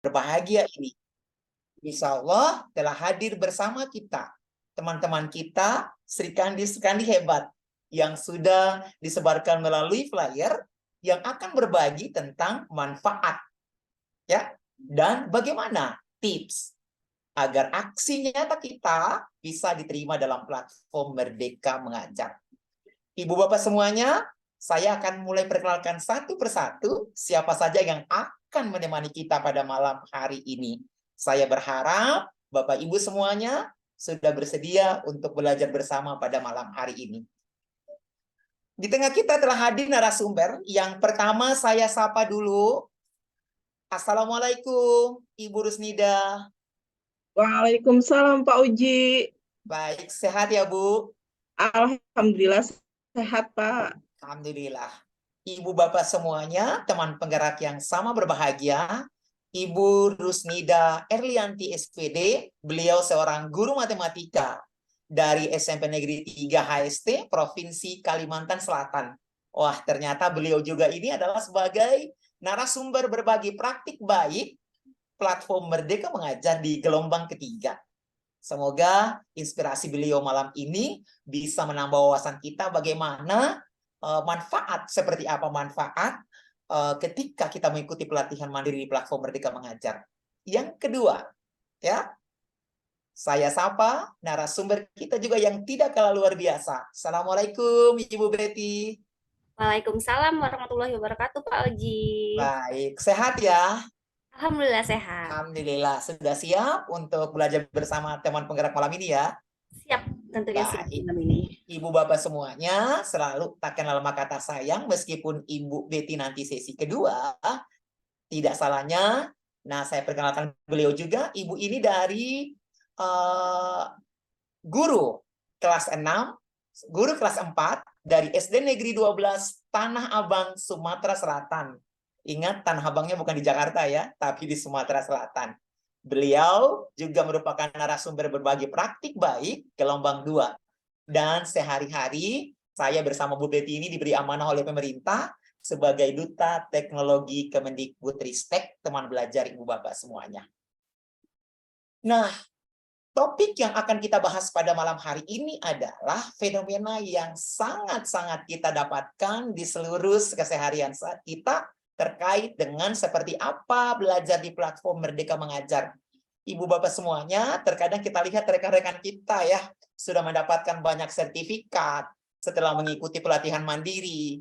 berbahagia ini. Insya Allah telah hadir bersama kita, teman-teman kita, Sri Kandi hebat, yang sudah disebarkan melalui flyer, yang akan berbagi tentang manfaat, ya, dan bagaimana tips agar aksi nyata kita bisa diterima dalam platform Merdeka Mengajar. Ibu Bapak semuanya, saya akan mulai perkenalkan satu persatu siapa saja yang akan menemani kita pada malam hari ini. Saya berharap Bapak Ibu semuanya sudah bersedia untuk belajar bersama pada malam hari ini. Di tengah kita telah hadir narasumber. Yang pertama saya sapa dulu. Assalamualaikum Ibu Rusnida. Waalaikumsalam Pak Uji. Baik, sehat ya Bu? Alhamdulillah sehat Pak. Alhamdulillah. Ibu Bapak semuanya, teman penggerak yang sama berbahagia, Ibu Rusnida Erlianti SPD, beliau seorang guru matematika dari SMP Negeri 3 HST, Provinsi Kalimantan Selatan. Wah, ternyata beliau juga ini adalah sebagai narasumber berbagi praktik baik platform Merdeka Mengajar di gelombang ketiga. Semoga inspirasi beliau malam ini bisa menambah wawasan kita bagaimana manfaat, seperti apa manfaat ketika kita mengikuti pelatihan mandiri di platform Merdeka Mengajar. Yang kedua, ya, saya sapa narasumber kita juga yang tidak kalah luar biasa. Assalamualaikum Ibu Betty. Waalaikumsalam warahmatullahi wabarakatuh Pak Oji. Baik, sehat ya? Alhamdulillah sehat. Alhamdulillah, sudah siap untuk belajar bersama teman penggerak malam ini ya? Siap, tentunya siap malam ini. Ibu Bapak semuanya selalu tak kenal maka kata sayang, meskipun Ibu Betty nanti sesi kedua, tidak salahnya. Nah, saya perkenalkan beliau juga. Ibu ini dari guru kelas 6, guru kelas 4 dari SD Negeri 12 Tanah Abang, Sumatera Selatan. Ingat, Tanah Abangnya bukan di Jakarta ya, tapi di Sumatera Selatan. Beliau juga merupakan narasumber berbagi praktik baik gelombang 2. Dan sehari-hari saya bersama Bu Betty ini diberi amanah oleh pemerintah sebagai Duta Teknologi Kemendikbudristek, teman belajar Ibu Bapak semuanya. Nah, topik yang akan kita bahas pada malam hari ini adalah fenomena yang sangat-sangat kita dapatkan di seluruh keseharian saat kita terkait dengan seperti apa belajar di platform Merdeka Mengajar. Ibu Bapak semuanya, terkadang kita lihat rekan-rekan kita ya, sudah mendapatkan banyak sertifikat setelah mengikuti pelatihan mandiri.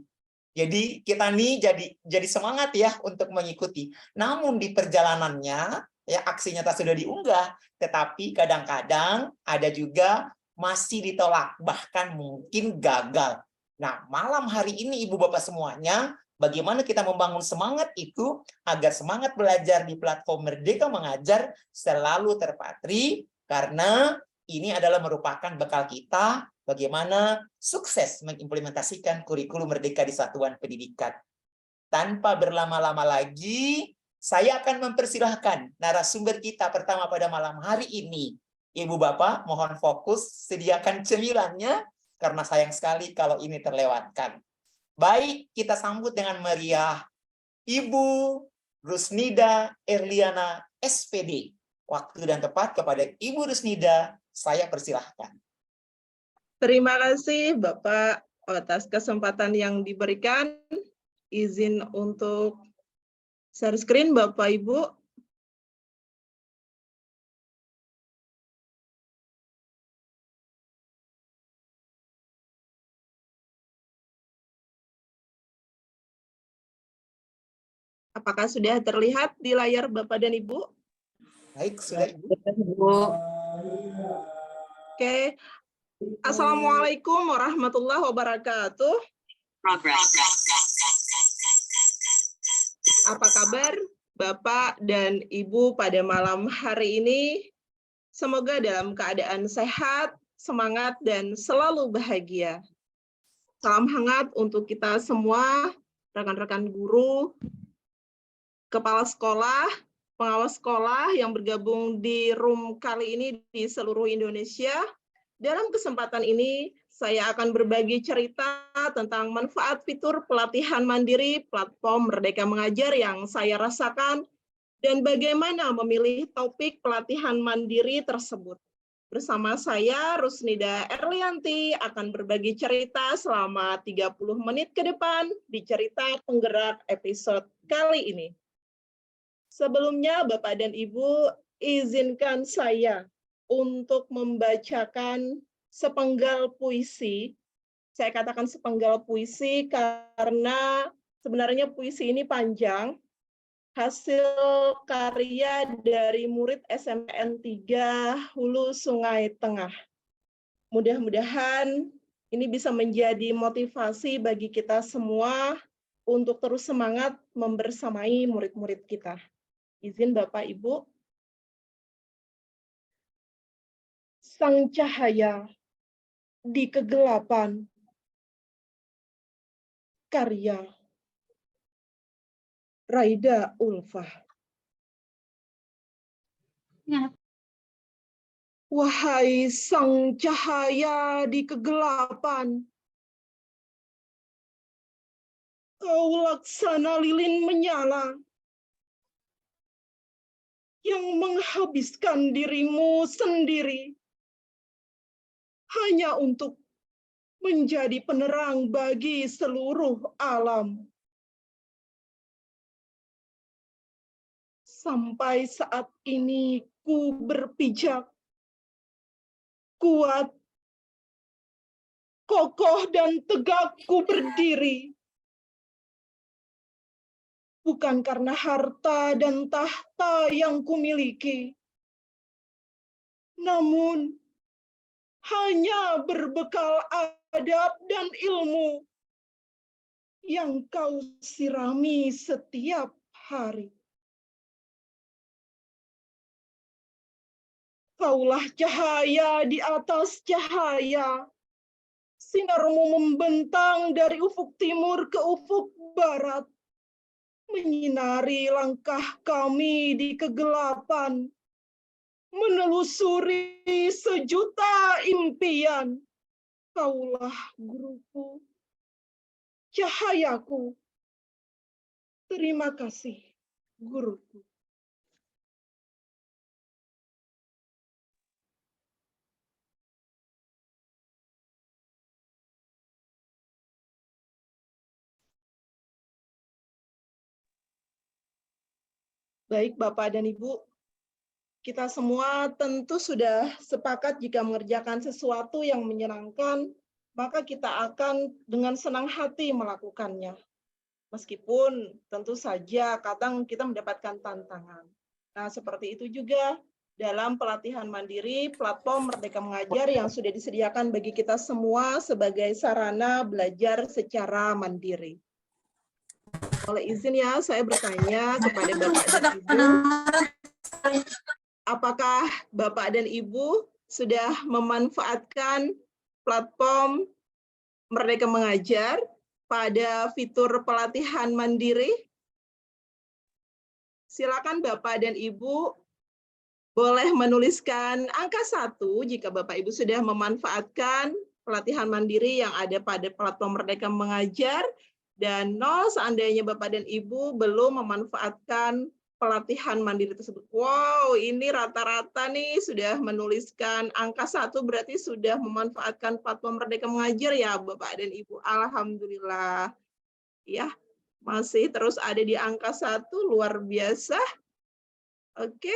Jadi kita nih jadi semangat ya untuk mengikuti. Namun di perjalanannya, ya aksi nyata sudah diunggah, tetapi kadang-kadang ada juga masih ditolak, bahkan mungkin gagal. Nah, malam hari ini Ibu Bapak semuanya, bagaimana kita membangun semangat itu agar semangat belajar di platform Merdeka Mengajar selalu terpatri, karena ini adalah merupakan bekal kita bagaimana sukses mengimplementasikan kurikulum Merdeka di satuan pendidikan. Tanpa berlama-lama lagi, saya akan mempersilahkan narasumber kita pertama pada malam hari ini. Ibu Bapak, mohon fokus, sediakan cemilannya, karena sayang sekali kalau ini terlewatkan. Baik, kita sambut dengan meriah Ibu Rusnida Erliana SPD. Waktu dan tepat kepada Ibu Rusnida, saya persilahkan. Terima kasih Bapak atas kesempatan yang diberikan. Izin untuk share screen Bapak Ibu. Apakah sudah terlihat di layar Bapak dan Ibu? Baik, sudah Ibu. Oke. Assalamualaikum warahmatullahi wabarakatuh. Apa kabar Bapak dan Ibu pada malam hari ini? Semoga dalam keadaan sehat, semangat, dan selalu bahagia. Salam hangat untuk kita semua, rekan-rekan guru, kepala sekolah, pengawas sekolah yang bergabung di room kali ini di seluruh Indonesia. Dalam kesempatan ini, saya akan berbagi cerita tentang manfaat fitur pelatihan mandiri platform Merdeka Mengajar yang saya rasakan dan bagaimana memilih topik pelatihan mandiri tersebut. Bersama saya, Rusnida Erlianti, akan berbagi cerita selama 30 menit ke depan di Cerita Penggerak episode kali ini. Sebelumnya, Bapak dan Ibu, izinkan saya untuk membacakan sepenggal puisi. Saya katakan sepenggal puisi karena sebenarnya puisi ini panjang, hasil karya dari murid SMPN 3 Hulu Sungai Tengah. Mudah-mudahan ini bisa menjadi motivasi bagi kita semua untuk terus semangat membersamai murid-murid kita. Izin Bapak Ibu. Sang cahaya di kegelapan, karya Raida Ulfa. Wahai sang cahaya di kegelapan, kau laksana lilin menyala yang menghabiskan dirimu sendiri hanya untuk menjadi penerang bagi seluruh alam. Sampai saat ini ku berpijak, kuat, kokoh dan tegak ku berdiri. Bukan karena harta dan tahta yang kumiliki, namun hanya berbekal adab dan ilmu yang kau sirami setiap hari. Kaulah cahaya di atas cahaya, sinarmu membentang dari ufuk timur ke ufuk barat, menyinari langkah kami di kegelapan, menelusuri sejuta impian. Kaulah guruku, cahayaku. Terima kasih, guruku. Baik, Bapak dan Ibu, kita semua tentu sudah sepakat jika mengerjakan sesuatu yang menyenangkan, maka kita akan dengan senang hati melakukannya. Meskipun tentu saja kadang kita mendapatkan tantangan. Nah, seperti itu juga dalam pelatihan mandiri platform Merdeka Mengajar yang sudah disediakan bagi kita semua sebagai sarana belajar secara mandiri. Oleh izin ya, saya bertanya kepada Bapak dan Ibu, apakah Bapak dan Ibu sudah memanfaatkan platform Merdeka Mengajar pada fitur pelatihan mandiri? Silakan Bapak dan Ibu boleh menuliskan angka 1 jika Bapak Ibu sudah memanfaatkan pelatihan mandiri yang ada pada platform Merdeka Mengajar, dan 0 seandainya Bapak dan Ibu belum memanfaatkan pelatihan mandiri tersebut. Wow, ini rata-rata nih sudah menuliskan angka 1, berarti sudah memanfaatkan platform Merdeka Mengajar ya Bapak dan Ibu. Alhamdulillah. Ya, masih terus ada di angka 1, luar biasa. Oke.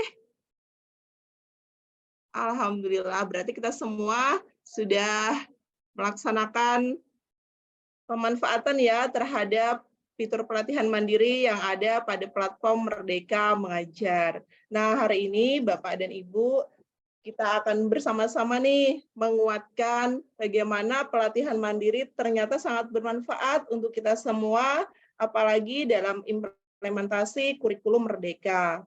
Alhamdulillah, berarti kita semua sudah melaksanakan pemanfaatan ya terhadap fitur pelatihan mandiri yang ada pada platform Merdeka Mengajar. Nah, hari ini Bapak dan Ibu, kita akan bersama-sama nih menguatkan bagaimana pelatihan mandiri ternyata sangat bermanfaat untuk kita semua, apalagi dalam implementasi kurikulum Merdeka.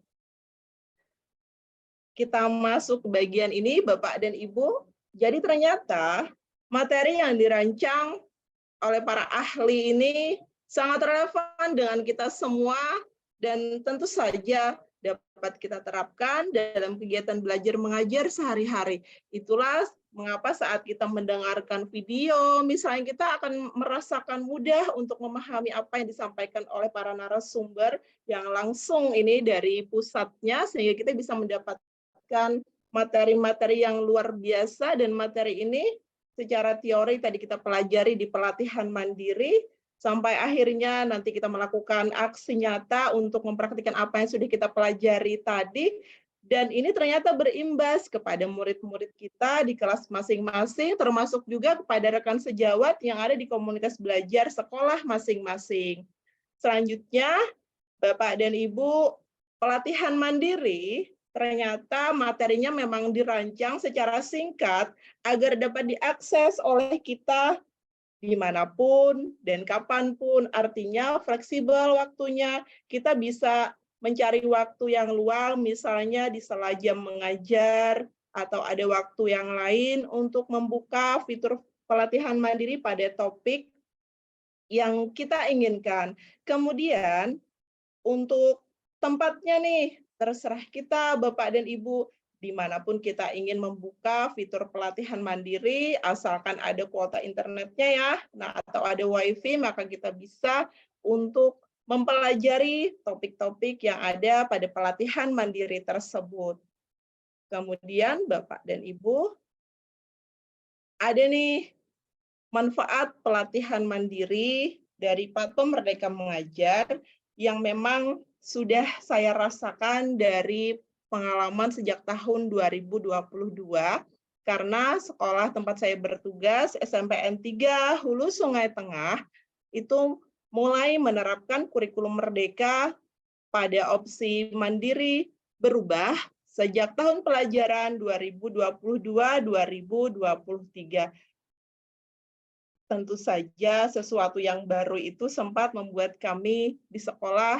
Kita masuk ke bagian ini, Bapak dan Ibu. Jadi ternyata materi yang dirancang oleh para ahli ini sangat relevan dengan kita semua dan tentu saja dapat kita terapkan dalam kegiatan belajar mengajar sehari-hari. Itulah Mengapa saat kita mendengarkan video, misalnya kita akan merasakan mudah untuk memahami apa yang disampaikan oleh para narasumber yang langsung ini dari pusatnya, sehingga kita bisa mendapatkan materi-materi yang luar biasa, dan materi ini secara teori tadi kita pelajari di pelatihan mandiri, sampai akhirnya nanti kita melakukan aksi nyata untuk mempraktikkan apa yang sudah kita pelajari tadi. Dan ini ternyata berimbas kepada murid-murid kita di kelas masing-masing, termasuk juga kepada rekan sejawat yang ada di komunitas belajar sekolah masing-masing. Selanjutnya, Bapak dan Ibu, pelatihan mandiri ternyata materinya memang dirancang secara singkat agar dapat diakses oleh kita dimanapun dan kapanpun, artinya fleksibel waktunya, kita bisa mencari waktu yang luang, misalnya di sela jam mengajar, atau ada waktu yang lain untuk membuka fitur pelatihan mandiri pada topik yang kita inginkan. Kemudian, untuk tempatnya nih, terserah kita, Bapak dan Ibu, dimanapun kita ingin membuka fitur pelatihan mandiri, asalkan ada kuota internetnya ya, nah atau ada wifi, maka kita bisa untuk mempelajari topik-topik yang ada pada pelatihan mandiri tersebut. Kemudian Bapak dan Ibu, ada nih manfaat pelatihan mandiri dari Platform Merdeka Mengajar yang memang sudah saya rasakan dari pengalaman sejak tahun 2022, karena sekolah tempat saya bertugas, SMPN 3 Hulu Sungai Tengah, itu mulai menerapkan kurikulum merdeka pada opsi mandiri berubah sejak tahun pelajaran 2022-2023. Tentu saja sesuatu yang baru itu sempat membuat kami di sekolah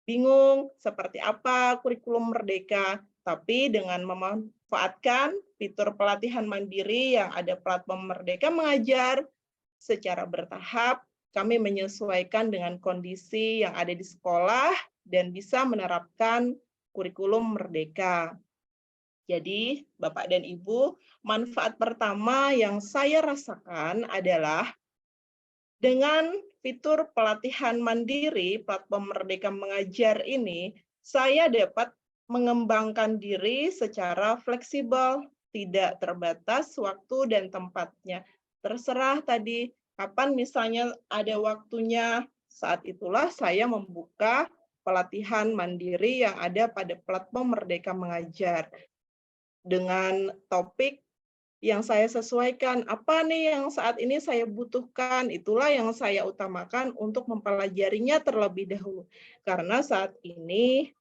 bingung seperti apa kurikulum merdeka, tapi dengan memanfaatkan fitur pelatihan mandiri yang ada Platform Merdeka Mengajar secara bertahap, kami menyesuaikan dengan kondisi yang ada di sekolah dan bisa menerapkan kurikulum merdeka. Jadi, Bapak dan Ibu, manfaat pertama yang saya rasakan adalah dengan fitur pelatihan mandiri Platform Merdeka Mengajar ini, saya dapat mengembangkan diri secara fleksibel, tidak terbatas waktu dan tempatnya. Terserah tadi kapan misalnya ada waktunya, saat itulah saya membuka pelatihan mandiri yang ada pada Platform Merdeka Mengajar dengan topik yang saya sesuaikan. Apa nih yang saat ini saya butuhkan, itulah yang saya utamakan untuk mempelajarinya terlebih dahulu. Karena saat ini,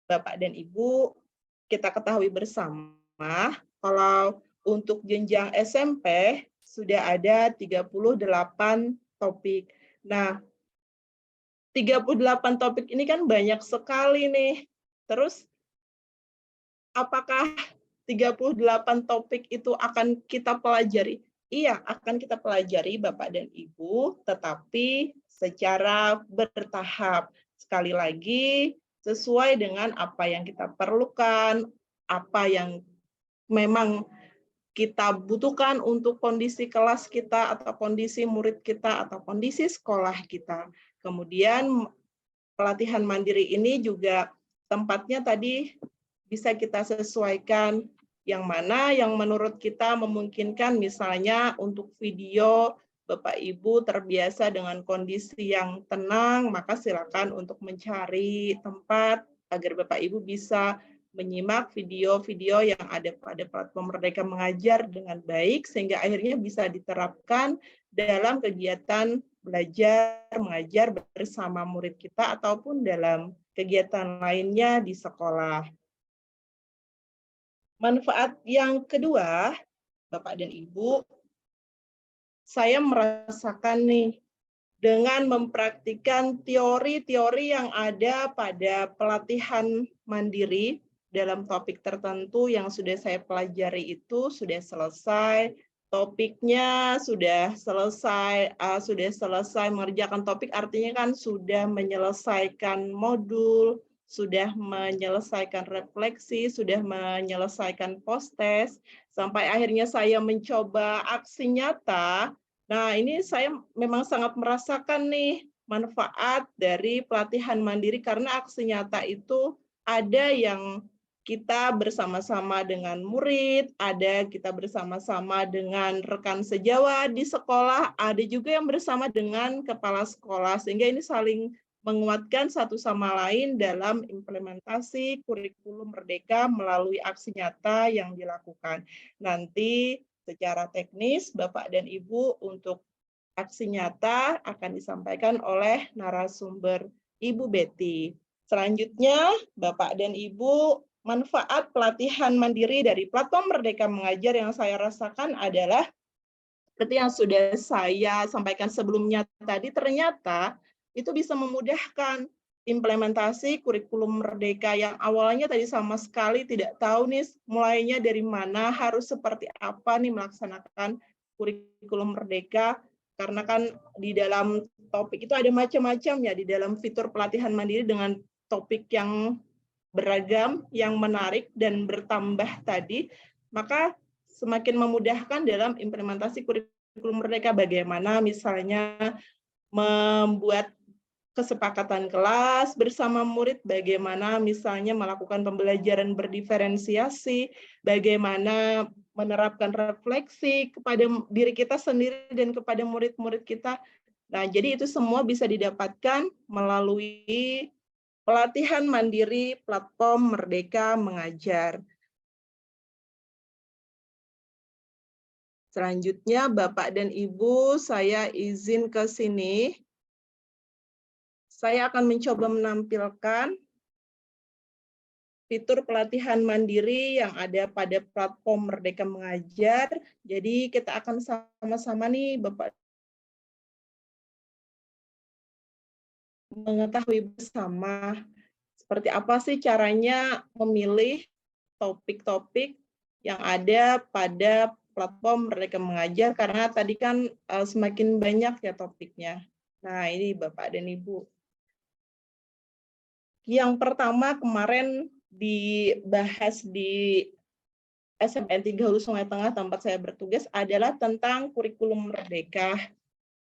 Bapak dan Ibu, kita ketahui bersama, kalau untuk jenjang SMP, sudah ada 38 topik. Nah, 38 topik ini kan banyak sekali nih. Terus, apakah 38 topik itu akan kita pelajari? Iya, akan kita pelajari Bapak dan Ibu, tetapi secara bertahap. Sekali lagi, sesuai dengan apa yang kita perlukan, apa yang memang kita butuhkan untuk kondisi kelas kita, atau kondisi murid kita, atau kondisi sekolah kita. Kemudian pelatihan mandiri ini juga tempatnya tadi bisa kita sesuaikan yang mana yang menurut kita memungkinkan, misalnya untuk video Bapak Ibu terbiasa dengan kondisi yang tenang, maka silakan untuk mencari tempat agar Bapak Ibu bisa menyimak video-video yang ada pada Platform Merdeka Mengajar dengan baik, sehingga akhirnya bisa diterapkan dalam kegiatan belajar mengajar bersama murid kita ataupun dalam kegiatan lainnya di sekolah. Manfaat yang kedua, Bapak dan Ibu, saya merasakan nih, dengan mempraktikkan teori-teori yang ada pada pelatihan mandiri dalam topik tertentu yang sudah saya pelajari itu sudah selesai, topiknya sudah selesai mengerjakan topik, artinya kan sudah menyelesaikan modul, sudah menyelesaikan refleksi, sudah menyelesaikan post-test, sampai akhirnya saya mencoba aksi nyata. Nah, ini saya memang sangat merasakan nih manfaat dari pelatihan mandiri karena aksi nyata itu ada yang kita bersama-sama dengan murid, ada kita bersama-sama dengan rekan sejawat di sekolah, ada juga yang bersama dengan kepala sekolah, sehingga ini saling menguatkan satu sama lain dalam implementasi kurikulum Merdeka melalui aksi nyata yang dilakukan. Nanti secara teknis, Bapak dan Ibu, untuk aksi nyata akan disampaikan oleh narasumber Ibu Betty. Selanjutnya, Bapak dan Ibu, manfaat pelatihan mandiri dari platform Merdeka Mengajar yang saya rasakan adalah seperti yang sudah saya sampaikan sebelumnya tadi, ternyata itu bisa memudahkan implementasi kurikulum Merdeka yang awalnya tadi sama sekali tidak tahu nih mulainya dari mana, harus seperti apa nih melaksanakan kurikulum Merdeka, karena kan di dalam topik itu ada macam-macam ya, di dalam fitur pelatihan mandiri dengan topik yang beragam, yang menarik dan bertambah tadi, maka semakin memudahkan dalam implementasi kurikulum Merdeka, bagaimana misalnya membuat kesepakatan kelas bersama murid, bagaimana misalnya melakukan pembelajaran berdiferensiasi, bagaimana menerapkan refleksi kepada diri kita sendiri dan kepada murid-murid kita. Nah, jadi itu semua bisa didapatkan melalui pelatihan mandiri platform Merdeka Mengajar. Selanjutnya, Bapak dan Ibu, saya izin ke sini. Saya akan mencoba menampilkan fitur pelatihan mandiri yang ada pada platform Merdeka Mengajar. Jadi kita akan sama-sama nih, Bapak, mengetahui bersama seperti apa sih caranya memilih topik-topik yang ada pada platform Merdeka Mengajar, karena tadi kan semakin banyak ya topiknya. Nah, ini Bapak dan Ibu. Yang pertama kemarin dibahas di SMN 3 Hulu Sungai Tengah tempat saya bertugas adalah tentang kurikulum Merdeka.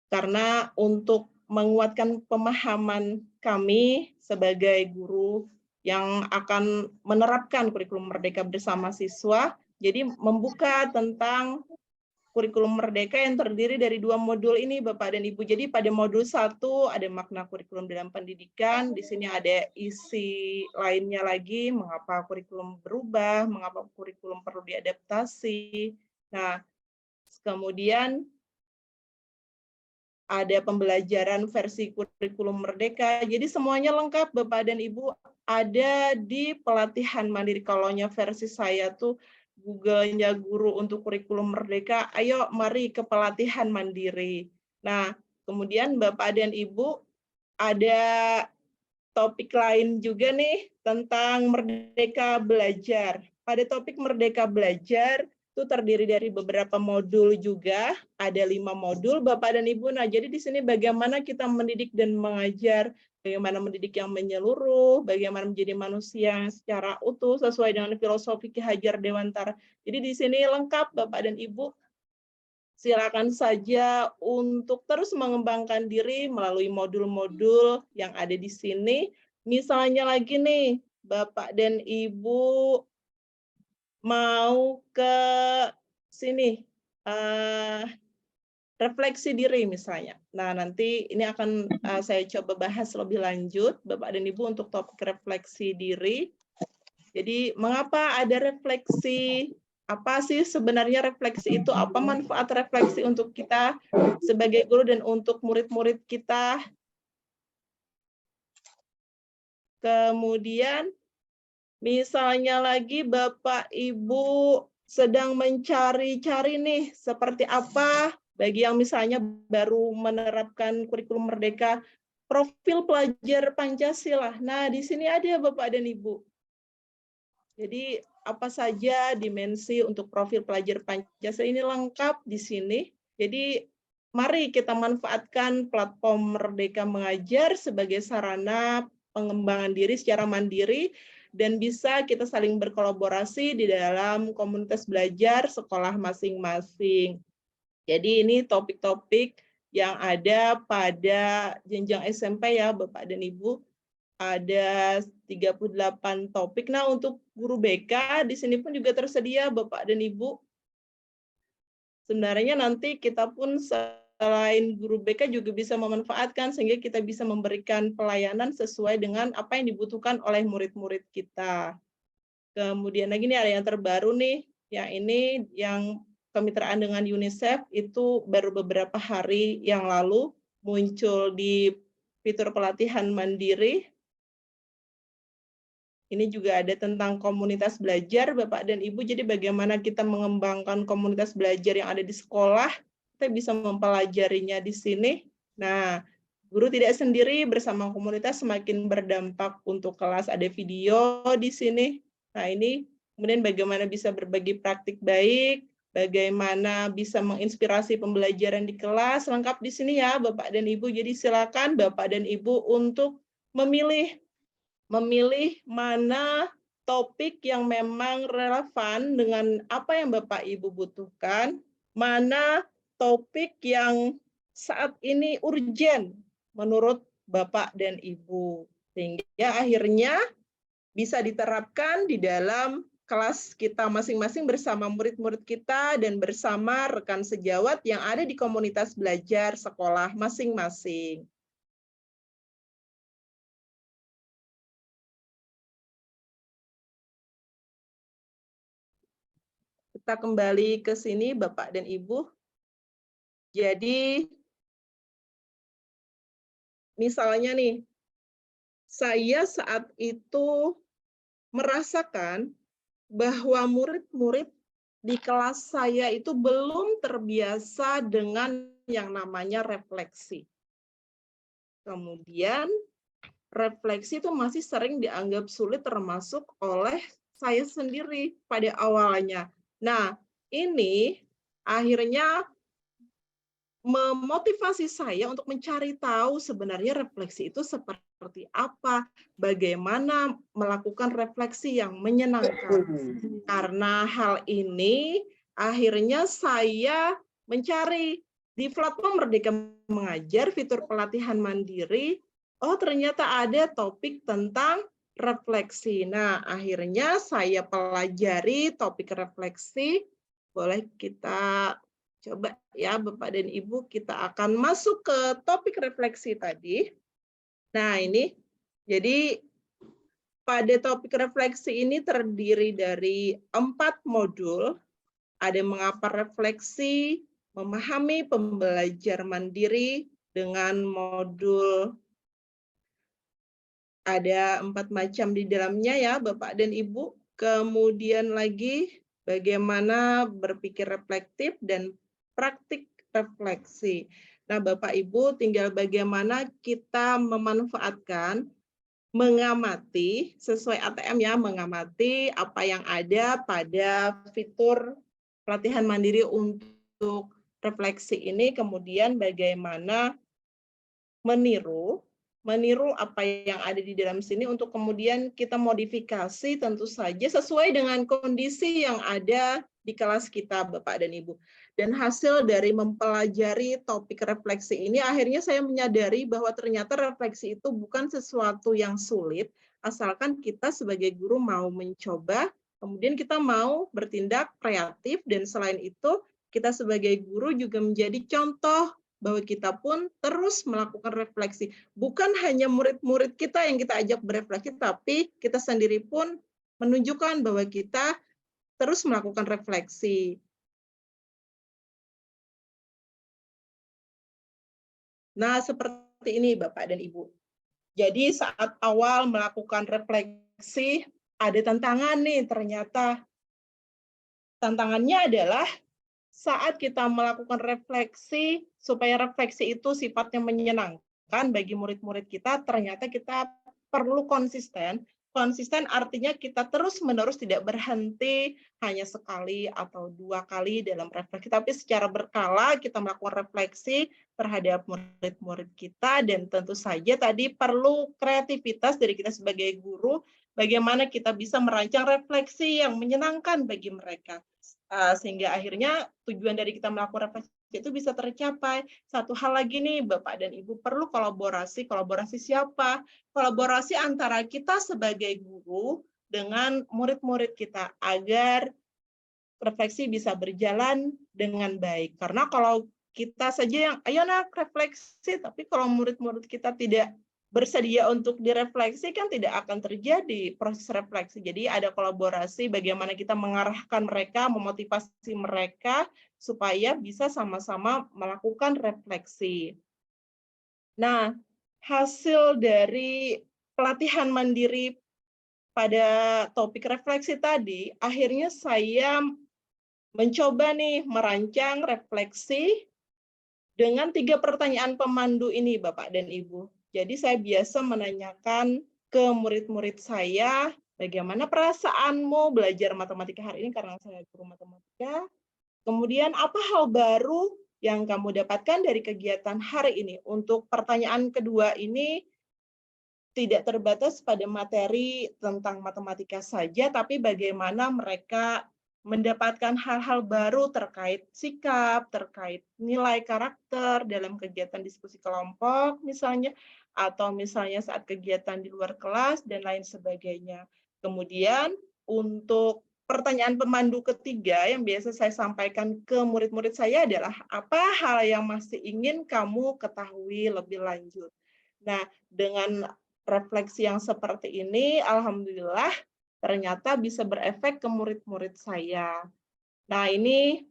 Karena untuk menguatkan pemahaman kami sebagai guru yang akan menerapkan kurikulum Merdeka bersama siswa, jadi membuka tentang kurikulum Merdeka yang terdiri dari 2 modul ini, Bapak dan Ibu. Jadi pada modul 1 ada makna kurikulum dalam pendidikan, di sini ada isi lainnya lagi, mengapa kurikulum berubah, mengapa kurikulum perlu diadaptasi. Nah, kemudian ada pembelajaran versi kurikulum Merdeka. Jadi semuanya lengkap Bapak dan Ibu ada di pelatihan mandiri. Kalaunya versi saya tuh Google-nya Guru untuk Kurikulum Merdeka, ayo mari ke pelatihan mandiri. Nah, kemudian Bapak dan Ibu ada topik lain juga nih tentang Merdeka Belajar. Pada topik Merdeka Belajar itu terdiri dari beberapa modul juga, ada 5 modul Bapak dan Ibu. Nah, jadi di sini bagaimana kita mendidik dan mengajar, bagaimana mendidik yang menyeluruh, bagaimana menjadi manusia yang secara utuh sesuai dengan filosofi Ki Hajar Dewantara. Jadi di sini lengkap Bapak dan Ibu. Silakan saja untuk terus mengembangkan diri melalui modul-modul yang ada di sini. Misalnya lagi nih, Bapak dan Ibu mau ke sini, refleksi diri misalnya. Nah, nanti ini akan saya coba bahas lebih lanjut, Bapak dan Ibu, untuk topik refleksi diri. Jadi, mengapa ada refleksi? Apa sih sebenarnya refleksi itu? Apa manfaat refleksi untuk kita sebagai guru dan untuk murid-murid kita? Kemudian, misalnya lagi Bapak Ibu sedang mencari-cari nih seperti apa bagi yang misalnya baru menerapkan kurikulum Merdeka, profil pelajar Pancasila. Nah, di sini ada Bapak dan Ibu. Jadi apa saja dimensi untuk profil pelajar Pancasila ini lengkap di sini. Jadi mari kita manfaatkan platform Merdeka Mengajar sebagai sarana pengembangan diri secara mandiri dan bisa kita saling berkolaborasi di dalam komunitas belajar sekolah masing-masing. Jadi ini topik-topik yang ada pada jenjang SMP ya Bapak dan Ibu. Ada 38 topik. Nah, untuk guru BK di sini pun juga tersedia Bapak dan Ibu. Sebenarnya nanti kita pun selain guru BK juga bisa memanfaatkan sehingga kita bisa memberikan pelayanan sesuai dengan apa yang dibutuhkan oleh murid-murid kita. Kemudian lagi nih ada yang terbaru nih, yang ini yang kemitraan dengan UNICEF itu baru beberapa hari yang lalu muncul di fitur pelatihan mandiri. Ini juga ada tentang komunitas belajar, Bapak dan Ibu. Jadi bagaimana kita mengembangkan komunitas belajar yang ada di sekolah, kita bisa mempelajarinya di sini. Nah, guru tidak sendiri bersama komunitas semakin berdampak untuk kelas. Ada video di sini. Nah, ini kemudian bagaimana bisa berbagi praktik baik, bagaimana bisa menginspirasi pembelajaran di kelas. Lengkap di sini ya, Bapak dan Ibu. Jadi silakan Bapak dan Ibu untuk memilih mana topik yang memang relevan dengan apa yang Bapak Ibu butuhkan, mana topik yang saat ini urgent menurut Bapak dan Ibu. Sehingga akhirnya bisa diterapkan di dalam kelas kita masing-masing bersama murid-murid kita dan bersama rekan sejawat yang ada di komunitas belajar sekolah masing-masing. Kita kembali ke sini, Bapak dan Ibu. Jadi, misalnya nih, saya saat itu merasakan bahwa murid-murid di kelas saya itu belum terbiasa dengan yang namanya refleksi. Kemudian, refleksi itu masih sering dianggap sulit termasuk oleh saya sendiri pada awalnya. Nah, ini akhirnya memotivasi saya untuk mencari tahu sebenarnya refleksi itu seperti apa, bagaimana melakukan refleksi yang menyenangkan. Karena hal ini, akhirnya saya mencari di platform Merdeka Mengajar, fitur pelatihan mandiri, oh ternyata ada topik tentang refleksi. Nah, akhirnya saya pelajari topik refleksi. Boleh kita coba ya Bapak dan Ibu, kita akan masuk ke topik refleksi tadi. Nah ini, jadi pada topik refleksi ini terdiri dari 4 modul. Ada mengapa refleksi, memahami pembelajar mandiri dengan modul ada 4 macam di dalamnya ya Bapak dan Ibu. Kemudian lagi bagaimana berpikir reflektif dan praktik refleksi. Nah, Bapak Ibu tinggal bagaimana kita memanfaatkan, mengamati sesuai ATM ya, mengamati apa yang ada pada fitur pelatihan mandiri untuk refleksi ini, kemudian bagaimana meniru apa yang ada di dalam sini untuk kemudian kita modifikasi tentu saja sesuai dengan kondisi yang ada di kelas kita, Bapak dan Ibu. Dan hasil dari mempelajari topik refleksi ini, akhirnya saya menyadari bahwa ternyata refleksi itu bukan sesuatu yang sulit, asalkan kita sebagai guru mau mencoba, kemudian kita mau bertindak kreatif, dan selain itu, kita sebagai guru juga menjadi contoh bahwa kita pun terus melakukan refleksi. Bukan hanya murid-murid kita yang kita ajak berefleksi, tapi kita sendiri pun menunjukkan bahwa kita terus melakukan refleksi. Nah, seperti ini Bapak dan Ibu. Jadi saat awal melakukan refleksi, ada tantangan nih ternyata. Tantangannya adalah saat kita melakukan refleksi, supaya refleksi itu sifatnya menyenangkan bagi murid-murid kita, ternyata kita perlu konsisten Konsisten artinya kita terus-menerus tidak berhenti hanya sekali atau 2 kali dalam refleksi, tapi secara berkala kita melakukan refleksi terhadap murid-murid kita, dan tentu saja tadi perlu kreativitas dari kita sebagai guru, bagaimana kita bisa merancang refleksi yang menyenangkan bagi mereka. Sehingga akhirnya tujuan dari kita melakukan refleksi itu bisa tercapai. Satu hal lagi nih, Bapak dan Ibu perlu kolaborasi. Kolaborasi siapa? Kolaborasi antara kita sebagai guru dengan murid-murid kita agar refleksi bisa berjalan dengan baik. Karena kalau kita saja yang ayo nak refleksi, tapi kalau murid-murid kita tidak bersedia untuk direfleksi, kan tidak akan terjadi proses refleksi. Jadi ada kolaborasi bagaimana kita mengarahkan mereka, memotivasi mereka supaya bisa sama-sama melakukan refleksi. Nah, hasil dari pelatihan mandiri pada topik refleksi tadi, akhirnya saya mencoba nih merancang refleksi dengan 3 pertanyaan pemandu ini, Bapak dan Ibu. Jadi saya biasa menanyakan ke murid-murid saya, bagaimana perasaanmu belajar matematika hari ini karena saya guru matematika. Kemudian apa hal baru yang kamu dapatkan dari kegiatan hari ini? Untuk pertanyaan kedua ini tidak terbatas pada materi tentang matematika saja, tapi bagaimana mereka mendapatkan hal-hal baru terkait sikap, terkait nilai karakter dalam kegiatan diskusi kelompok misalnya, atau misalnya saat kegiatan di luar kelas, dan lain sebagainya. Kemudian untuk pertanyaan pemandu ketiga yang biasa saya sampaikan ke murid-murid saya adalah, apa hal yang masih ingin kamu ketahui lebih lanjut? Nah, dengan refleksi yang seperti ini, alhamdulillah, ternyata bisa berefek ke murid-murid saya. Nah, ini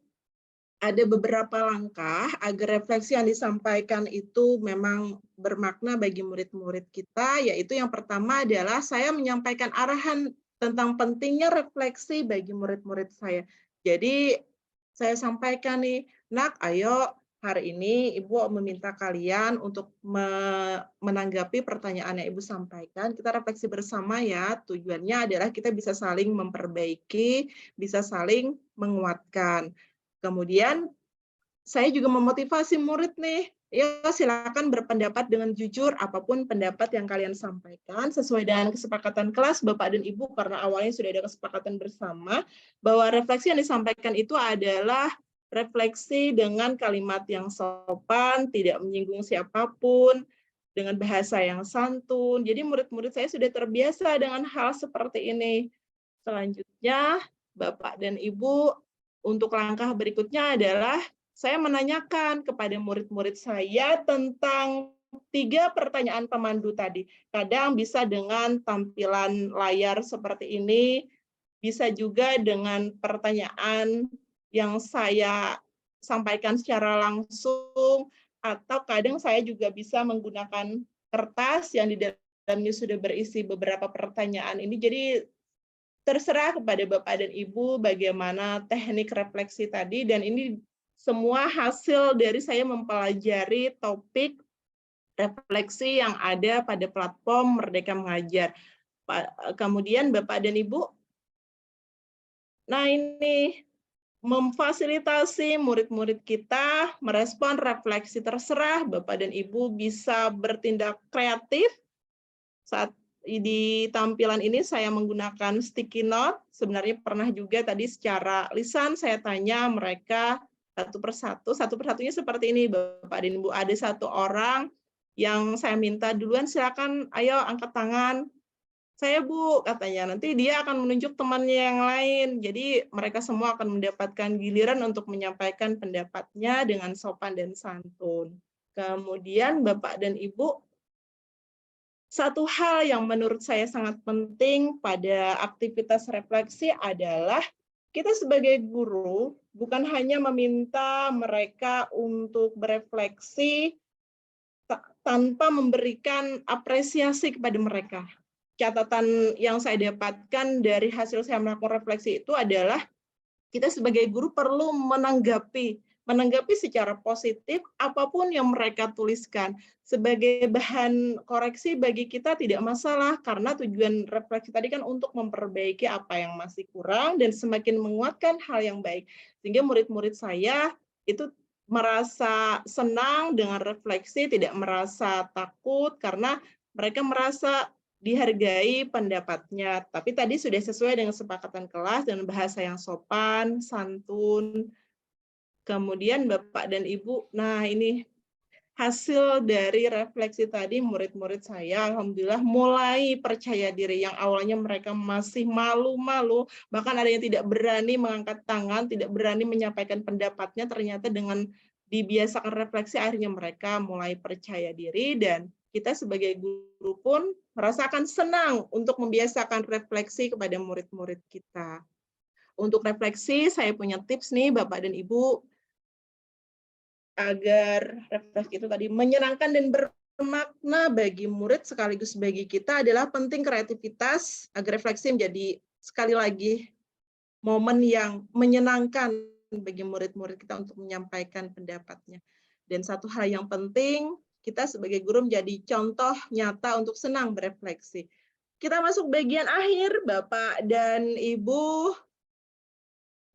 ada beberapa langkah agar refleksi yang disampaikan itu memang bermakna bagi murid-murid kita, yaitu yang pertama adalah saya menyampaikan arahan tentang pentingnya refleksi bagi murid-murid saya. Jadi, saya sampaikan nih, nak, ayo hari ini Ibu meminta kalian untuk menanggapi pertanyaan yang Ibu sampaikan. Kita refleksi bersama ya. Tujuannya adalah kita bisa saling memperbaiki, bisa saling menguatkan. Kemudian saya juga memotivasi murid nih, ya silakan berpendapat dengan jujur apapun pendapat yang kalian sampaikan sesuai dengan kesepakatan kelas Bapak dan Ibu, karena awalnya sudah ada kesepakatan bersama bahwa refleksi yang disampaikan itu adalah refleksi dengan kalimat yang sopan, tidak menyinggung siapapun, dengan bahasa yang santun. Jadi murid-murid saya sudah terbiasa dengan hal seperti ini. Selanjutnya, Bapak dan Ibu, untuk langkah berikutnya adalah saya menanyakan kepada murid-murid saya tentang 3 pertanyaan pemandu tadi. Kadang bisa dengan tampilan layar seperti ini, bisa juga dengan pertanyaan yang saya sampaikan secara langsung, atau kadang saya juga bisa menggunakan kertas yang di dalamnya sudah berisi beberapa pertanyaan ini. Jadi terserah kepada Bapak dan Ibu bagaimana teknik refleksi tadi, dan ini semua hasil dari saya mempelajari topik refleksi yang ada pada platform Merdeka Mengajar. Kemudian Bapak dan Ibu, nah ini memfasilitasi murid-murid kita merespon refleksi, terserah Bapak dan Ibu bisa bertindak kreatif. Saat di tampilan ini saya menggunakan sticky note, sebenarnya pernah juga tadi secara lisan saya tanya mereka satu persatunya seperti ini Bapak dan Ibu. Ada 1 orang yang saya minta duluan, silakan ayo angkat tangan. Saya Bu, katanya, nanti dia akan menunjuk temannya yang lain. Jadi mereka semua akan mendapatkan giliran untuk menyampaikan pendapatnya dengan sopan dan santun. Kemudian Bapak dan Ibu, satu hal yang menurut saya sangat penting pada aktivitas refleksi adalah kita sebagai guru bukan hanya meminta mereka untuk berefleksi tanpa memberikan apresiasi kepada mereka. Catatan yang saya dapatkan dari hasil saya melakukan refleksi itu adalah kita sebagai guru perlu menanggapi menanggapi secara positif apapun yang mereka tuliskan. Sebagai bahan koreksi bagi kita tidak masalah, karena tujuan refleksi tadi kan untuk memperbaiki apa yang masih kurang dan semakin menguatkan hal yang baik. Sehingga murid-murid saya itu merasa senang dengan refleksi, tidak merasa takut karena mereka merasa dihargai pendapatnya. Tapi tadi sudah sesuai dengan kesepakatan kelas dengan bahasa yang sopan, santun. Kemudian Bapak dan Ibu, nah ini hasil dari refleksi tadi murid-murid saya, alhamdulillah mulai percaya diri. Yang awalnya mereka masih malu-malu, bahkan ada yang tidak berani mengangkat tangan, tidak berani menyampaikan pendapatnya, ternyata dengan dibiasakan refleksi akhirnya mereka mulai percaya diri, dan kita sebagai guru pun merasakan senang untuk membiasakan refleksi kepada murid-murid kita. Untuk refleksi, saya punya tips nih Bapak dan Ibu, agar refleksi itu tadi menyenangkan dan bermakna bagi murid sekaligus bagi kita adalah penting kreativitas agar refleksi menjadi sekali lagi momen yang menyenangkan bagi murid-murid kita untuk menyampaikan pendapatnya. Dan satu hal yang penting, kita sebagai guru menjadi contoh nyata untuk senang berefleksi. Kita masuk bagian akhir, Bapak dan Ibu.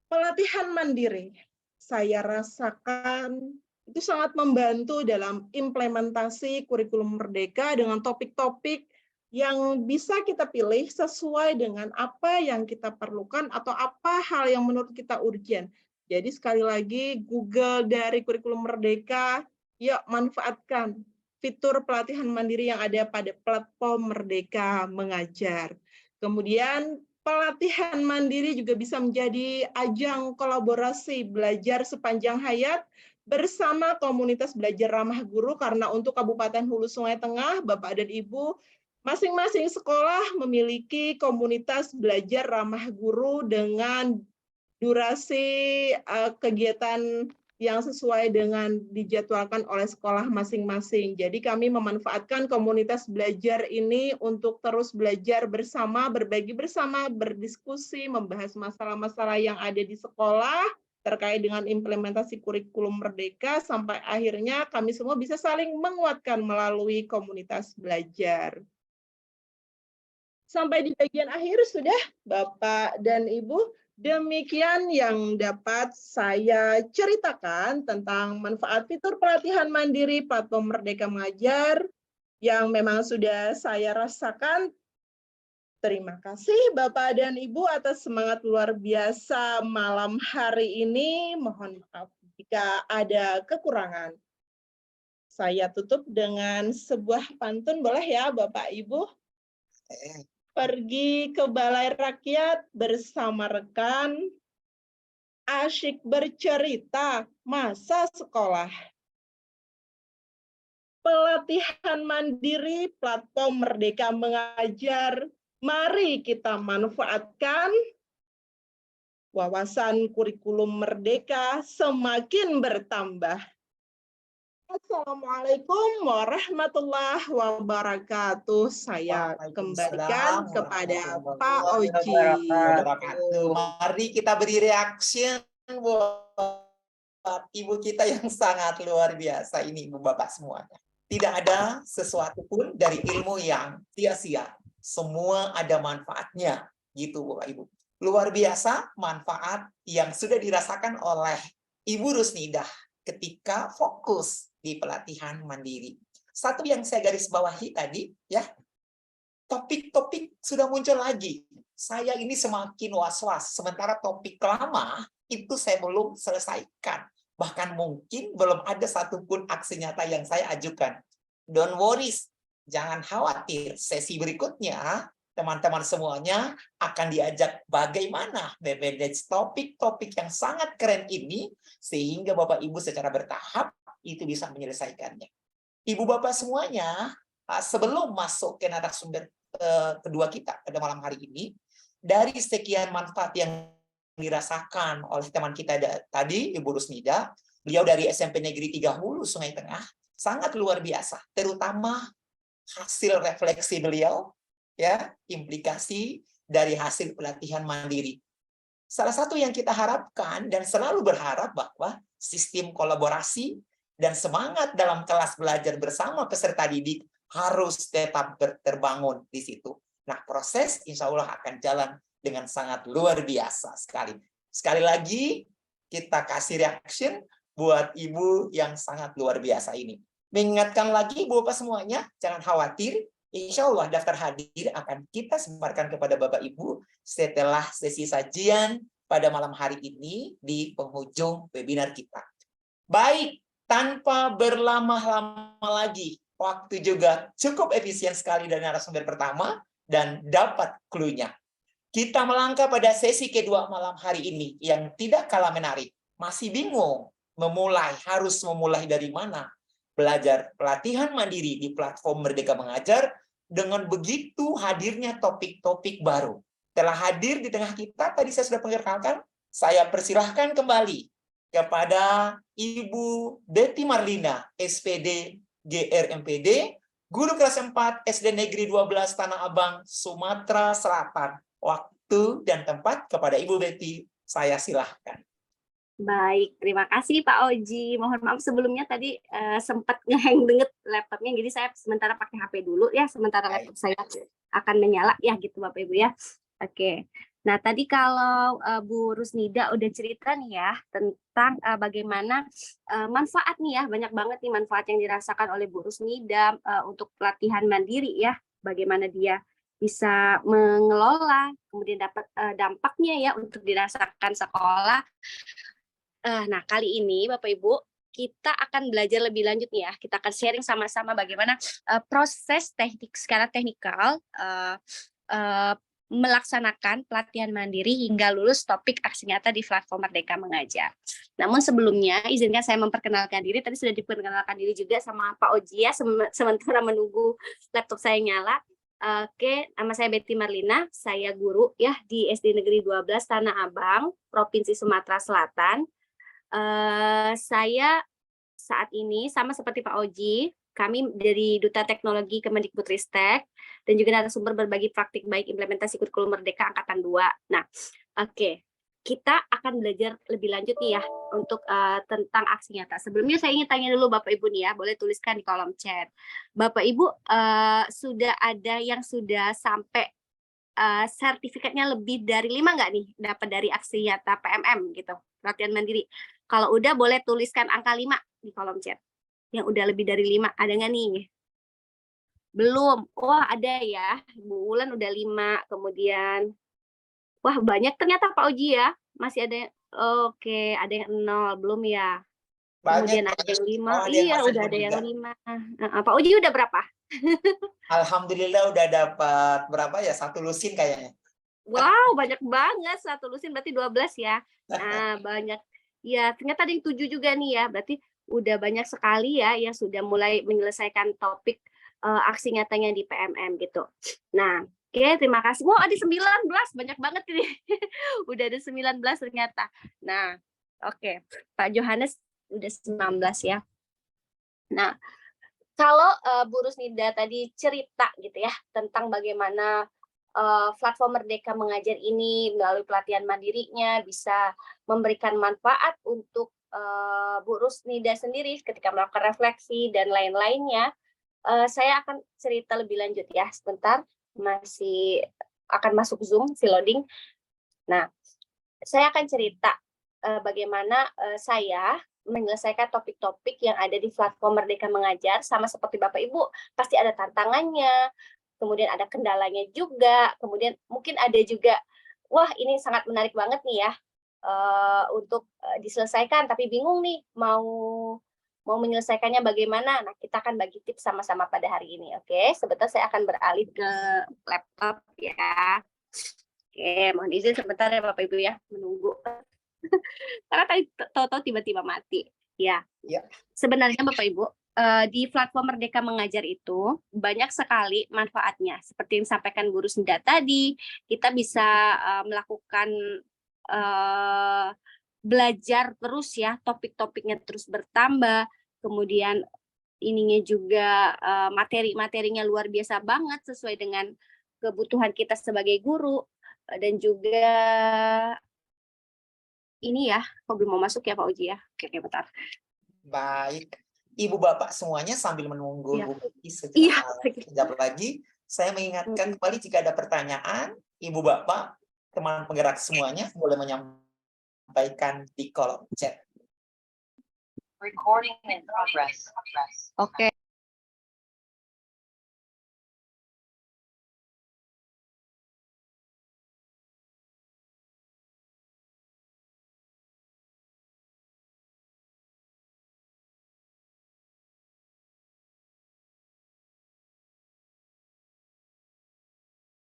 Pelatihan mandiri. Saya rasakan itu sangat membantu dalam implementasi kurikulum Merdeka dengan topik-topik yang bisa kita pilih sesuai dengan apa yang kita perlukan atau apa hal yang menurut kita urgent. Jadi sekali lagi, Google dari kurikulum Merdeka, yuk manfaatkan fitur pelatihan mandiri yang ada pada platform Merdeka Mengajar. Kemudian pelatihan mandiri juga bisa menjadi ajang kolaborasi belajar sepanjang hayat bersama komunitas belajar ramah guru, karena untuk Kabupaten Hulu Sungai Tengah, Bapak dan Ibu, masing-masing sekolah memiliki komunitas belajar ramah guru dengan durasi kegiatan yang sesuai dengan dijadwalkan oleh sekolah masing-masing. Jadi kami memanfaatkan komunitas belajar ini untuk terus belajar bersama, berbagi bersama, berdiskusi, membahas masalah-masalah yang ada di sekolah terkait dengan implementasi kurikulum Merdeka, sampai akhirnya kami semua bisa saling menguatkan melalui komunitas belajar. Sampai di bagian akhir sudah, Bapak dan Ibu. Demikian yang dapat saya ceritakan tentang manfaat fitur pelatihan mandiri platform Merdeka Mengajar yang memang sudah saya rasakan. Terima kasih Bapak dan Ibu atas semangat luar biasa malam hari ini. Mohon maaf jika ada kekurangan. Saya tutup dengan sebuah pantun, boleh ya Bapak Ibu? Pergi ke balai rakyat bersama rekan, asyik bercerita masa sekolah. Pelatihan mandiri platform Merdeka Mengajar, mari kita manfaatkan. Wawasan kurikulum Merdeka semakin bertambah. Assalamualaikum warahmatullahi wabarakatuh. Saya kembalikan kepada Pak Oji. Mari kita beri reaction buat ibu kita yang sangat luar biasa ini, Ibu Bapak semuanya. Tidak ada sesuatu pun dari ilmu yang sia-sia. Semua ada manfaatnya, gitu Bapak Ibu. Luar biasa manfaat yang sudah dirasakan oleh Ibu Rusnidah ketika fokus di pelatihan mandiri. Satu yang saya garis bawahi tadi, ya, topik-topik sudah muncul lagi. Saya ini semakin was-was, sementara topik lama itu saya belum selesaikan. Bahkan mungkin belum ada satupun aksi nyata yang saya ajukan. Don't worry, jangan khawatir. Sesi berikutnya, teman-teman semuanya akan diajak bagaimana memanage topik-topik yang sangat keren ini, sehingga Bapak Ibu secara bertahap itu bisa menyelesaikannya. Ibu Bapak semuanya, sebelum masuk ke narasumber kedua kita pada malam hari ini, dari sekian manfaat yang dirasakan oleh teman kita tadi, Ibu Rusnida, beliau dari SMP Negeri 3 Hulu Sungai Tengah, sangat luar biasa, terutama hasil refleksi beliau, ya, implikasi dari hasil pelatihan mandiri. Salah satu yang kita harapkan dan selalu berharap bahwa sistem kolaborasi, dan semangat dalam kelas belajar bersama peserta didik harus tetap terbangun di situ. Nah, proses insya Allah akan jalan dengan sangat luar biasa sekali. Sekali lagi, kita kasih reaction buat Ibu yang sangat luar biasa ini. Mengingatkan lagi Ibu Bapak semuanya, jangan khawatir, insya Allah daftar hadir akan kita sebarkan kepada Bapak Ibu setelah sesi sajian pada malam hari ini di penghujung webinar kita. Baik, tanpa berlama-lama lagi, waktu juga cukup efisien sekali dari narasumber pertama dan dapat clue-nya. Kita melangkah pada sesi kedua malam hari ini yang tidak kalah menarik. Masih bingung harus memulai dari mana? Belajar pelatihan mandiri di platform Merdeka Mengajar dengan begitu hadirnya topik-topik baru. Telah hadir di tengah kita, tadi saya sudah perkenalkan, saya persilahkan kembali kepada Ibu Betty Marlina, SPD GRMPD, guru kelas 4 SD Negeri 12 Tanah Abang, Sumatera Selatan. Waktu dan tempat kepada Ibu Betty, saya silahkan. Baik, terima kasih Pak Oji. Mohon maaf sebelumnya tadi sempat ngehang banget laptopnya, jadi saya sementara pakai HP dulu ya, sementara laptop saya akan menyala ya gitu Bapak Ibu ya. Oke. Nah, tadi kalau Bu Rusnida udah cerita nih ya tentang bagaimana manfaat nih ya, banyak banget nih manfaat yang dirasakan oleh Bu Rusnida untuk pelatihan mandiri ya, bagaimana dia bisa mengelola, kemudian dapat dampaknya ya untuk dirasakan sekolah. Nah, kali ini Bapak Ibu, kita akan belajar lebih lanjut nih ya. Kita akan sharing sama-sama bagaimana proses secara teknikal melaksanakan pelatihan mandiri hingga lulus topik aksi nyata di platform Merdeka Mengajar. Namun sebelumnya, izinkan saya memperkenalkan diri. Tadi sudah diperkenalkan diri juga sama Pak Oji ya, sementara menunggu laptop saya nyala. Oke, nama saya Betty Marlina, saya guru ya di SD Negeri 12 Tanah Abang, Provinsi Sumatera Selatan. Saya saat ini sama seperti Pak Oji, kami dari Duta Teknologi Kemendikbudristek dan juga narasumber berbagi praktik baik implementasi kurikulum Merdeka Angkatan 2. Nah, oke. Kita akan belajar lebih lanjut nih ya untuk tentang aksi nyata. Sebelumnya saya ingin tanya dulu Bapak Ibu nih ya, boleh tuliskan di kolom chat. Bapak Ibu sudah ada yang sudah sampai sertifikatnya lebih dari 5 nggak nih dapat dari aksi nyata PMM gitu, pelatihan mandiri? Kalau udah boleh tuliskan angka 5 di kolom chat. Yang udah lebih dari 5, ada nggak nih? Belum. Wah, ada ya. Bu Ulan udah 5, kemudian wah banyak ternyata Pak Oji ya. Masih ada yang oke, ada yang 0, belum ya? Kemudian ada yang 5. Iya, udah ada yang 5. Pak Oji udah berapa? Alhamdulillah udah dapat berapa ya? 1 lusin kayaknya. Wow, banyak banget. 1 lusin berarti 12 ya. Nah, banyak. Ya, ternyata ada yang 7 juga nih ya. Berarti udah banyak sekali ya yang sudah mulai menyelesaikan topik aksi nyatanya di PMM gitu. Nah, oke, terima kasih. Wow, ada 19, banyak banget ini. Udah ada 19 ternyata. Nah, oke. Pak Johannes udah 19 ya. Nah, kalau Bu Rusnida tadi cerita gitu ya tentang bagaimana platform Merdeka Mengajar ini melalui pelatihan mandirinya bisa memberikan manfaat untuk Bu Rusnida sendiri ketika melakukan refleksi dan lain-lainnya, saya akan cerita lebih lanjut ya sebentar, masih akan masuk Zoom si loading. Nah, saya akan cerita bagaimana saya menyelesaikan topik-topik yang ada di platform Merdeka Mengajar, sama seperti Bapak Ibu pasti ada tantangannya, kemudian ada kendalanya juga, kemudian mungkin ada juga, wah ini sangat menarik banget nih ya untuk diselesaikan, tapi bingung nih mau menyelesaikannya bagaimana. Nah, kita akan bagi tips sama-sama pada hari ini, oke? Sebentar saya akan beralih ke laptop ya. Oke, mohon izin sebentar ya Bapak Ibu ya, menunggu. Karena tadi tahu-tahu tiba-tiba mati. Ya. Sebenarnya Bapak Ibu, di platform Merdeka Mengajar itu banyak sekali manfaatnya. Seperti yang disampaikan Bu Rusnida tadi, kita bisa melakukan belajar terus ya, topik-topiknya terus bertambah, kemudian ininya juga materi-materinya luar biasa banget sesuai dengan kebutuhan kita sebagai guru, dan juga ini ya, Hobi mau masuk ya Pak Uji ya. Oke, bentar. Baik. Ibu Bapak semuanya sambil menunggu Iya. Bu Betty Iya. sekejap lagi, saya mengingatkan kembali jika ada pertanyaan, Ibu Bapak, teman penggerak semuanya boleh menyampaikan di kolom chat. Recording in progress. Oke.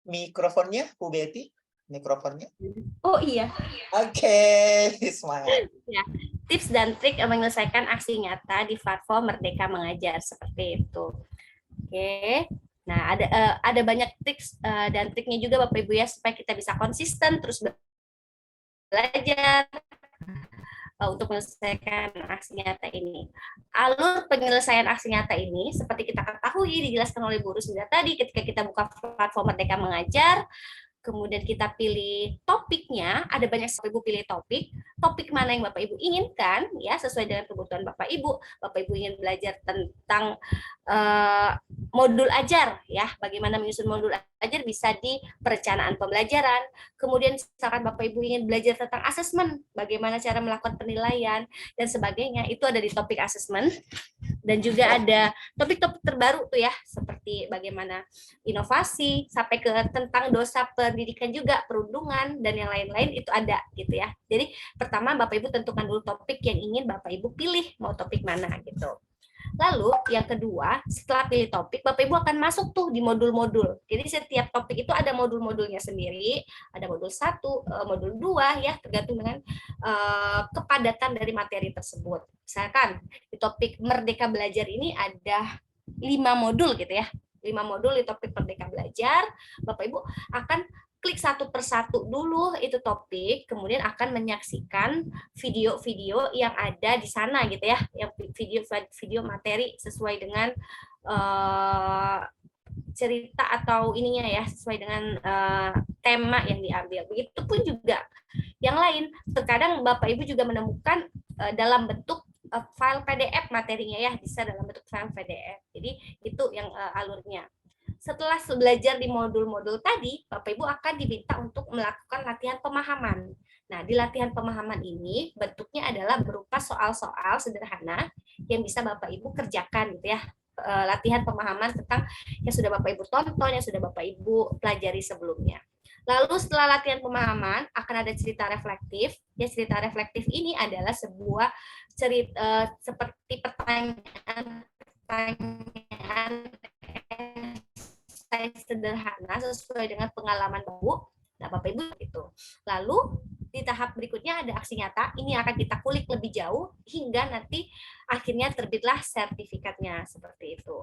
Mikrofonnya, Bu Betty? Mikrofonnya? Oh iya. Oke, semangat. Ya, tips dan trik menyelesaikan aksi nyata di platform Merdeka Mengajar seperti itu. Oke. Nah, ada banyak tips dan triknya juga Bapak Ibu ya supaya kita bisa konsisten terus belajar untuk menyelesaikan aksi nyata ini. Alur penyelesaian aksi nyata ini seperti kita ketahui dijelaskan oleh Bu Rusmida tadi ketika kita buka platform Merdeka Mengajar, kemudian kita pilih topiknya, ada banyak Bapak Ibu pilih topik mana yang Bapak Ibu inginkan, ya sesuai dengan kebutuhan Bapak Ibu. Bapak Ibu ingin belajar tentang modul ajar, ya bagaimana menyusun modul ajar bisa di perencanaan pembelajaran. Kemudian misalkan Bapak Ibu ingin belajar tentang asesmen, bagaimana cara melakukan penilaian dan sebagainya, itu ada di topik asesmen. Dan juga ada topik-topik terbaru tuh ya, seperti bagaimana inovasi, sampai ke tentang dosa pendidikan juga, perundungan, dan yang lain-lain itu ada gitu ya. Jadi pertama Bapak Ibu tentukan dulu topik yang ingin Bapak Ibu pilih, mau topik mana gitu. Lalu yang kedua, setelah pilih topik, Bapak Ibu akan masuk tuh di modul-modul. Jadi setiap topik itu ada modul-modulnya sendiri, ada modul 1, modul 2 ya, tergantung dengan kepadatan dari materi tersebut. Misalkan di topik Merdeka Belajar ini ada 5 modul gitu ya. 5 modul di topik Merdeka Belajar, Bapak Ibu akan klik satu persatu dulu itu topik, kemudian akan menyaksikan video-video yang ada di sana gitu ya, yang video materi sesuai dengan cerita atau ininya ya, sesuai dengan tema yang diambil. Begitupun juga yang lain, terkadang Bapak Ibu juga menemukan dalam bentuk file PDF materinya ya, bisa dalam bentuk file PDF. Jadi itu yang alurnya. Setelah belajar di modul-modul tadi, Bapak Ibu akan diminta untuk melakukan latihan pemahaman. Nah, di latihan pemahaman ini bentuknya adalah berupa soal-soal sederhana yang bisa Bapak Ibu kerjakan gitu ya. Latihan pemahaman tentang yang sudah Bapak Ibu tonton, yang sudah Bapak Ibu pelajari sebelumnya. Lalu setelah latihan pemahaman akan ada cerita reflektif. Ya, cerita reflektif ini adalah sebuah cerita seperti pertanyaan sederhana sesuai dengan pengalaman Bapak. Nah, Bapak Ibu itu. Lalu di tahap berikutnya ada aksi nyata. Ini akan kita kulik lebih jauh hingga nanti akhirnya terbitlah sertifikatnya seperti itu.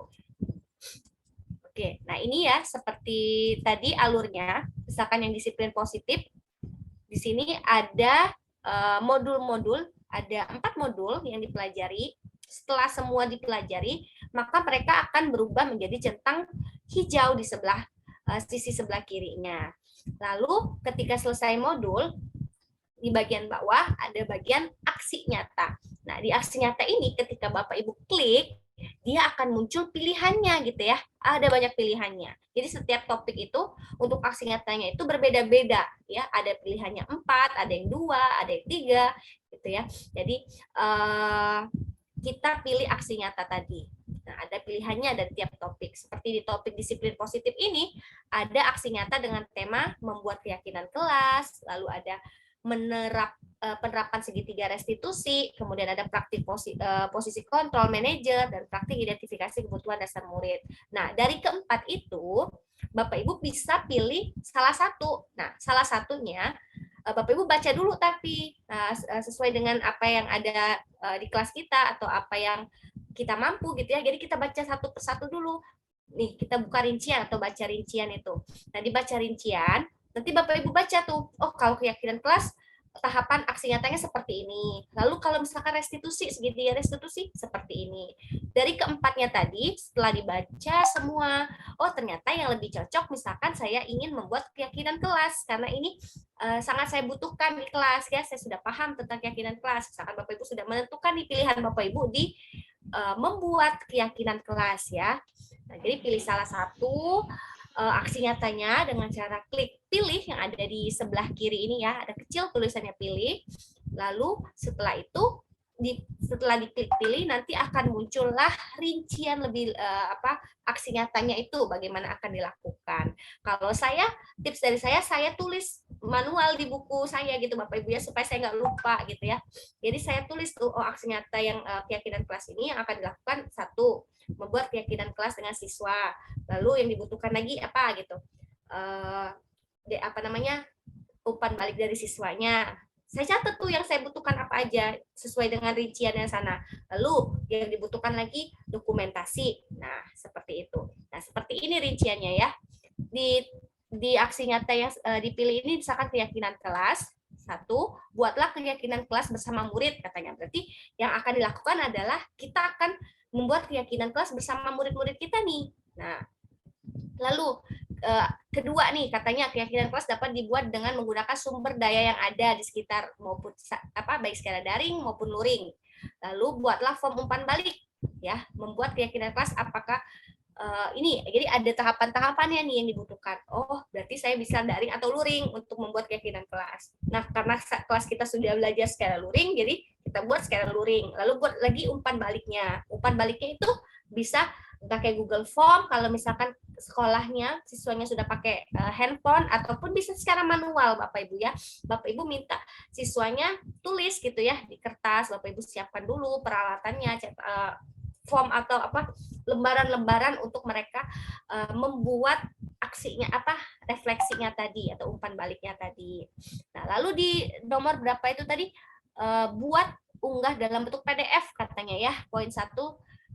Oke, nah ini ya seperti tadi alurnya. Misalkan yang disiplin positif, di sini ada modul-modul, ada 4 modul yang dipelajari. Setelah semua dipelajari, maka mereka akan berubah menjadi centang hijau di sebelah sisi sebelah kirinya. Lalu ketika selesai modul, di bagian bawah ada bagian aksi nyata. Nah, di aksi nyata ini ketika Bapak Ibu klik, dia akan muncul pilihannya gitu ya. Ada banyak pilihannya. Jadi setiap topik itu untuk aksi nyatanya itu berbeda-beda ya. Ada pilihannya 4, ada yang 2, ada yang 3 gitu ya. Jadi kita pilih aksi nyata tadi. Nah, ada pilihannya dari tiap topik. Seperti di topik disiplin positif ini, ada aksi nyata dengan tema membuat keyakinan kelas, lalu ada penerapan segitiga restitusi, kemudian ada praktik posisi kontrol manajer, dan praktik identifikasi kebutuhan dasar murid. Nah, dari keempat itu, Bapak Ibu bisa pilih salah satu. Nah, salah satunya, Bapak Ibu baca dulu tapi sesuai dengan apa yang ada di kelas kita atau apa yang kita mampu gitu ya. Jadi kita baca satu persatu dulu. Nih, kita buka rincian atau baca rincian itu. Nah, dibaca rincian, nanti Bapak Ibu baca tuh, oh kalau keyakinan kelas tahapan aksi nyatanya seperti ini. Lalu kalau misalkan restitusi, segitiga restitusi seperti ini. Dari keempatnya tadi, setelah dibaca semua, oh ternyata yang lebih cocok misalkan saya ingin membuat keyakinan kelas, karena ini sangat saya butuhkan di kelas ya. Saya sudah paham tentang keyakinan kelas. Misalkan Bapak Ibu sudah menentukan di pilihan Bapak Ibu di membuat keyakinan kelas ya. Nah, jadi pilih salah satu aksi nyatanya dengan cara klik pilih yang ada di sebelah kiri ini ya, ada kecil tulisannya pilih. Lalu setelah itu setelah diklik pilih nanti akan muncullah rincian lebih aksi nyatanya itu bagaimana akan dilakukan. Kalau saya tips dari saya tulis manual di buku saya gitu Bapak Ibu ya, supaya saya nggak lupa gitu ya. Jadi saya tulis tuh aksi nyata yang keyakinan kelas ini yang akan dilakukan. Satu, membuat keyakinan kelas dengan siswa. Lalu yang dibutuhkan lagi apa gitu, umpan balik dari siswanya. Saya catat tuh yang saya butuhkan apa aja sesuai dengan rinciannya sana. Lalu yang dibutuhkan lagi dokumentasi. Nah, seperti itu. Nah, seperti ini rinciannya ya. Di aksi nyata yang dipilih ini misalkan keyakinan kelas. Satu, buatlah keyakinan kelas bersama murid katanya. Berarti yang akan dilakukan adalah kita akan membuat keyakinan kelas bersama murid-murid kita nih. Nah, lalu kedua nih katanya keyakinan kelas dapat dibuat dengan menggunakan sumber daya yang ada di sekitar maupun baik secara daring maupun luring. Lalu buatlah form umpan balik ya, membuat keyakinan kelas apakah ini jadi ada tahapan-tahapannya nih yang dibutuhkan. Oh, berarti saya bisa daring atau luring untuk membuat keyakinan kelas. Nah, karena kelas kita sudah belajar secara luring, jadi kita buat secara luring. Lalu buat lagi umpan baliknya. Umpan baliknya itu bisa pakai Google Form kalau misalkan sekolahnya siswanya sudah pakai handphone, ataupun bisa secara manual Bapak Ibu ya. Bapak Ibu minta siswanya tulis gitu ya di kertas, Bapak Ibu siapkan dulu peralatannya, form atau lembaran-lembaran untuk mereka membuat aksinya refleksinya tadi atau umpan baliknya tadi. Nah, lalu di nomor berapa itu tadi buat unggah dalam bentuk PDF katanya ya, poin 1,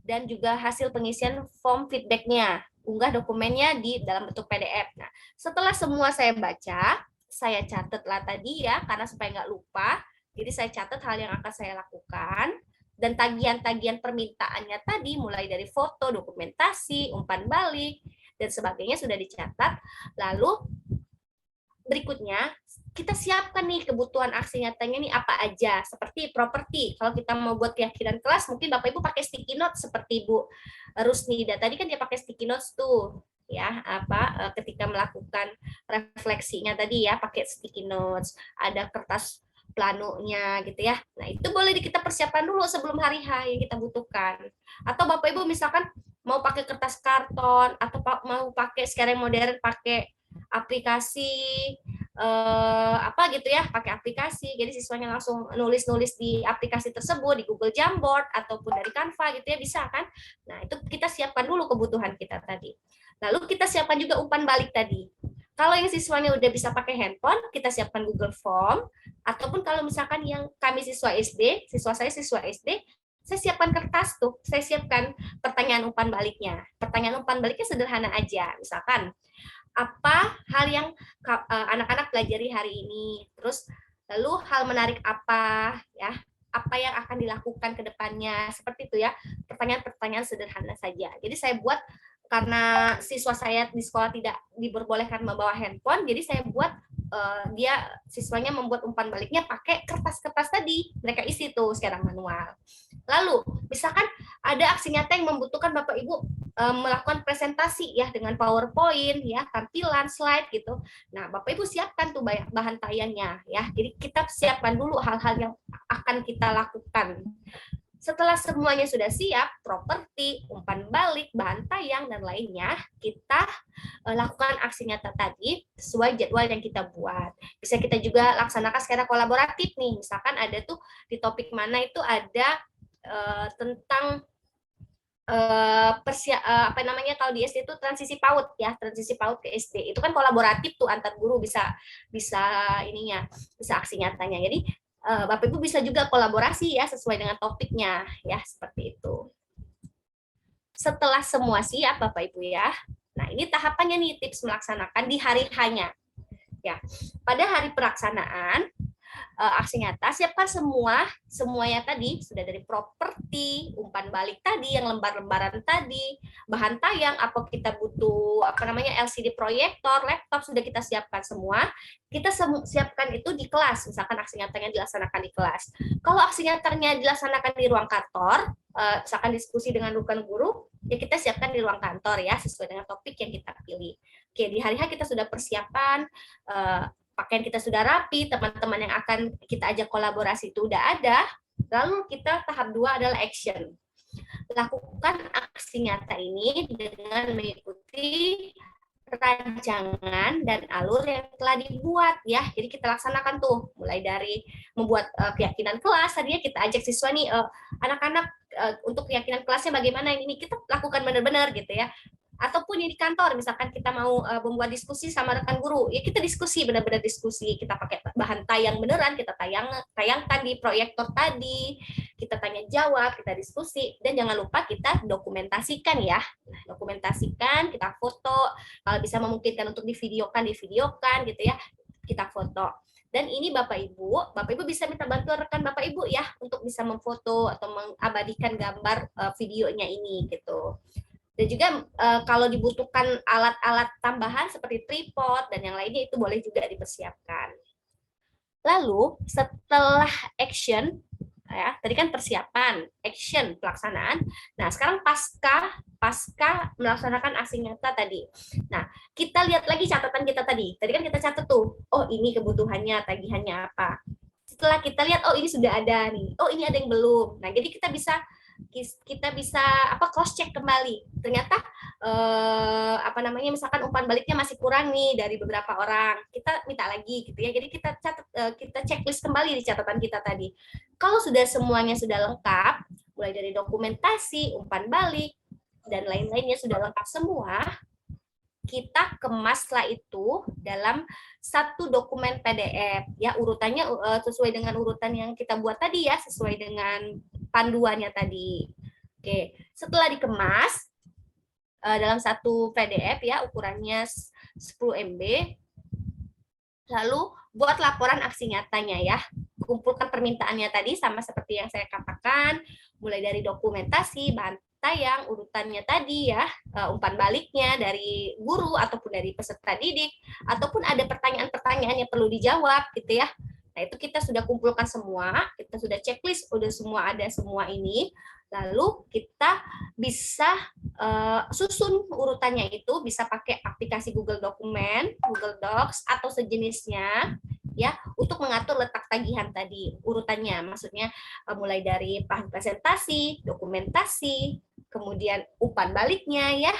dan juga hasil pengisian form feedbacknya, unggah dokumennya di dalam bentuk PDF. Nah, setelah semua saya baca, saya catatlah tadi ya, karena supaya nggak lupa. Jadi saya catat hal yang akan saya lakukan, dan tagihan-tagihan permintaannya tadi, mulai dari foto, dokumentasi, umpan balik, dan sebagainya sudah dicatat. Lalu berikutnya, kita siapkan nih kebutuhan aksi nyatanya nih apa aja, seperti properti. Kalau kita mau buat keyakinan kelas, mungkin Bapak Ibu pakai sticky note seperti Bu Rusnida tadi kan dia pakai sticky notes tuh ya, ketika melakukan refleksinya tadi ya, pakai sticky notes, ada kertas planonya gitu ya. Nah, itu boleh kita persiapkan dulu sebelum hari H yang kita butuhkan. Atau Bapak Ibu misalkan mau pakai kertas karton atau mau pakai sekarang modern pakai aplikasi gitu ya, pakai aplikasi. Jadi siswanya langsung nulis-nulis di aplikasi tersebut, di Google Jamboard ataupun dari Canva gitu ya, bisa kan? Nah, itu kita siapkan dulu kebutuhan kita tadi. Lalu kita siapkan juga umpan balik tadi. Kalau yang siswanya udah bisa pakai handphone, kita siapkan Google Form, ataupun kalau misalkan yang kami siswa SD, siswa saya siswa SD, saya siapkan kertas tuh, saya siapkan pertanyaan umpan baliknya. Pertanyaan umpan baliknya sederhana aja, misalkan apa hal yang anak-anak pelajari hari ini, terus lalu hal menarik apa ya, apa yang akan dilakukan ke depannya, seperti itu ya, pertanyaan-pertanyaan sederhana saja. Jadi saya buat, karena siswa saya di sekolah tidak diperbolehkan membawa handphone, jadi saya buat siswanya membuat umpan baliknya pakai kertas-kertas tadi, mereka isi tuh secara manual. Lalu misalkan ada aksi nyata yang membutuhkan Bapak Ibu melakukan presentasi ya dengan PowerPoint ya, tampilan slide gitu. Nah, Bapak Ibu siapkan tuh bahan tayangnya ya. Jadi kita siapkan dulu hal-hal yang akan kita lakukan. Setelah semuanya sudah siap, properti, umpan balik, bahan tayang, dan lainnya, kita lakukan aksi nyata tadi sesuai jadwal yang kita buat. Bisa kita juga laksanakan secara kolaboratif nih. Misalkan ada tuh di topik mana itu ada tentang kalau di SD itu transisi PAUD ya, transisi PAUD ke SD. Itu kan kolaboratif tuh antar guru, bisa aksi nyatanya. Jadi Bapak Ibu bisa juga kolaborasi ya sesuai dengan topiknya ya, seperti itu. Setelah semua siap Bapak Ibu ya. Nah, ini tahapannya nih, tips melaksanakan di hari H-nya. Ya. Pada hari pelaksanaan aksi nyata, siapkan semuanya tadi, sudah dari properti, umpan balik tadi, yang lembar-lembaran tadi, bahan tayang, apa kita butuh LCD proyektor, laptop, sudah kita siapkan semua. Kita siapkan itu di kelas, misalkan aksi nyatanya dilaksanakan di kelas. Kalau aksi nyatanya dilaksanakan di ruang kantor, misalkan diskusi dengan rekan guru, ya kita siapkan di ruang kantor ya, sesuai dengan topik yang kita pilih. Oke, di hari H kita sudah persiapan, pakaian kita sudah rapi, teman-teman yang akan kita ajak kolaborasi itu udah ada. Lalu kita tahap 2 adalah action. Lakukan aksi nyata ini dengan mengikuti rancangan dan alur yang telah dibuat ya. Jadi kita laksanakan tuh mulai dari membuat keyakinan kelas. Tadinya kita ajak siswa nih, anak-anak untuk keyakinan kelasnya bagaimana, ini kita lakukan benar-benar gitu ya. Ataupun di kantor, misalkan kita mau membuat diskusi sama rekan guru, ya kita diskusi, benar-benar diskusi, kita pakai bahan tayang beneran, kita tayangkan di proyektor tadi, kita tanya jawab, kita diskusi, dan jangan lupa kita dokumentasikan ya, dokumentasikan, kita foto, kalau bisa memungkinkan untuk divideokan gitu ya, kita foto. Dan ini Bapak Ibu bisa minta bantuan rekan Bapak Ibu ya, untuk bisa memfoto atau mengabadikan gambar videonya ini gitu. Dan juga kalau dibutuhkan alat-alat tambahan seperti tripod dan yang lainnya itu boleh juga dipersiapkan. Lalu setelah action, ya tadi kan persiapan, action, pelaksanaan. Nah sekarang pasca melaksanakan aksi nyata tadi. Nah kita lihat lagi catatan kita tadi. Tadi kan kita catat tuh, oh ini kebutuhannya, tagihannya apa. Setelah kita lihat, oh ini sudah ada nih, oh ini ada yang belum. Nah jadi kita bisa cross check kembali. Ternyata misalkan umpan baliknya masih kurang nih dari beberapa orang. Kita minta lagi gitu ya. Jadi kita catat, kita checklist kembali di catatan kita tadi. Kalau semuanya sudah lengkap, mulai dari dokumentasi, umpan balik dan lain-lainnya sudah lengkap semua, kita kemaslah itu dalam satu dokumen PDF ya, urutannya sesuai dengan urutan yang kita buat tadi ya, sesuai dengan panduannya tadi. Oke, setelah dikemas dalam satu PDF ya, ukurannya 10 MB, lalu buat laporan aksi nyatanya ya, kumpulkan permintaannya tadi sama seperti yang saya katakan, mulai dari dokumentasi, bahan tayang, urutannya tadi ya, umpan baliknya dari guru ataupun dari peserta didik, ataupun ada pertanyaan-pertanyaan yang perlu dijawab gitu ya. Nah itu kita sudah kumpulkan semua, kita sudah checklist, udah semua ada semua ini, lalu kita bisa susun urutannya itu, bisa pakai aplikasi Google Dokumen, Google Docs, atau sejenisnya, ya untuk mengatur letak tagihan tadi urutannya, maksudnya mulai dari bahan presentasi, dokumentasi, kemudian umpan baliknya ya,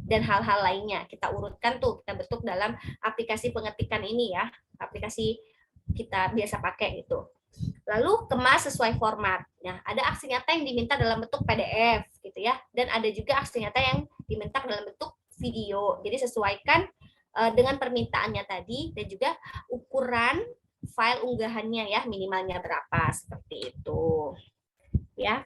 dan hal-hal lainnya kita urutkan tuh, kita bentuk dalam aplikasi pengetikan ini ya, aplikasi kita biasa pakai itu. Lalu kemas sesuai format. Nah, ada aksi nyata yang diminta dalam bentuk PDF gitu ya, dan ada juga aksi nyata yang diminta dalam bentuk video. Jadi sesuaikan dengan permintaannya tadi, dan juga ukuran file unggahannya ya, minimalnya berapa, seperti itu. Ya.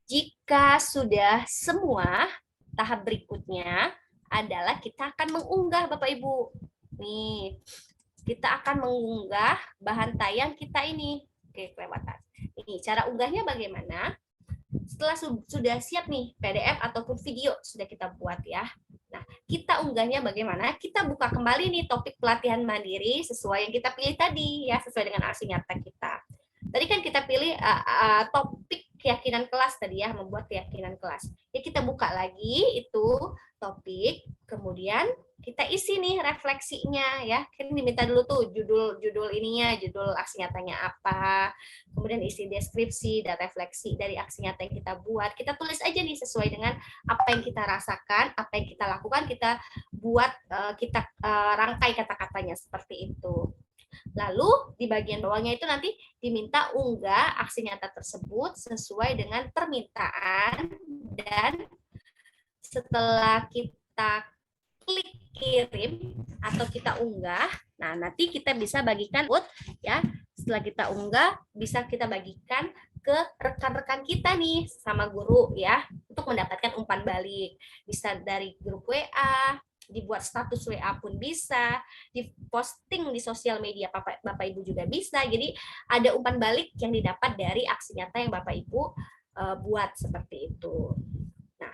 Jika sudah semua, tahap berikutnya adalah kita akan mengunggah Bapak Ibu. Nih, kita akan mengunggah bahan tayang kita ini. Oke, kelewatan. Ini cara unggahnya bagaimana? Setelah sudah siap nih PDF ataupun video sudah kita buat ya. Nah, kita unggahnya bagaimana? Kita buka kembali nih topik pelatihan mandiri sesuai yang kita pilih tadi ya, sesuai dengan aksi nyata kita. Tadi kan kita pilih topik keyakinan kelas tadi ya, membuat keyakinan kelas. Ya kita buka lagi itu topik, kemudian kita isi nih refleksinya ya. Kan diminta dulu tuh judul ininya, judul aksi nyatanya apa, kemudian isi deskripsi dan refleksi dari aksi nyata yang kita buat. Kita tulis aja nih sesuai dengan apa yang kita rasakan, apa yang kita lakukan, kita buat, kita rangkai kata-katanya seperti itu. Lalu di bagian bawahnya itu nanti diminta unggah aksi nyata tersebut sesuai dengan permintaan, dan setelah kita klik kirim atau kita unggah, nah nanti kita bisa bagikan ya. Setelah kita unggah bisa kita bagikan ke rekan-rekan kita nih sama guru ya, untuk mendapatkan umpan balik. Bisa dari grup WA, dibuat status WA pun bisa, diposting di sosial media Bapak Ibu juga bisa. Jadi ada umpan balik yang didapat dari aksi nyata yang Bapak Ibu buat seperti itu. Nah,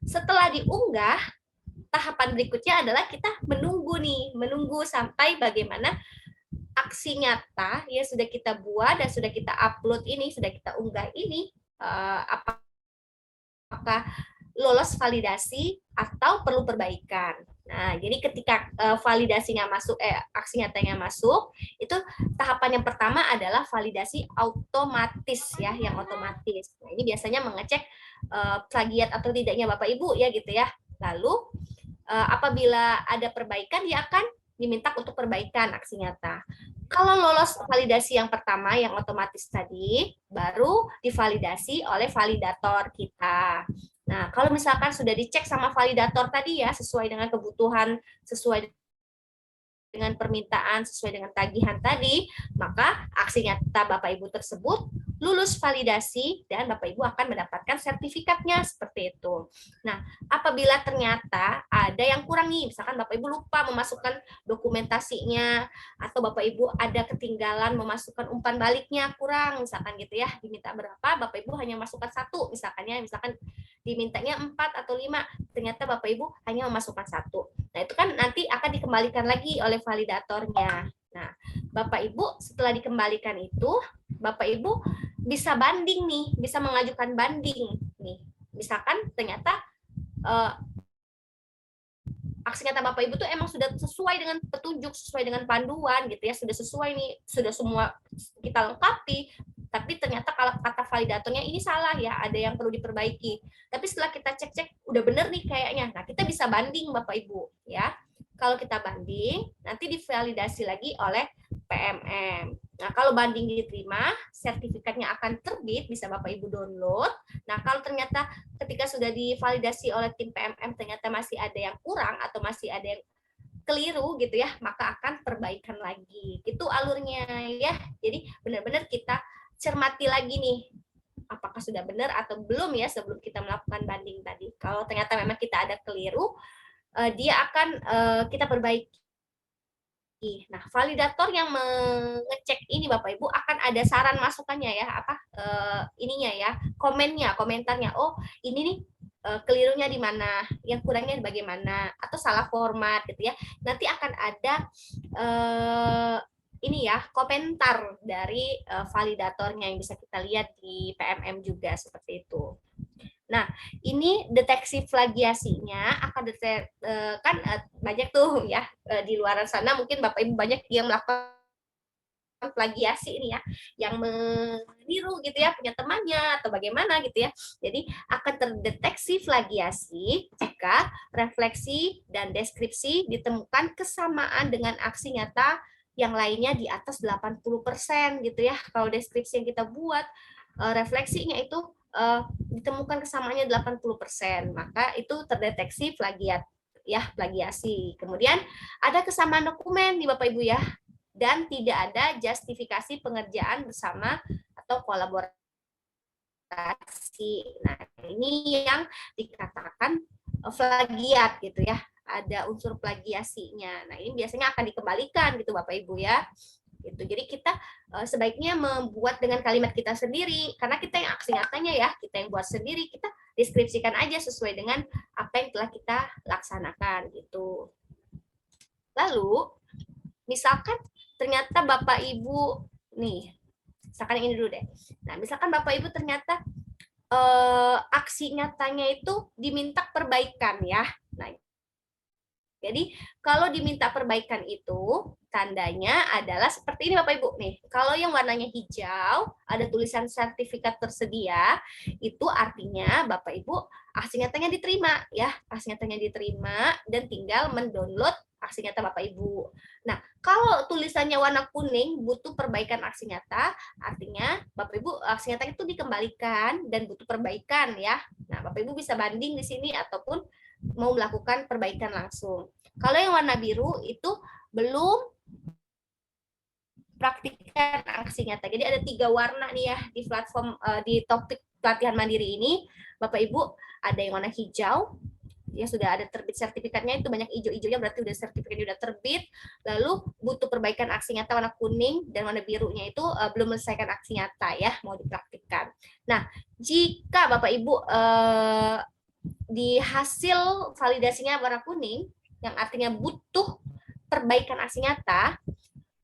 setelah diunggah, tahapan berikutnya adalah kita menunggu sampai bagaimana aksi nyata yang sudah kita buat dan sudah kita upload ini, sudah kita unggah ini, apakah lolos validasi atau perlu perbaikan. Nah, jadi ketika validasinya masuk, aksi nyatanya masuk, itu tahapan yang pertama adalah validasi otomatis ya, yang otomatis. Nah, ini biasanya mengecek plagiat atau tidaknya Bapak Ibu ya gitu ya. Lalu apabila ada perbaikan, dia akan diminta untuk perbaikan aksi nyata. Kalau lolos validasi yang pertama, yang otomatis tadi, baru divalidasi oleh validator kita. Nah, kalau misalkan sudah dicek sama validator tadi ya, sesuai dengan kebutuhan, sesuai dengan permintaan, sesuai dengan tagihan tadi, maka aksi nyata Bapak Ibu tersebut lulus validasi dan Bapak Ibu akan mendapatkan sertifikatnya seperti itu. Nah, apabila ternyata ada yang kurang nih, misalkan Bapak Ibu lupa memasukkan dokumentasinya atau Bapak Ibu ada ketinggalan memasukkan umpan baliknya kurang, misalkan gitu ya, diminta berapa, Bapak Ibu hanya masukkan 1, misalkan dimintanya 4 atau 5, ternyata Bapak Ibu hanya memasukkan 1. Nah, itu kan nanti akan dikembalikan lagi oleh validatornya. Nah, Bapak Ibu setelah dikembalikan itu, Bapak Ibu bisa banding nih, bisa mengajukan banding nih. Misalkan ternyata aksi nyata Bapak Ibu tuh emang sudah sesuai dengan petunjuk, sesuai dengan panduan gitu ya, sudah sesuai nih, sudah semua kita lengkapi, tapi ternyata kalau kata validatornya ini salah ya, ada yang perlu diperbaiki. Tapi setelah kita cek-cek udah bener nih kayaknya. Nah, kita bisa banding Bapak Ibu ya. Kalau kita banding, nanti divalidasi lagi oleh PMM. Nah, kalau banding diterima, sertifikatnya akan terbit, bisa Bapak Ibu download. Nah, kalau ternyata ketika sudah divalidasi oleh tim PMM ternyata masih ada yang kurang atau masih ada yang keliru gitu ya, maka akan perbaikan lagi. Itu alurnya ya. Jadi benar-benar kita cermati lagi nih, apakah sudah benar atau belum ya sebelum kita melakukan banding tadi. Kalau ternyata memang kita ada keliru, dia akan kita perbaiki. Nah, validator yang mengecek ini Bapak Ibu akan ada saran masukannya ya, ininya ya, komentarnya. Oh, ini nih kelirunya di mana, yang kurangnya bagaimana, atau salah format gitu ya. Nanti akan ada ini ya, komentar dari validatornya yang bisa kita lihat di PMM juga seperti itu. Nah, ini deteksi plagiasinya akan kan banyak tuh ya di luar sana, mungkin Bapak Ibu banyak yang melakukan plagiasi ini ya, yang meniru gitu ya punya temannya atau bagaimana gitu ya. Jadi akan terdeteksi plagiasi jika refleksi dan deskripsi ditemukan kesamaan dengan aksi nyata yang lainnya di atas 80% gitu ya. Kalau deskripsi yang kita buat, refleksinya itu ditemukan kesamaannya 80%, maka itu terdeteksi plagiat ya, plagiasi. Kemudian ada kesamaan dokumen di Bapak Ibu ya, dan tidak ada justifikasi pengerjaan bersama atau kolaborasi. Nah, ini yang dikatakan plagiat gitu ya, ada unsur plagiasinya. Nah, ini biasanya akan dikembalikan gitu Bapak Ibu ya. Gitu. Jadi kita sebaiknya membuat dengan kalimat kita sendiri, karena kita yang aksi nyatanya ya, kita yang buat sendiri, kita deskripsikan aja sesuai dengan apa yang telah kita laksanakan gitu. Lalu misalkan ternyata Bapak Ibu nih, misalkan ini dulu deh. Nah, misalkan Bapak Ibu ternyata aksi nyatanya itu diminta perbaikan ya. Nah, jadi kalau diminta perbaikan itu tandanya adalah seperti ini Bapak Ibu nih. Kalau yang warnanya hijau ada tulisan sertifikat tersedia, itu artinya Bapak Ibu aksi nyatanya diterima ya. Aksi nyatanya diterima dan tinggal mendownload aksi nyata Bapak Ibu. Nah, kalau tulisannya warna kuning butuh perbaikan aksi nyata, artinya Bapak Ibu aksi nyata itu dikembalikan dan butuh perbaikan ya. Nah, Bapak Ibu bisa banding di sini ataupun mau melakukan perbaikan langsung. Kalau yang warna biru itu belum praktikkan aksi nyata. Jadi ada 3 warna nih ya di platform di topik pelatihan mandiri ini. Bapak Ibu ada yang warna hijau, ya sudah ada terbit sertifikatnya, itu banyak hijau-hijaunya berarti udah sertifikatnya udah terbit. Lalu butuh perbaikan aksi nyata warna kuning dan warna birunya itu belum menyelesaikan aksi nyata ya, mau dipraktikkan. Nah, jika Bapak Ibu di hasil validasinya warna kuning, yang artinya butuh perbaikan aksi nyata,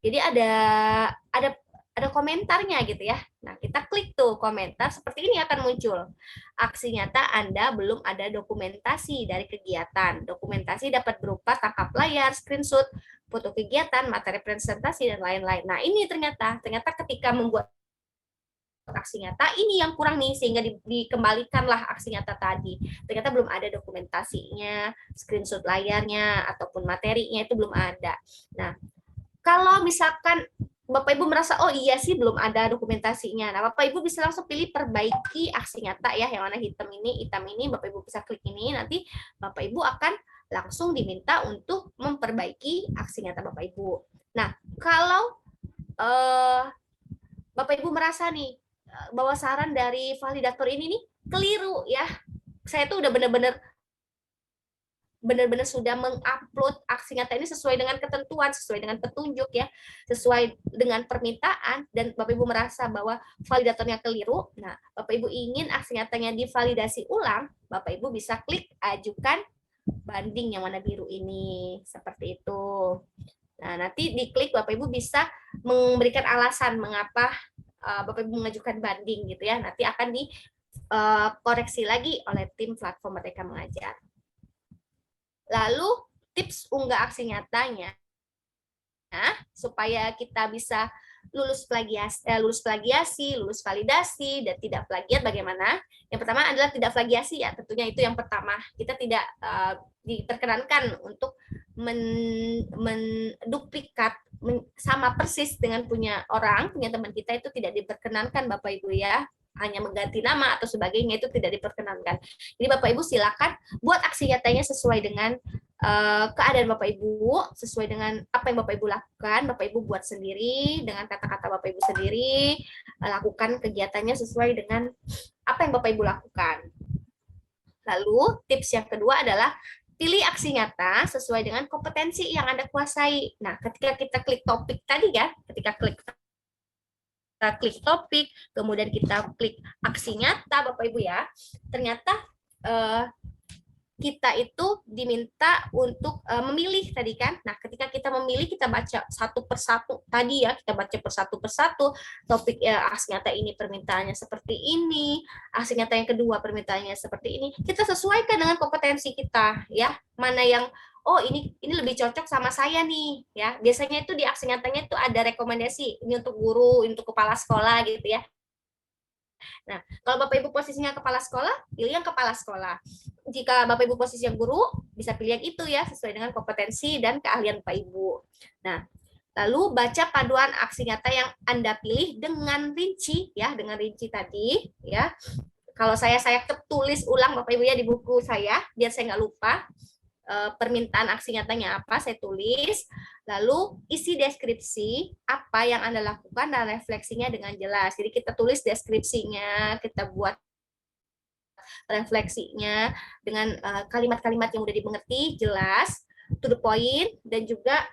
jadi ada komentarnya gitu ya. Nah, kita klik tuh komentar, seperti ini akan muncul. Aksi nyata Anda belum ada dokumentasi dari kegiatan. Dokumentasi dapat berupa tangkap layar, screenshot, foto kegiatan, materi presentasi, dan lain-lain. Nah, ini ternyata ketika membuat aksi nyata, ini yang kurang nih, sehingga dikembalikanlah aksi nyata tadi. Ternyata belum ada dokumentasinya, screenshot layarnya, ataupun materinya itu belum ada. Nah, kalau misalkan Bapak Ibu merasa, oh iya sih belum ada dokumentasinya. Nah, Bapak Ibu bisa langsung pilih perbaiki aksi nyata ya, yang warna hitam ini, Bapak Ibu bisa klik ini, nanti Bapak Ibu akan langsung diminta untuk memperbaiki aksi nyata Bapak Ibu. Nah, kalau Bapak Ibu merasa nih, bahwa saran dari validator ini nih keliru ya, saya tuh udah benar-benar sudah mengupload aksi nyata ini sesuai dengan ketentuan, sesuai dengan petunjuk ya, sesuai dengan permintaan, dan Bapak Ibu merasa bahwa validatornya keliru. Nah, Bapak Ibu ingin aksi nyatanya divalidasi ulang, Bapak Ibu bisa klik ajukan banding yang warna biru ini, seperti itu. Nah, nanti diklik Bapak Ibu bisa memberikan alasan mengapa Bapak Ibu mengajukan banding gitu ya. Nanti akan dikoreksi lagi oleh tim platform Merdeka Mengajar. Lalu tips unggah aksi nyatanya, supaya kita bisa lulus plagiasi, lulus validasi, dan tidak plagiat bagaimana? Yang pertama adalah tidak plagiasi ya, tentunya itu yang pertama. Kita tidak diperkenankan untuk menduplikat sama persis dengan punya teman kita, itu tidak diperkenankan Bapak Ibu ya. Hanya mengganti nama atau sebagainya itu tidak diperkenankan. Jadi Bapak Ibu silakan buat aksi nyatanya sesuai dengan keadaan Bapak Ibu, sesuai dengan apa yang Bapak Ibu lakukan. Bapak Ibu buat sendiri dengan kata-kata Bapak Ibu sendiri, lakukan kegiatannya sesuai dengan apa yang Bapak Ibu lakukan. Lalu tips yang kedua adalah pilih aksi nyata sesuai dengan kompetensi yang Anda kuasai. Nah, ketika kita klik topik tadi ya, ketika klik topik, kemudian kita klik aksi nyata Bapak Ibu ya, ternyata kita itu diminta untuk memilih tadi kan. Nah, ketika kita memilih, kita baca satu persatu tadi ya, kita baca persatu topik aksi nyata ini permintaannya seperti ini, aksi nyata yang kedua permintaannya seperti ini. Kita sesuaikan dengan kompetensi kita ya, mana yang oh ini lebih cocok sama saya nih ya. Biasanya itu di aksi nyatanya itu ada rekomendasi, ini untuk guru, untuk kepala sekolah gitu ya. Nah, kalau Bapak Ibu posisinya kepala sekolah, pilih yang kepala sekolah. Jika Bapak Ibu posisi yang guru, bisa pilih yang itu ya, sesuai dengan kompetensi dan keahlian Bapak Ibu. Nah, lalu baca paduan aksi nyata yang Anda pilih dengan rinci ya, dengan rinci tadi ya. Kalau saya tulis ulang Bapak Ibu ya di buku saya, biar saya nggak lupa. Permintaan aksi nyatanya apa, saya tulis, lalu isi deskripsi apa yang Anda lakukan dan refleksinya dengan jelas. Jadi kita tulis deskripsinya, kita buat refleksinya dengan kalimat-kalimat yang udah dimengerti, jelas, to the point, dan juga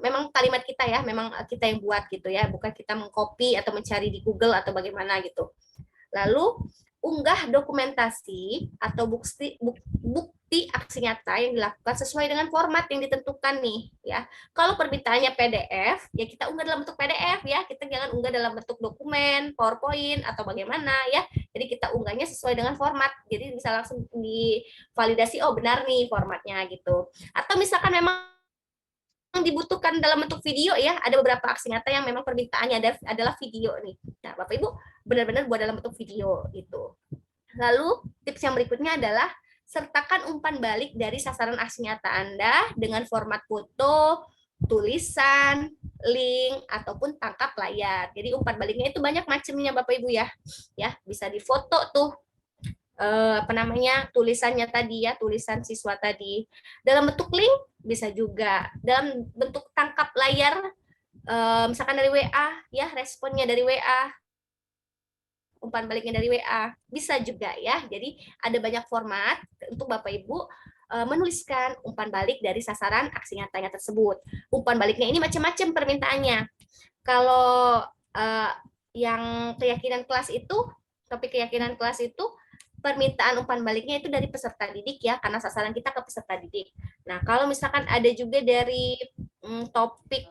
memang kalimat kita ya, memang kita yang buat gitu ya, bukan kita mengcopy atau mencari di Google atau bagaimana gitu. Lalu unggah dokumentasi atau bukti aksi nyata yang dilakukan sesuai dengan format yang ditentukan nih ya. Kalau permintaannya PDF, ya kita unggah dalam bentuk PDF ya. Kita jangan unggah dalam bentuk dokumen, PowerPoint atau bagaimana ya. Jadi kita unggahnya sesuai dengan format. Jadi bisa langsung divalidasi, oh benar nih formatnya gitu. Atau misalkan memang dibutuhkan dalam bentuk video ya, ada beberapa aksi nyata yang memang permintaannya adalah video nih. Nah, Bapak Ibu benar-benar buat dalam bentuk video itu. Lalu tips yang berikutnya adalah sertakan umpan balik dari sasaran aksi nyata Anda dengan format foto, tulisan, link ataupun tangkap layar. Jadi umpan baliknya itu banyak macamnya Bapak Ibu ya. Ya, bisa difoto tuh tulisannya tadi ya, tulisan siswa tadi. Dalam bentuk link bisa juga, dalam bentuk tangkap layar, misalkan dari WA ya, responnya dari WA, umpan baliknya dari WA, bisa juga ya. Jadi ada banyak format untuk Bapak Ibu menuliskan umpan balik dari sasaran aksi nyatanya tersebut. Umpan baliknya ini macam-macam permintaannya. Kalau yang keyakinan kelas itu, topik keyakinan kelas itu, permintaan umpan baliknya itu dari peserta didik ya, karena sasaran kita ke peserta didik. Nah, kalau misalkan ada juga dari topik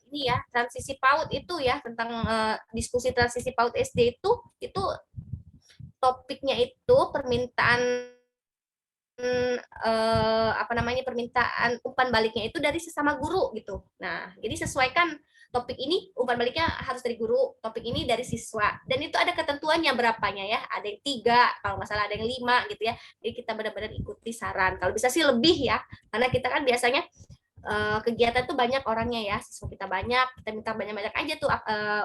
ini ya, transisi PAUD itu ya, tentang diskusi transisi PAUD SD itu topiknya itu permintaan permintaan umpan baliknya itu dari sesama guru gitu. Nah, jadi sesuaikan topik ini umpan baliknya harus dari guru, topik ini dari siswa, dan itu ada ketentuannya berapanya ya, ada yang 3, kalau nggak salah ada yang 5 gitu ya. Jadi kita benar-benar ikuti saran. Kalau bisa sih lebih ya, karena kita kan biasanya kegiatan tuh banyak orangnya ya, siswa kita banyak, kita minta banyak-banyak aja tuh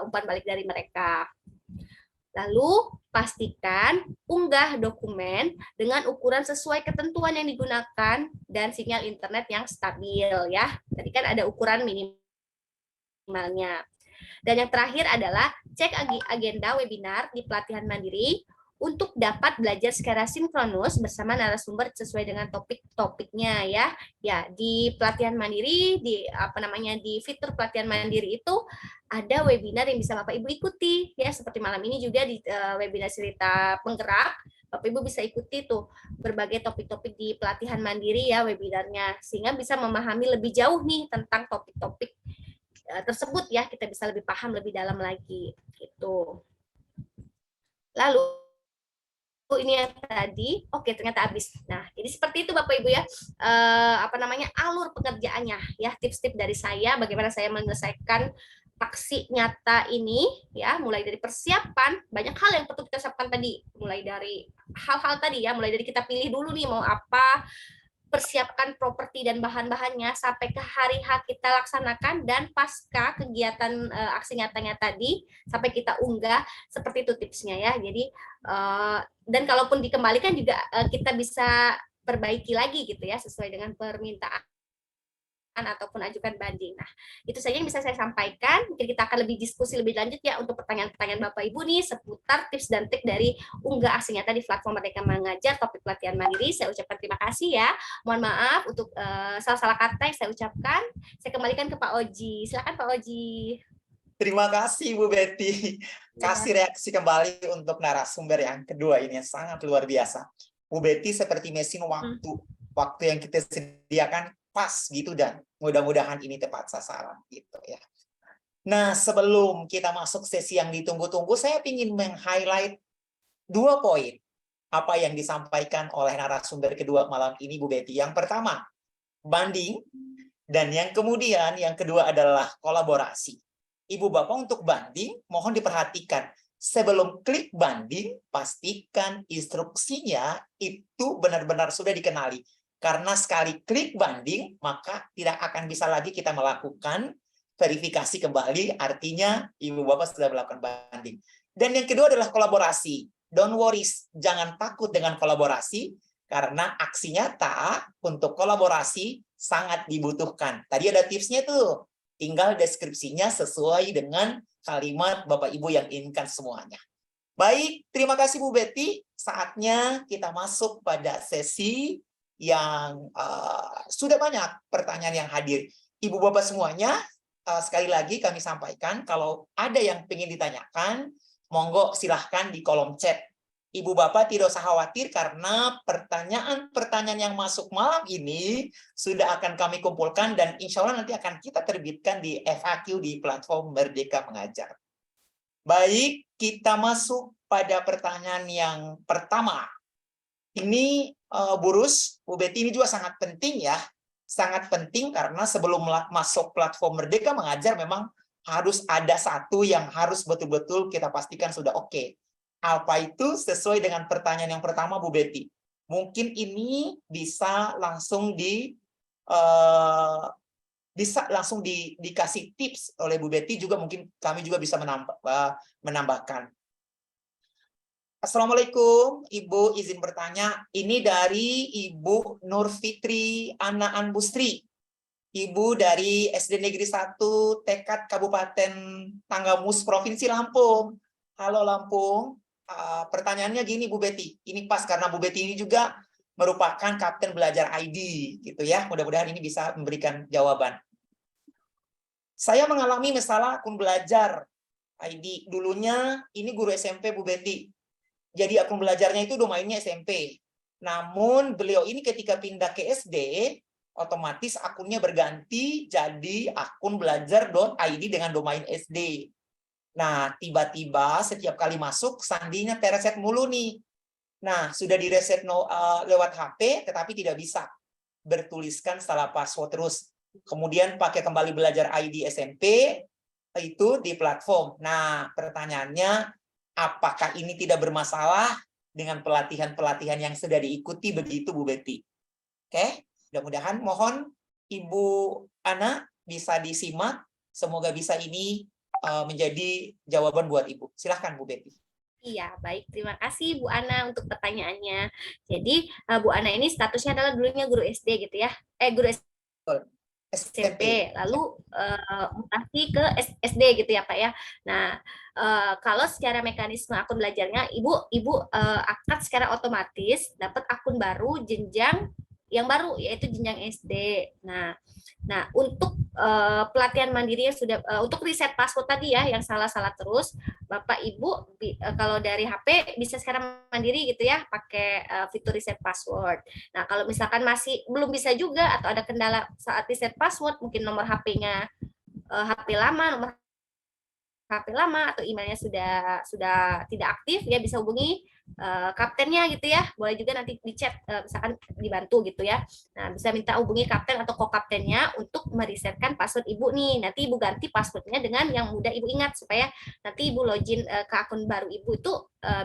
umpan balik dari mereka. Lalu pastikan unggah dokumen dengan ukuran sesuai ketentuan yang digunakan dan sinyal internet yang stabil ya. Tadi kan ada ukuran minimalnya. Dan yang terakhir adalah cek agenda webinar di pelatihan mandiri untuk dapat belajar secara sinkronus bersama narasumber sesuai dengan topik-topiknya ya. Ya, di pelatihan mandiri di fitur pelatihan mandiri itu ada webinar yang bisa Bapak Ibu ikuti ya, seperti malam ini juga di webinar cerita penggerak. Bapak Ibu bisa ikuti tuh berbagai topik-topik di pelatihan mandiri ya webinarnya, sehingga bisa memahami lebih jauh nih tentang topik-topik tersebut ya, kita bisa lebih paham lebih dalam lagi gitu. Lalu ini yang tadi, oke ternyata habis. Nah, jadi seperti itu Bapak Ibu ya, alur pengerjaannya ya, tips-tips dari saya bagaimana saya menyelesaikan aksi nyata ini ya, mulai dari persiapan, banyak hal yang perlu kita siapkan tadi, mulai dari hal-hal tadi ya, mulai dari kita pilih dulu nih mau apa, persiapkan properti dan bahan-bahannya sampai ke hari H kita laksanakan, dan pasca kegiatan aksi nyatanya tadi sampai kita unggah, seperti itu tipsnya ya. Jadi dan kalaupun dikembalikan juga kita bisa perbaiki lagi gitu ya, sesuai dengan permintaan ataupun ajukan banding. Nah, itu saja yang bisa saya sampaikan. Mungkin kita akan lebih diskusi lebih lanjut ya untuk pertanyaan-pertanyaan Bapak Ibu nih seputar tips dan trik dari unggah aksi nyata di platform Merdeka Mengajar topik pelatihan mandiri. Saya ucapkan terima kasih ya. Mohon maaf untuk salah-salah kata yang saya ucapkan. Saya kembalikan ke Pak Oji. Silakan Pak Oji. Terima kasih Bu Betty. Kasih reaksi kembali untuk narasumber yang kedua ini yang sangat luar biasa. Bu Betty seperti mesin waktu. Waktu yang kita sediakan pas gitu, dan mudah-mudahan ini tepat sasaran gitu ya. Nah, sebelum kita masuk sesi yang ditunggu-tunggu, saya ingin meng-highlight 2 poin apa yang disampaikan oleh narasumber kedua malam ini Bu Betty. Yang pertama, banding, dan yang kedua adalah kolaborasi. Ibu Bapak untuk banding, mohon diperhatikan. Sebelum klik banding, pastikan instruksinya itu benar-benar sudah dikenali. Karena sekali klik banding, maka tidak akan bisa lagi kita melakukan verifikasi kembali, artinya Ibu Bapak sudah melakukan banding. Dan yang kedua adalah kolaborasi. Don't worry, jangan takut dengan kolaborasi, karena aksi nyata untuk kolaborasi sangat dibutuhkan. Tadi ada tipsnya tuh, tinggal deskripsinya sesuai dengan kalimat Bapak Ibu yang inginkan semuanya. Baik, terima kasih Bu Betty. Saatnya kita masuk pada sesi yang sudah banyak pertanyaan yang hadir. Ibu Bapak semuanya, sekali lagi kami sampaikan, kalau ada yang ingin ditanyakan, monggo silahkan di kolom chat. Ibu Bapak tidak usah khawatir, karena pertanyaan-pertanyaan yang masuk malam ini sudah akan kami kumpulkan, dan insya Allah nanti akan kita terbitkan di FAQ di platform Merdeka Mengajar. Baik, kita masuk pada pertanyaan yang pertama. Ini Burus, Bu Betty, ini juga sangat penting ya. Sangat penting karena sebelum masuk platform Merdeka Mengajar memang harus ada satu yang harus betul-betul kita pastikan sudah oke. Apa itu? Sesuai dengan pertanyaan yang pertama Bu Betty. Mungkin ini bisa langsung dikasih tips oleh Bu Betty, juga mungkin kami juga bisa menambahkan. Assalamualaikum, Ibu, izin bertanya. Ini dari Ibu Nur Fitri Ana Anbustri. Ibu dari SD Negeri 1 Tekad Kabupaten Tanggamus, Provinsi Lampung. Halo Lampung. Pertanyaannya gini Bu Betty. Ini pas karena Bu Betty ini juga merupakan Kapten Belajar ID gitu ya. Mudah-mudahan ini bisa memberikan jawaban. Saya mengalami masalah akun belajar ID. Dulunya ini guru SMP Bu Betty. Jadi akun belajarnya itu domainnya SMP. Namun beliau ini ketika pindah ke SD, otomatis akunnya berganti jadi akun belajar.id dengan domain SD. Nah, tiba-tiba setiap kali masuk sandinya tereset mulu nih. Nah, sudah direset lewat HP, tetapi tidak bisa bertuliskan salah password terus. Kemudian pakai kembali belajar ID SMP, itu di platform. Nah, pertanyaannya, apakah ini tidak bermasalah dengan pelatihan-pelatihan yang sudah diikuti begitu, Bu Betty? Oke, mudah-mudahan mohon Ibu Ana bisa disimak. Semoga bisa ini menjadi jawaban buat Ibu. Silahkan Bu Betty. Iya, baik. Terima kasih Bu Ana untuk pertanyaannya. Jadi Bu Ana ini statusnya adalah dulunya guru SD gitu ya? Guru SMP, lalu mutasi ke SD gitu ya Pak ya. Nah, kalau secara mekanisme akun belajarnya, Ibu akan secara otomatis dapat akun baru jenjang yang baru yaitu jenjang SD. Nah untuk pelatihan mandiri sudah untuk reset password tadi ya yang salah-salah terus, Bapak Ibu kalau dari HP bisa sekarang mandiri gitu ya pakai fitur reset password. Nah kalau misalkan masih belum bisa juga atau ada kendala saat reset password, mungkin nomor HP-nya HP lama, nomor HP lama atau emailnya sudah tidak aktif, ya bisa hubungi kaptennya gitu ya. Boleh juga nanti di chat misalkan dibantu gitu ya. Nah, bisa minta hubungi kapten atau co-kaptennya untuk meresetkan password Ibu nih. Nanti Ibu ganti passwordnya dengan yang mudah Ibu ingat supaya nanti Ibu login ke akun baru Ibu itu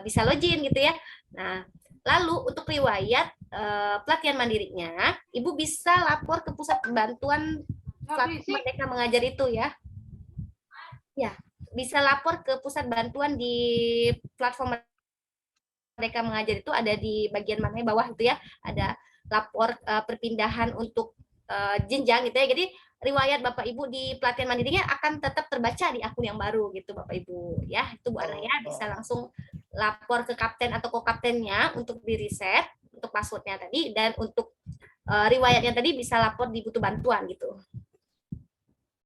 bisa login gitu ya. Nah, lalu untuk riwayat pelatihan mandirinya, Ibu bisa lapor ke pusat bantuan platform Merdeka Mengajar itu ya. Ya, bisa lapor ke pusat bantuan di platform Merdeka Mengajar itu ada di bagian mana bawah itu ya, ada lapor perpindahan untuk jenjang gitu ya. Jadi riwayat Bapak Ibu di pelatihan mandirinya akan tetap terbaca di akun yang baru gitu Bapak Ibu ya. Itu Bu Ana ya, bisa langsung lapor ke kapten atau ko-kaptennya untuk di reset untuk passwordnya tadi, dan untuk riwayatnya tadi bisa lapor di butuh bantuan gitu.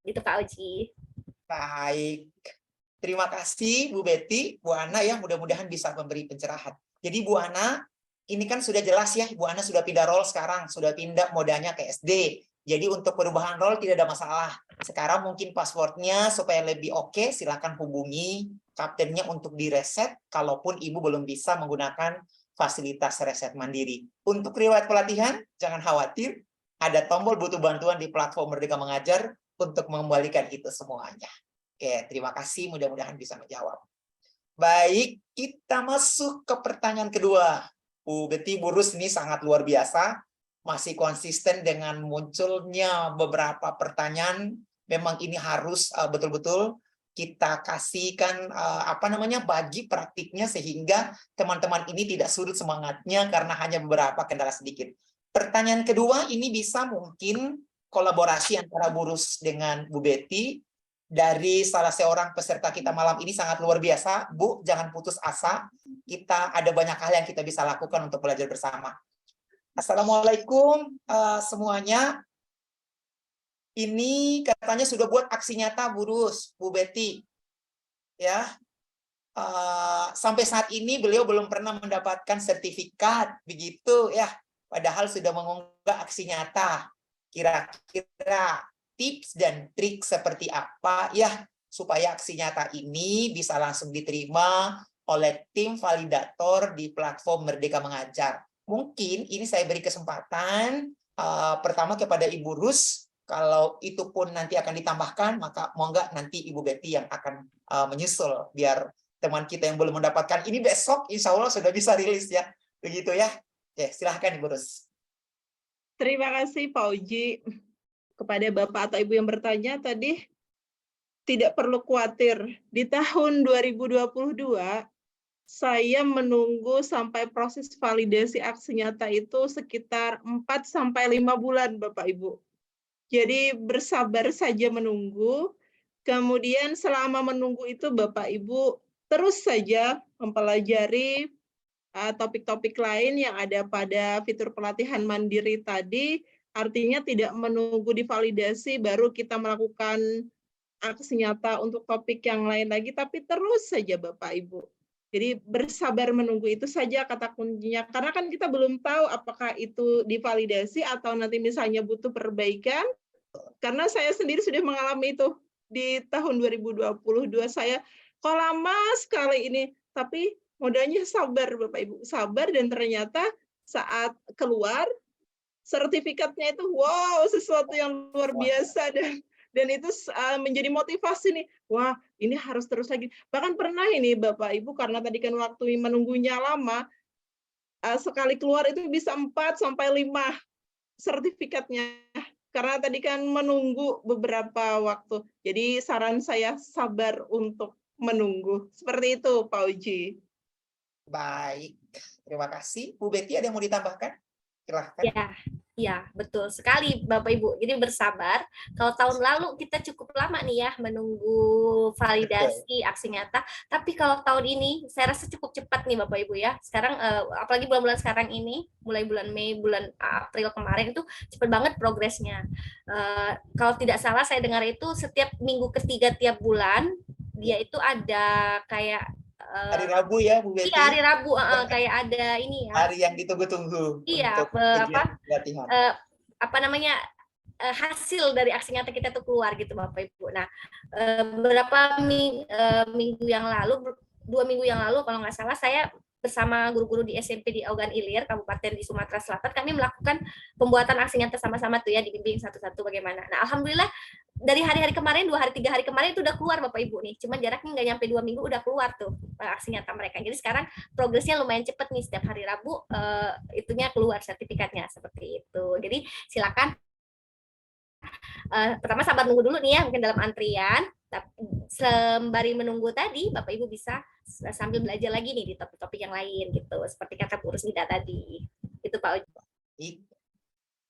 Gitu Kak Oji. Baik. Terima kasih Bu Betty, Bu Ana ya, mudah-mudahan bisa memberi pencerahan. Jadi Bu Ana, ini kan sudah jelas ya, Bu Ana sudah pindah role sekarang, sudah pindah modanya ke SD. Jadi untuk perubahan role tidak ada masalah. Sekarang mungkin passwordnya supaya lebih oke, silakan hubungi kaptennya untuk direset, kalaupun Ibu belum bisa menggunakan fasilitas reset mandiri. Untuk riwayat pelatihan, jangan khawatir, ada tombol butuh bantuan di platform Merdeka Mengajar untuk mengembalikan itu semuanya. Oke, terima kasih. Mudah-mudahan bisa menjawab. Baik, kita masuk ke pertanyaan kedua. Bu Betty, Bu Rus ini sangat luar biasa. Masih konsisten dengan munculnya beberapa pertanyaan. Memang ini harus betul-betul kita kasihkan bagi praktiknya sehingga teman-teman ini tidak surut semangatnya karena hanya beberapa kendala sedikit. Pertanyaan kedua ini bisa mungkin kolaborasi antara Bu Rus dengan Bu Betty. Dari salah seorang peserta kita malam ini sangat luar biasa. Bu, jangan putus asa. Kita ada banyak hal yang kita bisa lakukan untuk belajar bersama. Assalamualaikum semuanya. Ini katanya sudah buat aksi nyata Bu Rus, Bu Betty. Ya. Sampai saat ini beliau belum pernah mendapatkan sertifikat begitu ya. Padahal sudah mengunggah aksi nyata. Kira-kira tips dan trik seperti apa ya supaya aksi nyata ini bisa langsung diterima oleh tim validator di platform Merdeka Mengajar. Mungkin ini saya beri kesempatan pertama kepada Ibu Rus, kalau itu pun nanti akan ditambahkan, maka mau nggak nanti Ibu Betty yang akan menyusul, biar teman kita yang belum mendapatkan ini besok insya Allah sudah bisa rilis ya, begitu ya. Oke, silahkan Ibu Rus. Terima kasih Pak Uji. Kepada Bapak atau Ibu yang bertanya tadi, tidak perlu khawatir. Di tahun 2022, saya menunggu sampai proses validasi aksi nyata itu sekitar 4-5 bulan, Bapak Ibu. Jadi bersabar saja menunggu. Kemudian selama menunggu itu Bapak Ibu terus saja mempelajari topik-topik lain yang ada pada fitur pelatihan mandiri tadi, artinya tidak menunggu divalidasi baru kita melakukan aksi nyata untuk topik yang lain lagi, tapi terus saja Bapak Ibu. Jadi bersabar menunggu itu saja kata kuncinya, karena kan kita belum tahu apakah itu divalidasi atau nanti misalnya butuh perbaikan, karena saya sendiri sudah mengalami itu di tahun 2022 saya kok lama sekali ini, tapi modalnya sabar Bapak Ibu, sabar, dan ternyata saat keluar sertifikatnya itu wow, sesuatu yang luar biasa, dan itu menjadi motivasi nih. Wah, ini harus terus lagi. Bahkan pernah ini Bapak Ibu, karena tadi kan waktu menunggunya lama, sekali keluar itu bisa 4 sampai 5 sertifikatnya. Karena tadi kan menunggu beberapa waktu. Jadi saran saya sabar untuk menunggu. Seperti itu, Pak Uji. Baik, terima kasih. Bu Betty, ada yang mau ditambahkan? Silahkan. Ya, betul sekali Bapak Ibu. Jadi bersabar. Kalau tahun lalu kita cukup lama nih ya menunggu validasi aksi nyata. Tapi kalau tahun ini saya rasa cukup cepat nih Bapak Ibu ya. Sekarang apalagi bulan-bulan sekarang ini, mulai bulan Mei, bulan April kemarin itu cepat banget progresnya. Kalau tidak salah saya dengar itu setiap minggu ketiga tiap bulan dia itu ada kayak hari Rabu ya Bu Betty? Iya, hari Rabu kayak ada ini ya. Hari yang ditunggu-tunggu. Iya, untuk pelatihan. Apa namanya, hasil dari aksi nyata kita tuh keluar gitu Bapak Ibu. Nah, beberapa minggu yang lalu, 2 minggu yang lalu kalau nggak salah, saya bersama guru-guru di SMP di Ogan Ilir, Kabupaten di Sumatera Selatan, kami melakukan pembuatan aksi nyata sama-sama tuh ya, dibimbing satu-satu bagaimana. Nah, alhamdulillah dari hari-hari kemarin, 2 hari 3 hari kemarin itu udah keluar Bapak Ibu nih. Cuman jaraknya nggak nyampe 2 minggu udah keluar tuh aksi nyata mereka. Jadi sekarang progresnya lumayan cepat nih, setiap hari Rabu itunya keluar sertifikatnya seperti itu. Jadi silakan pertama sabar nunggu dulu nih ya, mungkin dalam antrian. Sembari menunggu tadi, Bapak Ibu bisa sambil belajar lagi nih di topik-topik yang lain gitu, seperti kata Bu Rusmida tadi. Itu Pak Uji.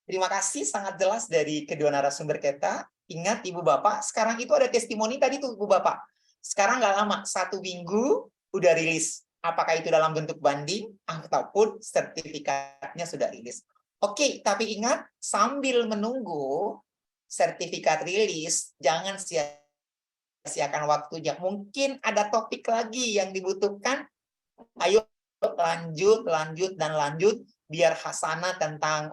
Terima kasih, sangat jelas dari kedua narasumber kita. Ingat Ibu Bapak, sekarang itu ada testimoni tadi tuh Ibu Bapak. Sekarang nggak lama, 1 minggu udah rilis. Apakah itu dalam bentuk banding ataupun sertifikatnya sudah rilis. Oke, tapi ingat sambil menunggu sertifikat rilis, jangan sia-siakan waktunya. Mungkin ada topik lagi yang dibutuhkan. Ayo lanjut, biar hasanah tentang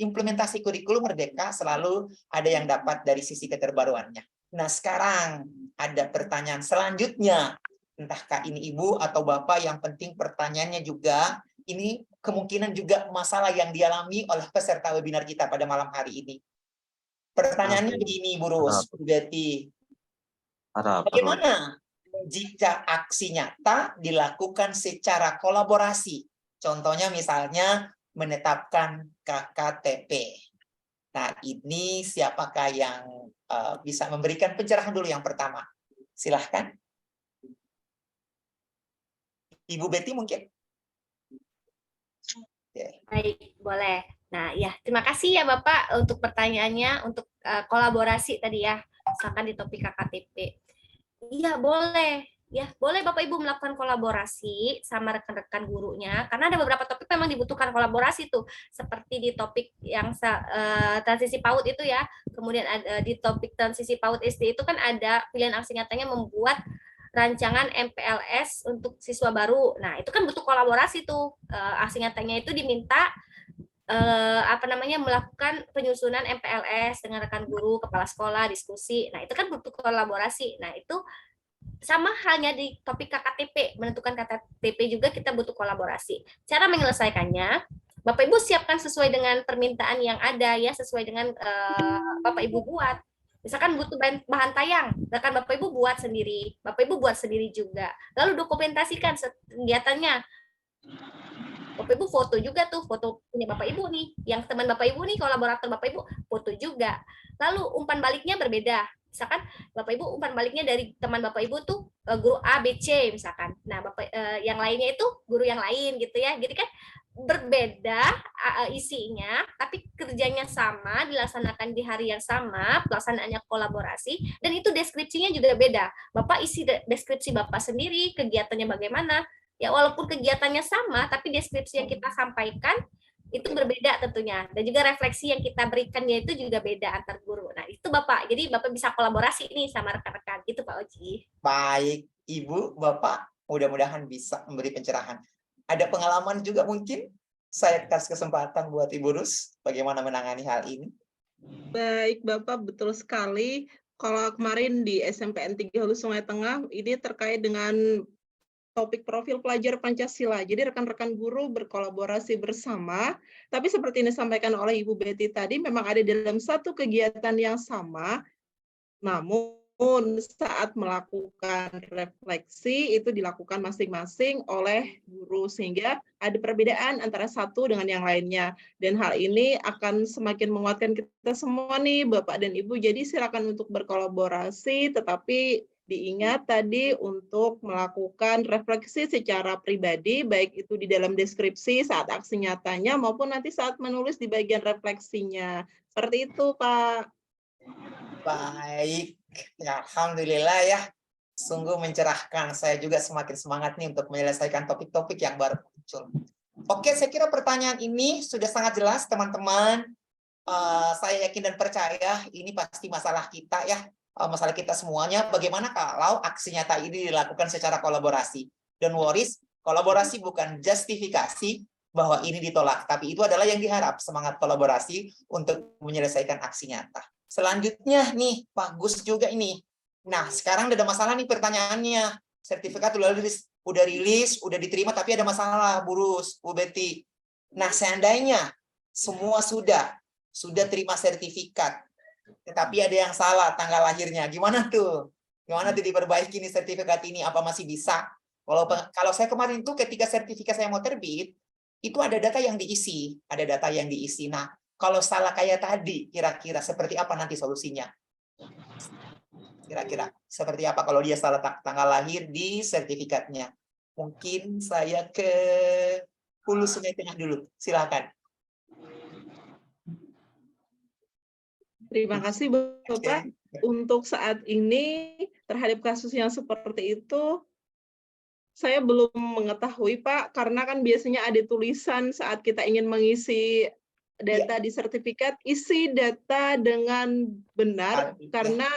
implementasi kurikulum Merdeka selalu ada yang dapat dari sisi keterbaruannya. Nah, sekarang ada pertanyaan selanjutnya. Entahkah ini Ibu atau Bapak, yang penting pertanyaannya juga, ini kemungkinan juga masalah yang dialami oleh peserta webinar kita pada malam hari ini. Pertanyaannya begini, Bu Rus, Bu Betty. Bagaimana jika aksi nyata dilakukan secara kolaborasi? Contohnya misalnya menetapkan KKTP. Nah, ini siapakah yang bisa memberikan pencerahan dulu yang pertama? Silahkan. Ibu Betty mungkin? Baik, boleh. Nah, ya, terima kasih ya Bapak untuk pertanyaannya, untuk kolaborasi tadi ya, misalkan di topik KKTP. Iya, boleh. Ya, boleh Bapak Ibu melakukan kolaborasi sama rekan-rekan gurunya, karena ada beberapa topik memang dibutuhkan kolaborasi tuh, seperti di topik yang transisi PAUD itu ya, kemudian ada di topik transisi PAUD SD itu kan ada pilihan aksi nyatanya membuat rancangan MPLS untuk siswa baru. Nah, itu kan butuh kolaborasi tuh. Aksi nyatanya itu diminta melakukan penyusunan MPLS dengan rekan guru, kepala sekolah, diskusi. Nah, itu kan butuh kolaborasi. Nah, itu sama halnya di topik KKTP, menentukan KKTP juga kita butuh kolaborasi. Cara menyelesaikannya, Bapak Ibu siapkan sesuai dengan permintaan yang ada ya, sesuai dengan Bapak Ibu buat. Misalkan butuh bahan tayang, rekan Bapak Ibu buat sendiri, Bapak Ibu buat sendiri juga. Lalu dokumentasikan kegiatannya. Bapak Ibu foto juga tuh, foto punya Bapak Ibu nih, yang teman Bapak Ibu nih, kolaborator Bapak Ibu foto juga. Lalu umpan baliknya berbeda. Misalkan Bapak Ibu umpan baliknya dari teman Bapak Ibu tuh guru A, B, C misalkan. Nah, yang lainnya itu guru yang lain gitu ya. Jadi kan berbeda isinya, tapi kerjanya sama, dilaksanakan di hari yang sama, pelaksanaannya kolaborasi, dan itu deskripsinya juga beda. Bapak isi deskripsi Bapak sendiri, kegiatannya bagaimana, Ya walaupun kegiatannya sama, tapi deskripsi yang kita sampaikan itu berbeda tentunya. Dan juga refleksi yang kita berikan itu juga beda antar guru. Nah, itu Bapak. Jadi Bapak bisa kolaborasi nih sama rekan-rekan gitu Pak Oji. Baik, Ibu, Bapak, mudah-mudahan bisa memberi pencerahan. Ada pengalaman juga mungkin? Saya kasih kesempatan buat Ibu Rus, bagaimana menangani hal ini? Baik, Bapak, betul sekali. Kalau kemarin di SMPN 3 Hulu Sungai Tengah, ini terkait dengan topik profil pelajar Pancasila. Jadi rekan-rekan guru berkolaborasi bersama, tapi seperti yang disampaikan oleh Ibu Betty tadi, memang ada dalam satu kegiatan yang sama, namun saat melakukan refleksi itu dilakukan masing-masing oleh guru, sehingga ada perbedaan antara satu dengan yang lainnya. Dan hal ini akan semakin menguatkan kita semua nih, Bapak dan Ibu. Jadi silakan untuk berkolaborasi, tetapi diingat tadi untuk melakukan refleksi secara pribadi, baik itu di dalam deskripsi saat aksi nyatanya maupun nanti saat menulis di bagian refleksinya. Seperti itu, Pak. Baik, ya, alhamdulillah ya. Sungguh mencerahkan. Saya juga semakin semangat nih untuk menyelesaikan topik-topik yang baru muncul. Oke, saya kira pertanyaan ini sudah sangat jelas, teman-teman. Saya yakin dan percaya ini pasti masalah kita ya, masalah kita semuanya. Bagaimana kalau aksi nyata ini dilakukan secara kolaborasi? Don't worry, kolaborasi bukan justifikasi bahwa ini ditolak, tapi itu adalah yang diharap, semangat kolaborasi untuk menyelesaikan aksi nyata. Selanjutnya nih, bagus juga ini. Nah, sekarang ada masalah nih pertanyaannya. Sertifikat udah rilis, udah diterima, tapi ada masalah, Bu Rus, Bu Betty. Nah, seandainya semua sudah terima sertifikat, tetapi ada yang salah tanggal lahirnya. Gimana tuh? Gimana tuh diperbaiki nih sertifikat ini? Apa masih bisa? Kalau saya kemarin tuh ketika sertifikat saya mau terbit, itu ada data yang diisi. Nah, kalau salah kayak tadi, kira-kira seperti apa nanti solusinya? Kira-kira seperti apa kalau dia salah tanggal lahir di sertifikatnya? Mungkin saya ke Hulu Sungai Tengah dulu. Silakan. Terima kasih, Bapak. Untuk saat ini, terhadap kasus yang seperti itu, saya belum mengetahui, Pak, karena kan biasanya ada tulisan saat kita ingin mengisi data di sertifikat, isi data dengan benar, karena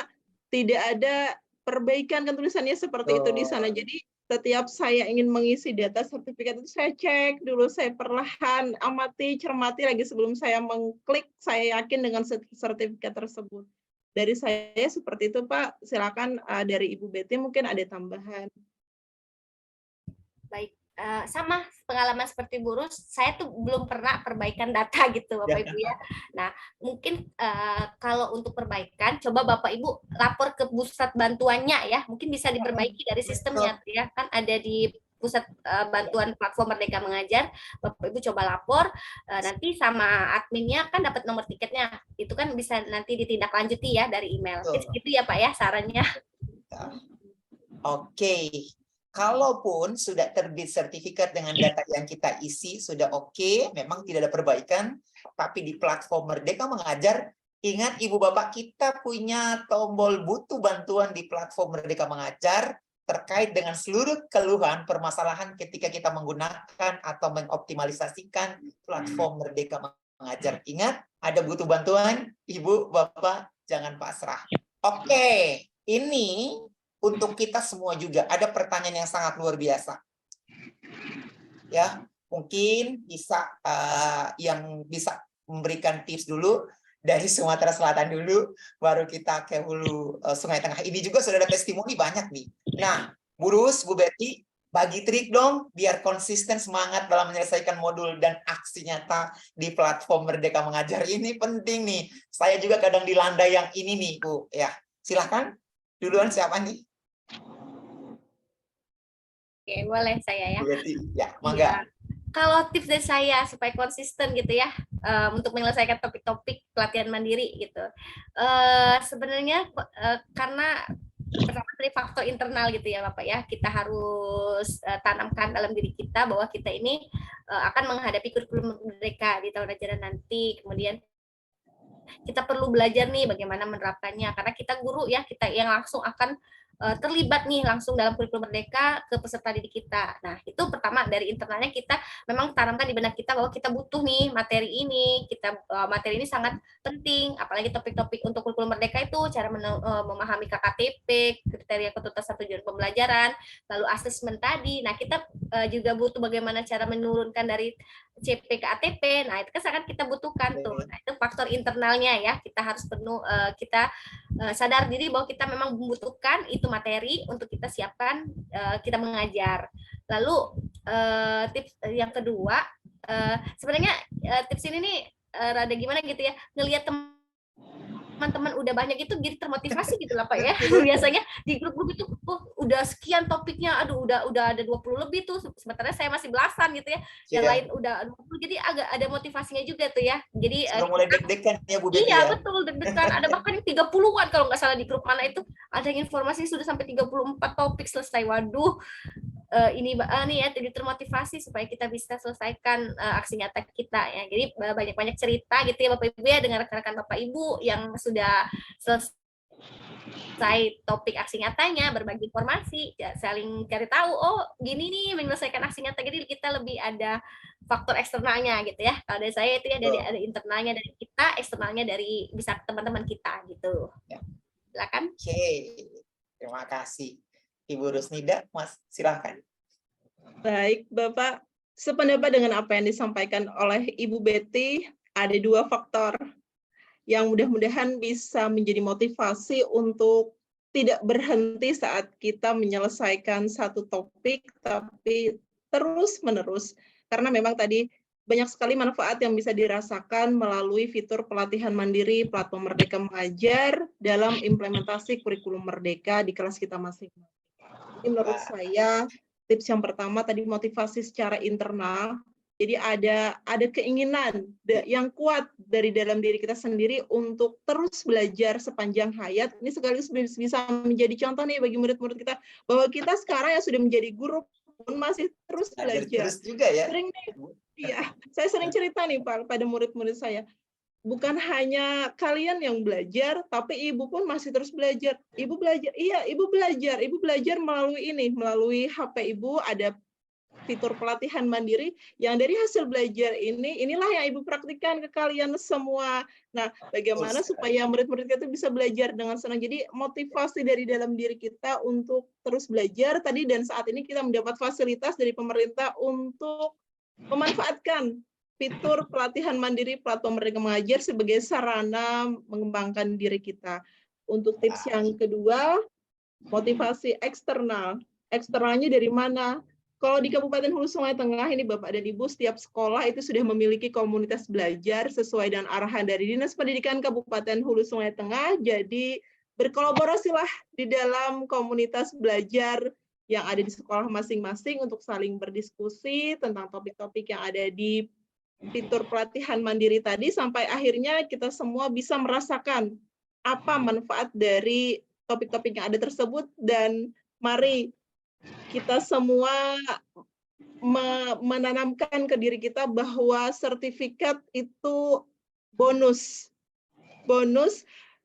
tidak ada perbaikan, kan tulisannya seperti itu di sana. Jadi setiap saya ingin mengisi data sertifikat itu saya cek dulu, saya perlahan amati, cermati lagi sebelum saya mengklik, saya yakin dengan sertifikat tersebut. Dari saya seperti itu, Pak. Silakan dari Ibu Betty mungkin ada tambahan. Baik, sama pengalaman seperti Bu Rus, saya tuh belum pernah perbaikan data gitu Bapak Ibu ya. Nah, mungkin kalau untuk perbaikan, coba Bapak Ibu lapor ke pusat bantuannya ya, mungkin bisa diperbaiki dari sistemnya ya, kan ada di pusat bantuan platform Merdeka Mengajar, Bapak Ibu coba lapor, nanti sama adminnya kan dapat nomor tiketnya, itu kan bisa nanti ditindaklanjuti ya dari email. Itu ya Pak ya sarannya. Oke. Kalaupun sudah terbit sertifikat dengan data yang kita isi, sudah oke, memang tidak ada perbaikan, tapi di platform Merdeka Mengajar, ingat Ibu Bapak, kita punya tombol butuh bantuan di platform Merdeka Mengajar terkait dengan seluruh keluhan permasalahan ketika kita menggunakan atau mengoptimalisasikan platform Merdeka Mengajar. Ingat, ada butuh bantuan, Ibu Bapak, jangan pasrah. Oke, ini untuk kita semua juga ada pertanyaan yang sangat luar biasa. Ya, mungkin bisa yang bisa memberikan tips dulu dari Sumatera Selatan dulu, baru kita ke Hulu Sungai Tengah. Ini juga sudah ada testimoni banyak nih. Nah, Bu Rus, Bu Betty, bagi trik dong biar konsisten semangat dalam menyelesaikan modul dan aksi nyata di platform Merdeka Mengajar. Ini penting nih. Saya juga kadang dilanda yang ini nih, Bu. Ya, silakan. Duluan siapa nih? Oke, boleh saya ya. Ya, mangga. Kalau tips dari saya supaya konsisten gitu ya, untuk menyelesaikan topik-topik pelatihan mandiri gitu. Sebenarnya karena pertama dari faktor internal gitu ya Bapak ya, kita harus tanamkan dalam diri kita bahwa kita ini akan menghadapi kurikulum mereka di tahun ajaran nanti. Kemudian kita perlu belajar nih bagaimana menerapkannya, karena kita guru ya, kita yang langsung akan terlibat nih langsung dalam kurikulum Merdeka ke peserta didik kita. Nah, itu pertama dari internalnya kita memang tanamkan di benak kita bahwa kita butuh nih materi ini, materi ini sangat penting, apalagi topik-topik untuk kurikulum Merdeka itu cara memahami KKTP, kriteria ketuntasan tujuan pembelajaran, lalu asesmen tadi. Nah, kita juga butuh bagaimana cara menurunkan dari CP ke ATP. Nah, itu kan sangat kita butuhkan tuh. Nah, itu faktor internalnya ya. Kita harus kita sadar diri bahwa kita memang membutuhkan itu materi untuk kita siapkan kita mengajar. Lalu tips yang kedua, sebenarnya tips ini nih rada gimana gitu ya, ngelihat teman-teman udah banyak itu jadi termotivasi gitu lah Pak ya. Biasanya di grup-grup itu udah sekian topiknya, aduh udah ada 20 lebih tuh, sementara saya masih belasan gitu ya. Yang lain udah 20, jadi agak ada motivasinya juga tuh ya. Jadi sudah mulai deg-degan ya Bu Betty iya, ya. betul, deg-degan. Ada bahkan yang 30-an kalau nggak salah di grup mana itu, ada yang informasi sudah sampai 34 topik selesai. Waduh, ini ya, jadi termotivasi supaya kita bisa selesaikan aksi nyata kita ya. Jadi banyak-banyak cerita gitu ya Bapak Ibu ya, dengan rekan-rekan Bapak Ibu yang sudah selesai topik aksi nyatanya, berbagi informasi, ya, saling cari tahu, oh gini nih menyelesaikan aksi nyata, jadi kita lebih ada faktor eksternalnya gitu ya. Kalau dari saya itu ya dari ada internalnya dari kita, eksternalnya dari bisa teman-teman kita gitu. Ya. Silakan. Oke, terima kasih. Ibu Rusnida, Mas, silakan. Baik, Bapak. Sependapat dengan apa yang disampaikan oleh Ibu Betty, ada 2 faktor yang mudah-mudahan bisa menjadi motivasi untuk tidak berhenti saat kita menyelesaikan satu topik, tapi terus-menerus. Karena memang tadi banyak sekali manfaat yang bisa dirasakan melalui fitur pelatihan mandiri platform Merdeka Mengajar dalam implementasi kurikulum Merdeka di kelas kita masing-masing. Jadi menurut saya tips yang pertama tadi motivasi secara internal. Jadi ada keinginan yang kuat dari dalam diri kita sendiri untuk terus belajar sepanjang hayat. Ini sekaligus bisa menjadi contoh nih bagi murid-murid kita bahwa kita sekarang yang sudah menjadi guru pun masih terus belajar. Terus juga ya. Sering nih, iya, saya sering cerita nih Pak pada murid-murid saya. Bukan hanya kalian yang belajar, tapi ibu pun masih terus belajar. Ibu belajar, iya, ibu belajar melalui ini, melalui HP ibu ada fitur pelatihan mandiri yang dari hasil belajar inilah yang ibu praktikkan ke kalian semua. Nah, bagaimana supaya murid-murid kita bisa belajar dengan senang. Jadi motivasi dari dalam diri kita untuk terus belajar tadi, dan saat ini kita mendapat fasilitas dari pemerintah untuk memanfaatkan fitur pelatihan mandiri platform Merdeka Mengajar sebagai sarana mengembangkan diri kita. Untuk tips yang kedua, motivasi eksternal. Eksternalnya dari mana? Kalau di Kabupaten Hulu Sungai Tengah ini Bapak dan Ibu, setiap sekolah itu sudah memiliki komunitas belajar sesuai dengan arahan dari Dinas Pendidikan Kabupaten Hulu Sungai Tengah. Jadi berkolaborasilah di dalam komunitas belajar yang ada di sekolah masing-masing untuk saling berdiskusi tentang topik-topik yang ada di fitur pelatihan mandiri tadi, sampai akhirnya kita semua bisa merasakan apa manfaat dari topik-topik yang ada tersebut, dan mari kita semua menanamkan ke diri kita bahwa sertifikat itu bonus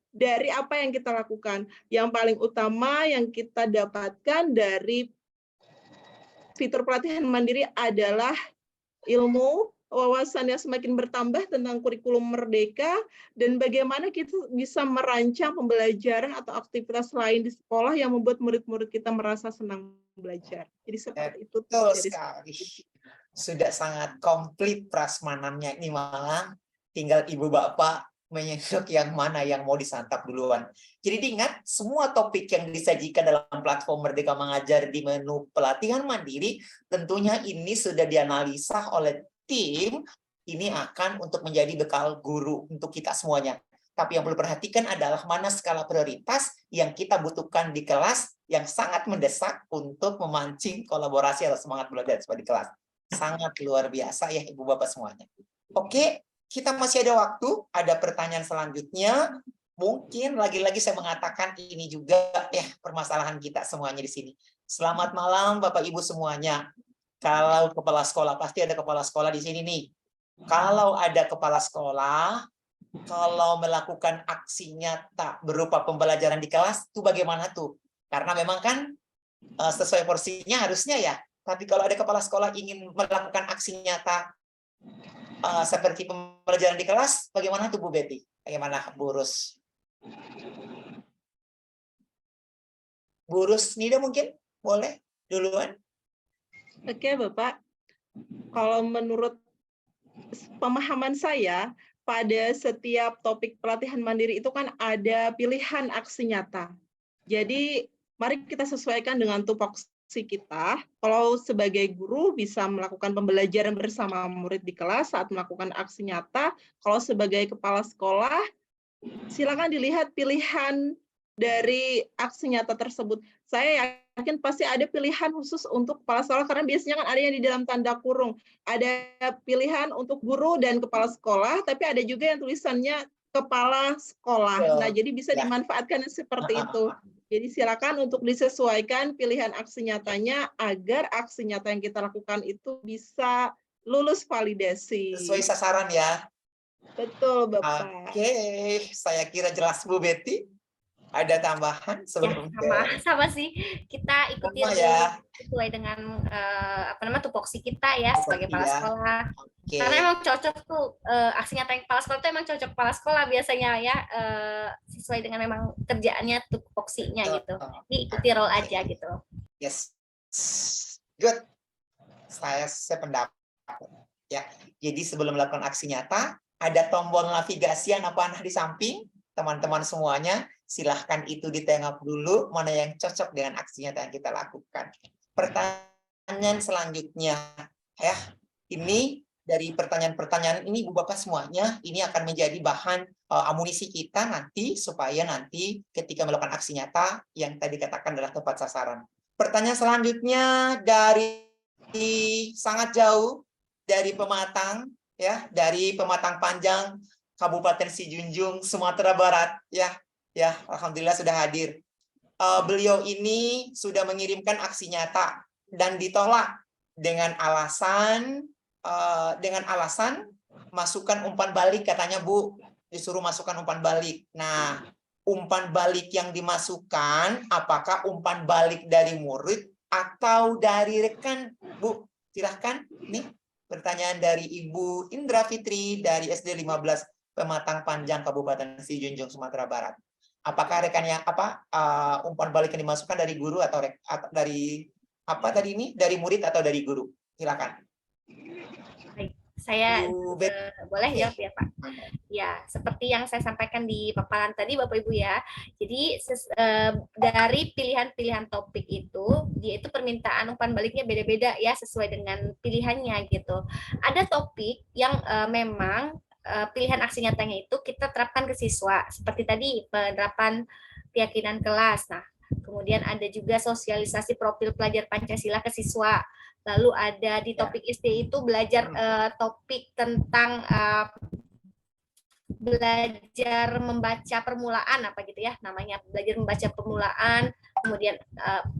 dari apa yang kita lakukan. Yang paling utama yang kita dapatkan dari fitur pelatihan mandiri adalah ilmu, wawasan yang semakin bertambah tentang kurikulum Merdeka, dan bagaimana kita bisa merancang pembelajaran atau aktivitas lain di sekolah yang membuat murid-murid kita merasa senang belajar. Jadi seperti itu. Betul sekali. Sudah sangat komplit prasmanannya ini, malah tinggal Ibu Bapak menyendok yang mana yang mau disantap duluan. Jadi diingat, semua topik yang disajikan dalam platform Merdeka Mengajar di menu pelatihan mandiri, tentunya ini sudah dianalisa oleh tim, ini akan untuk menjadi bekal guru untuk kita semuanya. Tapi yang perlu perhatikan adalah mana skala prioritas yang kita butuhkan di kelas yang sangat mendesak untuk memancing kolaborasi atau semangat belajar di kelas. Sangat luar biasa ya Ibu Bapak semuanya. Oke, kita masih ada waktu, ada pertanyaan selanjutnya. Mungkin lagi-lagi saya mengatakan ini juga ya permasalahan kita semuanya di sini. Selamat malam Bapak Ibu semuanya. Kalau kepala sekolah, pasti ada kepala sekolah di sini nih. Kalau ada kepala sekolah, kalau melakukan aksi nyata berupa pembelajaran di kelas, itu bagaimana tuh? Karena memang kan sesuai porsinya harusnya ya. Tapi kalau ada kepala sekolah ingin melakukan aksi nyata seperti pembelajaran di kelas, bagaimana tuh Bu Betty? Bagaimana Bu Rus? Bu Rusnida mungkin boleh duluan. Oke, Bapak. Kalau menurut pemahaman saya, pada setiap topik pelatihan mandiri itu kan ada pilihan aksi nyata. Jadi, mari kita sesuaikan dengan tupoksi kita. Kalau sebagai guru bisa melakukan pembelajaran bersama murid di kelas saat melakukan aksi nyata. Kalau sebagai kepala sekolah, silakan dilihat pilihan dari aksi nyata tersebut. Saya yakin pasti ada pilihan khusus untuk kepala sekolah, karena biasanya kan ada yang di dalam tanda kurung. Ada pilihan untuk guru dan kepala sekolah, tapi ada juga yang tulisannya kepala sekolah. Nah, jadi bisa dimanfaatkan seperti itu. Jadi silakan untuk disesuaikan pilihan aksi nyatanya agar aksi nyata yang kita lakukan itu bisa lulus validasi. Sesuai sasaran ya. Betul, Bapak. Oke, saya kira jelas Bu Betty. Ada tambahan sebelum sama sih, kita ikuti ya, sesuai dengan tupoksi kita ya sebagai kepala sekolah. Okay. Karena emang cocok tuh aksi nyata yang kepala sekolah itu emang cocok kepala sekolah biasanya ya, sesuai dengan memang kerjaannya tupoksinya gitu. Jadi ikuti role aja gitu. Yes, good. Saya sependapat ya. Jadi sebelum melakukan aksi nyata, ada tombol navigasi yang panah di samping. Teman-teman semuanya, silahkan itu ditengok dulu mana yang cocok dengan aksi nyata yang kita lakukan. Pertanyaan selanjutnya, ya, ini dari pertanyaan-pertanyaan ini Bu Bapak semuanya, ini akan menjadi bahan amunisi kita nanti supaya nanti ketika melakukan aksi nyata yang tadi katakan adalah tepat sasaran. Pertanyaan selanjutnya dari sangat jauh, dari Pematang, ya, dari Pematang Panjang, Kabupaten Sijunjung, Sumatera Barat, ya, alhamdulillah sudah hadir. Beliau ini sudah mengirimkan aksi nyata dan ditolak dengan alasan masukkan umpan balik, katanya Bu, disuruh masukkan umpan balik. Nah, umpan balik yang dimasukkan apakah umpan balik dari murid atau dari rekan, Bu? Silahkan, nih pertanyaan dari Ibu Indra Fitri dari SD 15 Pematang Panjang, Kabupaten Sijunjung, Sumatera Barat. Apakah rekannya umpan balik yang dimasukkan dari guru atau dari apa tadi ini? Dari murid atau dari guru? Silakan. Baik, saya boleh jawab ya Pak. Ya, seperti yang saya sampaikan di paparan tadi Bapak Ibu ya. Jadi dari pilihan-pilihan topik itu, dia itu permintaan umpan baliknya beda-beda ya sesuai dengan pilihannya gitu. Ada topik yang memang pilihan aksi nyatanya itu kita terapkan ke siswa, seperti tadi penerapan keyakinan kelas. Nah, kemudian ada juga sosialisasi profil pelajar Pancasila ke siswa. Lalu ada di topik SD itu belajar topik tentang belajar membaca permulaan apa gitu ya, namanya belajar membaca permulaan. Kemudian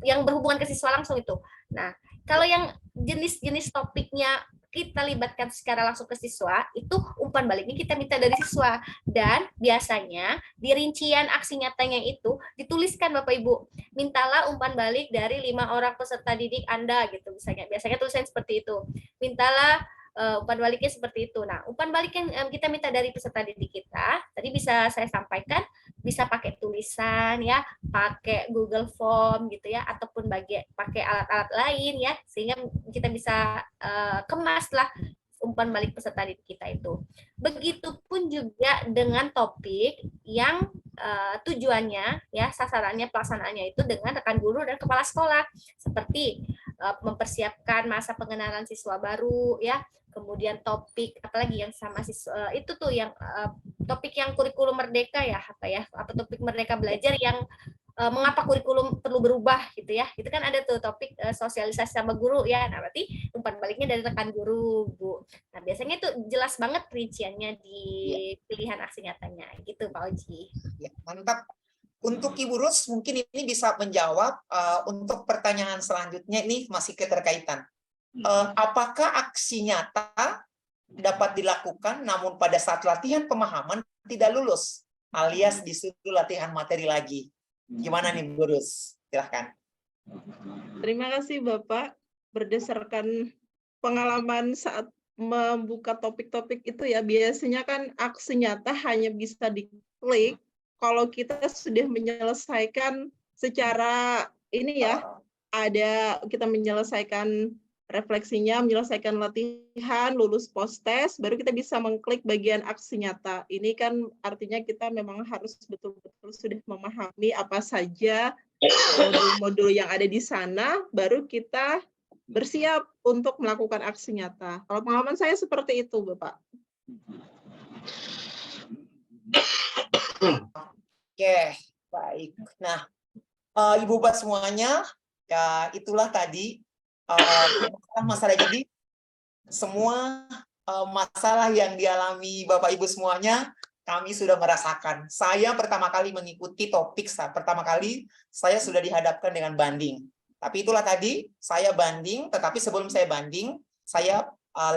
yang berhubungan ke siswa langsung itu. Nah, kalau yang jenis-jenis topiknya kita libatkan secara langsung ke siswa, itu umpan baliknya kita minta dari siswa. Dan biasanya di rincian aksi nyatanya itu dituliskan Bapak Ibu, mintalah umpan balik dari 5 orang peserta didik Anda gitu misalnya. Biasanya tulisan seperti itu. Mintalah umpan baliknya seperti itu. Nah, umpan balik yang kita minta dari peserta didik kita, tadi bisa saya sampaikan, bisa pakai tulisan ya, pakai Google Form gitu ya, ataupun pakai alat-alat lain ya, sehingga kita bisa kemas lah umpan balik peserta didik kita itu. Begitupun juga dengan topik yang tujuannya ya, sasarannya, pelaksanaannya itu dengan rekan guru dan kepala sekolah, seperti mempersiapkan masa pengenalan siswa baru ya, kemudian topik apalagi yang sama siswa itu tuh yang topik yang kurikulum merdeka ya, apa topik merdeka belajar yang mengapa kurikulum perlu berubah gitu ya, itu kan ada tuh topik sosialisasi sama guru ya. Nah, berarti umpan baliknya dari rekan guru Bu. Nah, biasanya itu jelas banget rinciannya di pilihan aksi nyatanya gitu Pak Oji. Ya, mantap. Untuk Ibu Rus mungkin ini bisa menjawab untuk pertanyaan selanjutnya, ini masih keterkaitan. Apakah aksi nyata dapat dilakukan namun pada saat latihan pemahaman tidak lulus alias disuruh latihan materi lagi? Gimana nih Bu Rus? Silahkan. Terima kasih Bapak. Berdasarkan pengalaman saat membuka topik-topik itu ya, biasanya kan aksi nyata hanya bisa diklik kalau kita sudah menyelesaikan secara ini ya, kita menyelesaikan refleksinya, menyelesaikan latihan, lulus post-test, baru kita bisa mengklik bagian aksi nyata. Ini kan artinya kita memang harus betul-betul sudah memahami apa saja modul-modul yang ada di sana, baru kita bersiap untuk melakukan aksi nyata. Kalau pengalaman saya seperti itu, Bapak. Oke, baik. Nah, Ibu Bapak semuanya, ya itulah tadi masalah. Jadi semua masalah yang dialami Bapak Ibu semuanya kami sudah merasakan. Saya pertama kali mengikuti topik pertama kali saya sudah dihadapkan dengan banding. Tapi itulah tadi saya banding, tetapi sebelum saya banding, saya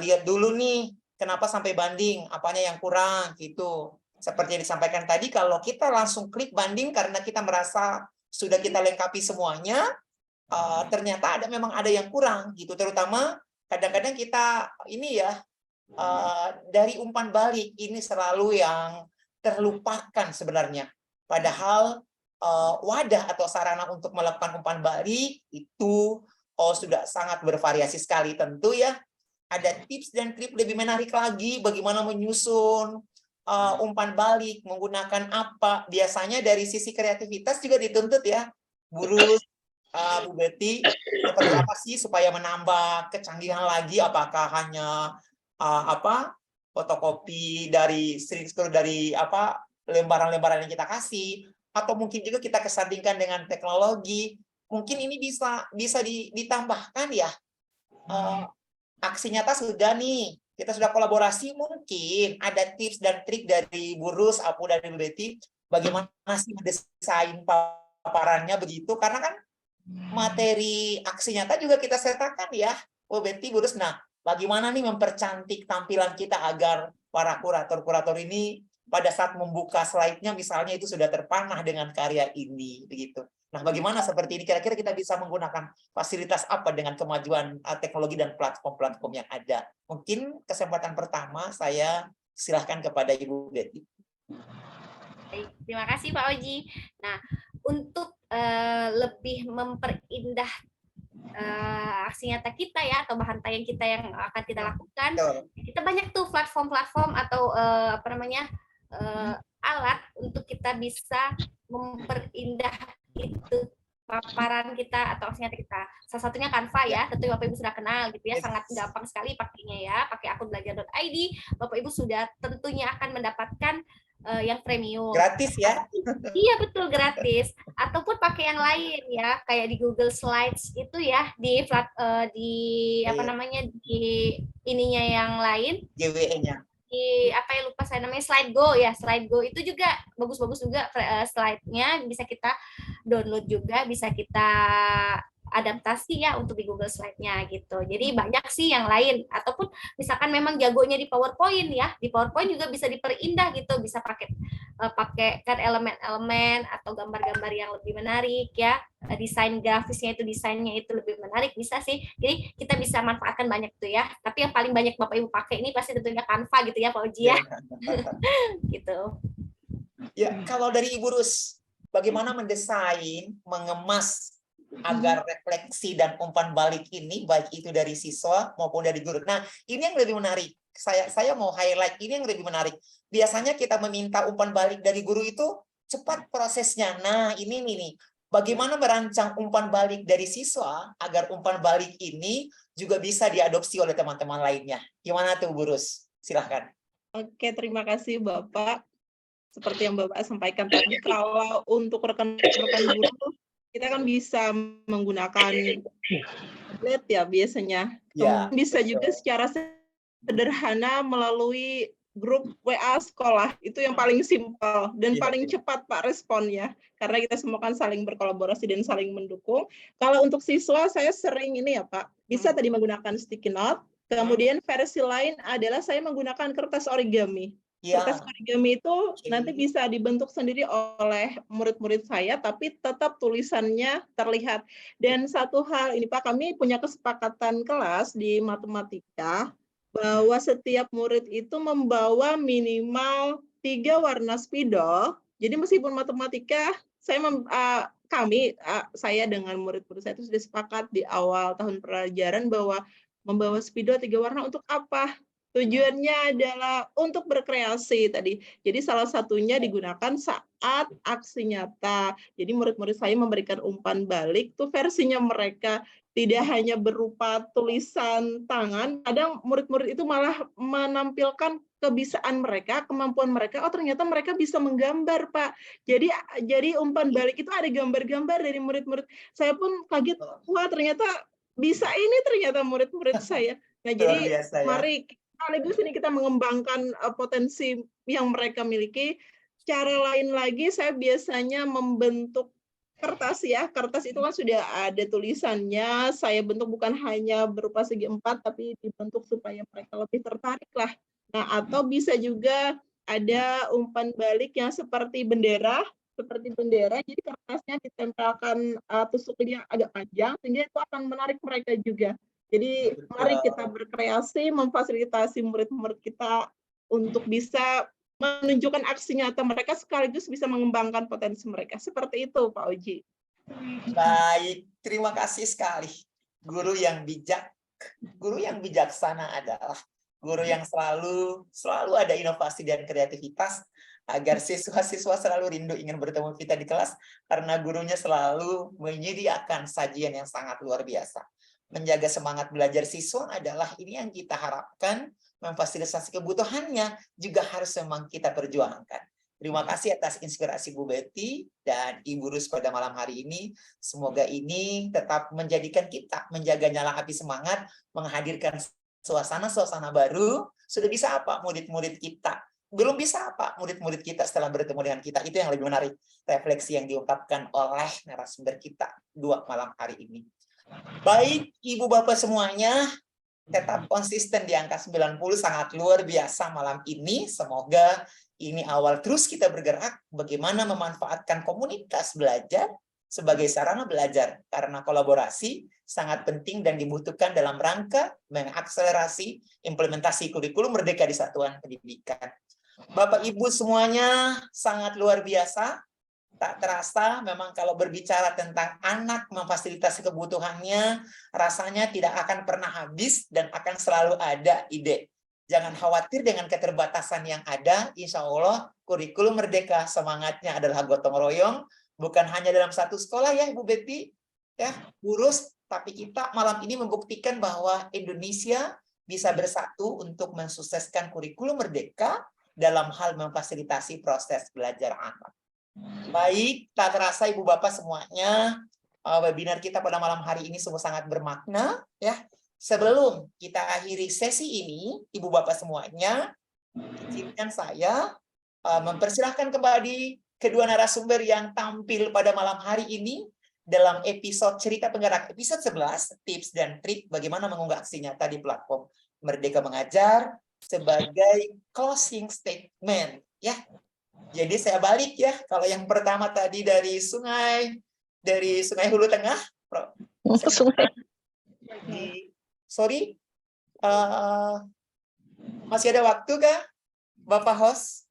lihat dulu nih kenapa sampai banding, apanya yang kurang gitu. Seperti yang disampaikan tadi, kalau kita langsung klik banding karena kita merasa sudah kita lengkapi semuanya, ternyata memang ada yang kurang gitu. Terutama kadang-kadang kita ini ya, dari umpan balik ini selalu yang terlupakan sebenarnya. Padahal wadah atau sarana untuk melakukan umpan balik itu sudah sangat bervariasi sekali. Tentu ya, ada tips dan trik lebih menarik lagi bagaimana menyusun umpan balik, menggunakan apa. Biasanya dari sisi kreativitas juga dituntut ya, Guru Bu Betty, seperti apa sih supaya menambah kecanggihan lagi, apakah hanya fotokopi dari screenshot dari lembaran-lembaran yang kita kasih, atau mungkin juga kita kesandingkan dengan teknologi. Mungkin ini bisa ditambahkan ya, aksi nyata sudah nih, kita sudah kolaborasi, mungkin ada tips dan trik dari Bu Rus, Apu, dan Bu Betty, bagaimana sih mendesain paparannya begitu, karena kan materi aksi nyata juga kita sertakan ya, Bu Betty, Bu Rus. Nah, bagaimana nih mempercantik tampilan kita agar para kurator-kurator ini pada saat membuka slide-nya misalnya itu sudah terpanah dengan karya ini, begitu. Nah, bagaimana seperti ini? Kira-kira kita bisa menggunakan fasilitas apa dengan kemajuan teknologi dan platform-platform yang ada? Mungkin kesempatan pertama saya silahkan kepada Ibu Betty. Baik, terima kasih Pak Oji. Nah, untuk lebih memperindah aksi nyata kita ya, atau bahan tayang kita yang akan kita lakukan, kita banyak tuh platform-platform atau alat untuk kita bisa memperindah itu paparan kita atau aksi nyata kita. Salah satunya Canva ya, tentu Bapak Ibu sudah kenal gitu ya, sangat gampang sekali pakainya ya, pakai akun belajar.id, Bapak Ibu sudah tentunya akan mendapatkan yang premium. Gratis ya? Iya betul, gratis. Ataupun pakai yang lain ya, kayak di Google Slides itu ya, di ininya yang lain. GWE-nya. Di lupa saya namanya, SlideGo ya, SlideGo itu juga bagus-bagus juga slide-nya, bisa kita download juga, bisa kita adaptasi ya untuk di Google Slide-nya gitu. Jadi banyak sih yang lain, ataupun misalkan memang jagonya di PowerPoint ya, di PowerPoint juga bisa diperindah gitu, bisa pakai kan elemen-elemen atau gambar-gambar yang lebih menarik ya, desain grafisnya desainnya itu lebih menarik, bisa sih. Jadi kita bisa manfaatkan banyak tuh ya. Tapi yang paling banyak Bapak Ibu pakai ini pasti tentunya Canva gitu ya Pak Oji ya. Gitu. Ya, kalau dari Ibu Rus, bagaimana mendesain, mengemas agar refleksi dan umpan balik ini, baik itu dari siswa maupun dari guru. Nah, ini yang lebih menarik. Saya mau highlight ini yang lebih menarik. Biasanya kita meminta umpan balik dari guru itu cepat prosesnya. Nah, ini nih. Bagaimana merancang umpan balik dari siswa agar umpan balik ini juga bisa diadopsi oleh teman-teman lainnya. Gimana tuh, Bu Rus? Silahkan. Oke, terima kasih Bapak. Seperti yang Bapak sampaikan tadi, kalau untuk rekan-rekan guru, kita kan bisa menggunakan tablet ya biasanya. Ya, bisa juga secara sederhana melalui grup WA sekolah. Itu yang paling simpel dan paling cepat Pak responnya. Karena kita semua kan saling berkolaborasi dan saling mendukung. Kalau untuk siswa, saya sering ini ya Pak, bisa tadi menggunakan sticky note. Kemudian versi lain adalah saya menggunakan kertas origami. Kertas Ya, origami itu oke. nanti bisa dibentuk sendiri oleh murid-murid saya, tapi tetap tulisannya terlihat. Dan satu hal ini Pak, kami punya kesepakatan kelas di matematika bahwa setiap murid itu membawa minimal 3 warna spidol. Jadi meskipun matematika, saya dengan murid-murid saya itu sudah sepakat di awal tahun pelajaran bahwa membawa spidol 3 warna untuk apa? Tujuannya adalah untuk berkreasi tadi. Jadi salah satunya digunakan saat aksi nyata. Jadi murid-murid saya memberikan umpan balik tuh versinya mereka tidak hanya berupa tulisan tangan, kadang murid-murid itu malah menampilkan kebisaan mereka, kemampuan mereka. Oh, ternyata mereka bisa menggambar, Pak. Jadi umpan balik itu ada gambar-gambar dari murid-murid. Saya pun kaget, wah ternyata bisa ini ternyata murid-murid saya. Nah, Luar jadi biasa ya. mari sekaligus ini kita mengembangkan potensi yang mereka miliki. Cara lain lagi saya biasanya membentuk kertas ya. Kertas itu kan sudah ada tulisannya. Saya bentuk bukan hanya berupa segi 4, tapi dibentuk supaya mereka lebih tertarik lah. Nah, atau bisa juga ada umpan balik yang seperti bendera. Jadi kertasnya ditempelkan tusuknya agak panjang, sehingga itu akan menarik mereka juga. Jadi mari kita berkreasi, memfasilitasi murid-murid kita untuk bisa menunjukkan aksi nyata mereka sekaligus bisa mengembangkan potensi mereka. Seperti itu, Pak Oji. Baik, terima kasih sekali. Guru yang bijak, guru yang bijaksana adalah guru yang selalu ada inovasi dan kreativitas agar siswa-siswa selalu rindu ingin bertemu kita di kelas karena gurunya selalu menyediakan sajian yang sangat luar biasa. Menjaga semangat belajar siswa adalah ini yang kita harapkan, memfasilitasi kebutuhannya juga harus memang kita perjuangkan. Terima kasih atas inspirasi Bu Betty dan Ibu Rus pada malam hari ini. Semoga ini tetap menjadikan kita menjaga nyala api semangat, menghadirkan suasana-suasana baru. Sudah bisa apa murid-murid kita? Belum bisa apa murid-murid kita setelah bertemu dengan kita? Itu yang lebih menarik. Refleksi yang diungkapkan oleh narasumber kita 2 malam hari ini. Baik, Ibu Bapak semuanya, tetap konsisten di angka 90, sangat luar biasa malam ini. Semoga ini awal terus kita bergerak bagaimana memanfaatkan komunitas belajar sebagai sarana belajar. Karena kolaborasi sangat penting dan dibutuhkan dalam rangka mengakselerasi implementasi kurikulum Merdeka di Satuan Pendidikan. Bapak Ibu semuanya sangat luar biasa. Tak terasa memang kalau berbicara tentang anak memfasilitasi kebutuhannya, rasanya tidak akan pernah habis dan akan selalu ada ide. Jangan khawatir dengan keterbatasan yang ada, insya Allah kurikulum Merdeka semangatnya adalah gotong royong, bukan hanya dalam satu sekolah ya Ibu Betty, ya Burus, tapi kita malam ini membuktikan bahwa Indonesia bisa bersatu untuk mensukseskan kurikulum Merdeka dalam hal memfasilitasi proses belajar anak. Baik, tak terasa Ibu Bapak semuanya, webinar kita pada malam hari ini sungguh sangat bermakna ya. Sebelum kita akhiri sesi ini, Ibu Bapak semuanya, izinkan saya mempersilahkan kembali kedua narasumber yang tampil pada malam hari ini dalam episode Cerita Penggerak episode 11, tips dan trik bagaimana mengunggah aksi nyata di platform Merdeka Mengajar sebagai closing statement ya. Jadi saya balik ya, kalau yang pertama tadi dari Sungai Hulu Tengah, sorry, masih ada waktu kah, Bapak host?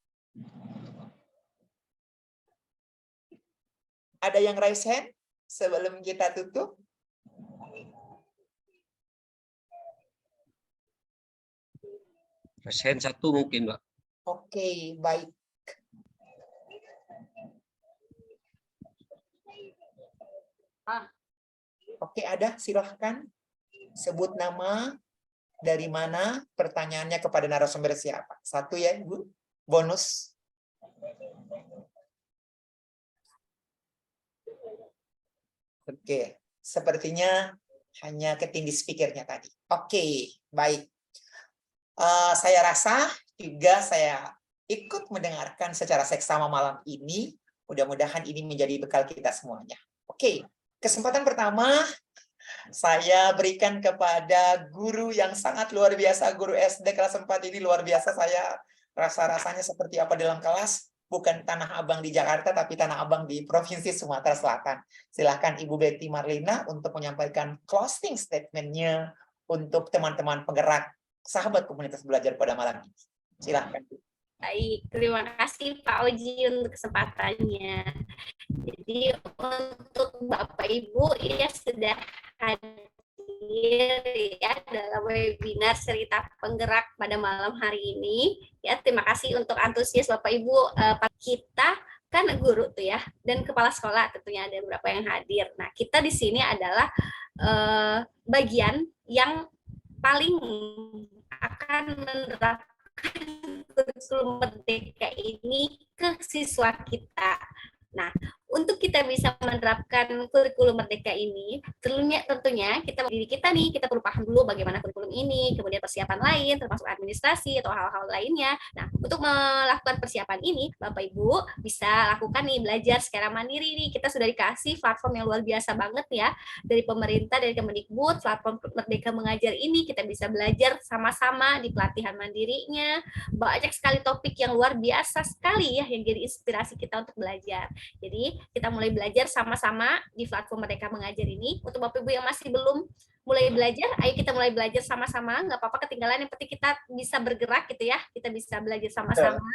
Ada yang raise hand sebelum kita tutup? Raise hand 1 mungkin, Mbak. Oke, baik. Oke, ada, silahkan. Sebut nama, dari mana, pertanyaannya kepada narasumber siapa. 1 ya, Ibu. Bonus. Oke, sepertinya hanya ketinggi speakernya tadi. Oke, baik. Saya rasa juga saya ikut mendengarkan secara seksama malam ini. Mudah-mudahan ini menjadi bekal kita semuanya. Oke, kesempatan pertama saya berikan kepada guru yang sangat luar biasa, guru SD kelas 4 ini luar biasa. Saya rasa-rasanya seperti apa dalam kelas? Bukan Tanah Abang di Jakarta, tapi Tanah Abang di Provinsi Sumatera Selatan. Silahkan Ibu Betty Marlina untuk menyampaikan closing statement-nya untuk teman-teman penggerak sahabat komunitas belajar pada malam ini. Silahkan. Baik, terima kasih Pak Oji untuk kesempatannya. Jadi untuk Bapak Ibu ya sudah hadir ya dalam webinar cerita penggerak pada malam hari ini. Ya, terima kasih untuk antusias Bapak Ibu. Kita kan guru tuh ya, dan kepala sekolah tentunya ada beberapa yang hadir. Nah, kita di sini adalah bagian yang paling akan menerapkan kurikulum merdeka ini ke siswa kita. Nah, untuk kita bisa menerapkan kurikulum merdeka ini, tentunya kita perlu paham dulu bagaimana kurikulum ini, kemudian persiapan lain, termasuk administrasi atau hal-hal lainnya. Nah, untuk melakukan persiapan ini, Bapak Ibu bisa lakukan nih, belajar secara mandiri nih. Kita sudah dikasih platform yang luar biasa banget ya, dari pemerintah, dari Kemendikbud, platform Merdeka Mengajar ini, kita bisa belajar sama-sama di pelatihan mandirinya. Banyak sekali topik yang luar biasa sekali ya, yang jadi inspirasi kita untuk belajar. Jadi kita mulai belajar sama-sama di platform Merdeka Mengajar ini. Untuk Bapak Ibu yang masih belum mulai belajar, ayo kita mulai belajar sama-sama. Nggak apa-apa ketinggalan, yang penting kita bisa bergerak gitu ya. Kita bisa belajar sama-sama.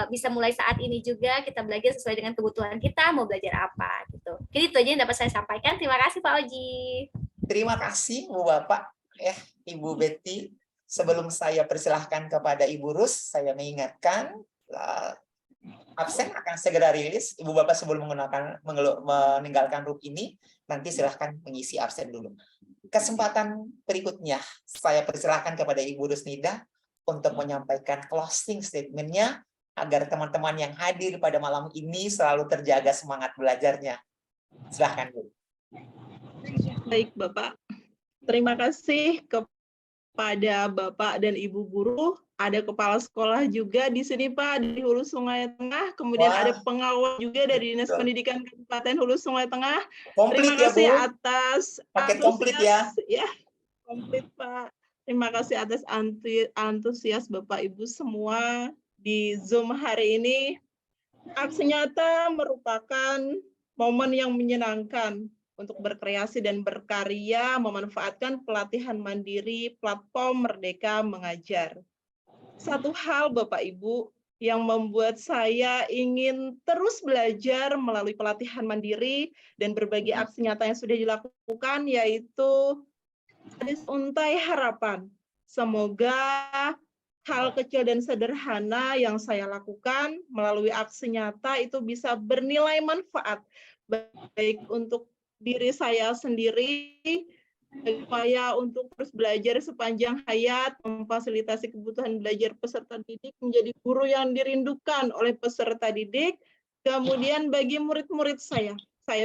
Bisa mulai saat ini juga kita belajar sesuai dengan kebutuhan kita mau belajar apa gitu. Jadi itu aja yang dapat saya sampaikan. Terima kasih Pak Oji. Terima kasih Bu Bapak ya Ibu Betty. Sebelum saya persilahkan kepada Ibu Rus, saya mengingatkan absen akan segera rilis. Ibu Bapak sebelum meninggalkan room ini, nanti silahkan mengisi absen dulu. Kesempatan berikutnya, saya persilahkan kepada Ibu Rusnida untuk menyampaikan closing statement-nya agar teman-teman yang hadir pada malam ini selalu terjaga semangat belajarnya. Silahkan, Bu. Baik, Bapak. Terima kasih kepada Bapak dan Ibu guru. Ada kepala sekolah juga di sini, Pak, di Hulu Sungai Tengah. Kemudian ada pengawal juga dari Dinas Pendidikan Kabupaten Hulu Sungai Tengah. Komplit Terima kasih ya, Bu. atas paket komplit ya. Ya, komplit, Pak. Terima kasih atas antusias Bapak Ibu semua di Zoom hari ini. Aksi nyata merupakan momen yang menyenangkan untuk berkreasi dan berkarya, memanfaatkan pelatihan mandiri platform Merdeka Mengajar. Satu hal Bapak Ibu yang membuat saya ingin terus belajar melalui pelatihan mandiri dan berbagai aksi nyata yang sudah dilakukan, yaitu untai harapan. Semoga hal kecil dan sederhana yang saya lakukan melalui aksi nyata itu bisa bernilai manfaat, baik untuk diri saya sendiri, upaya untuk terus belajar sepanjang hayat, memfasilitasi kebutuhan belajar peserta didik menjadi guru yang dirindukan oleh peserta didik. Kemudian bagi murid-murid saya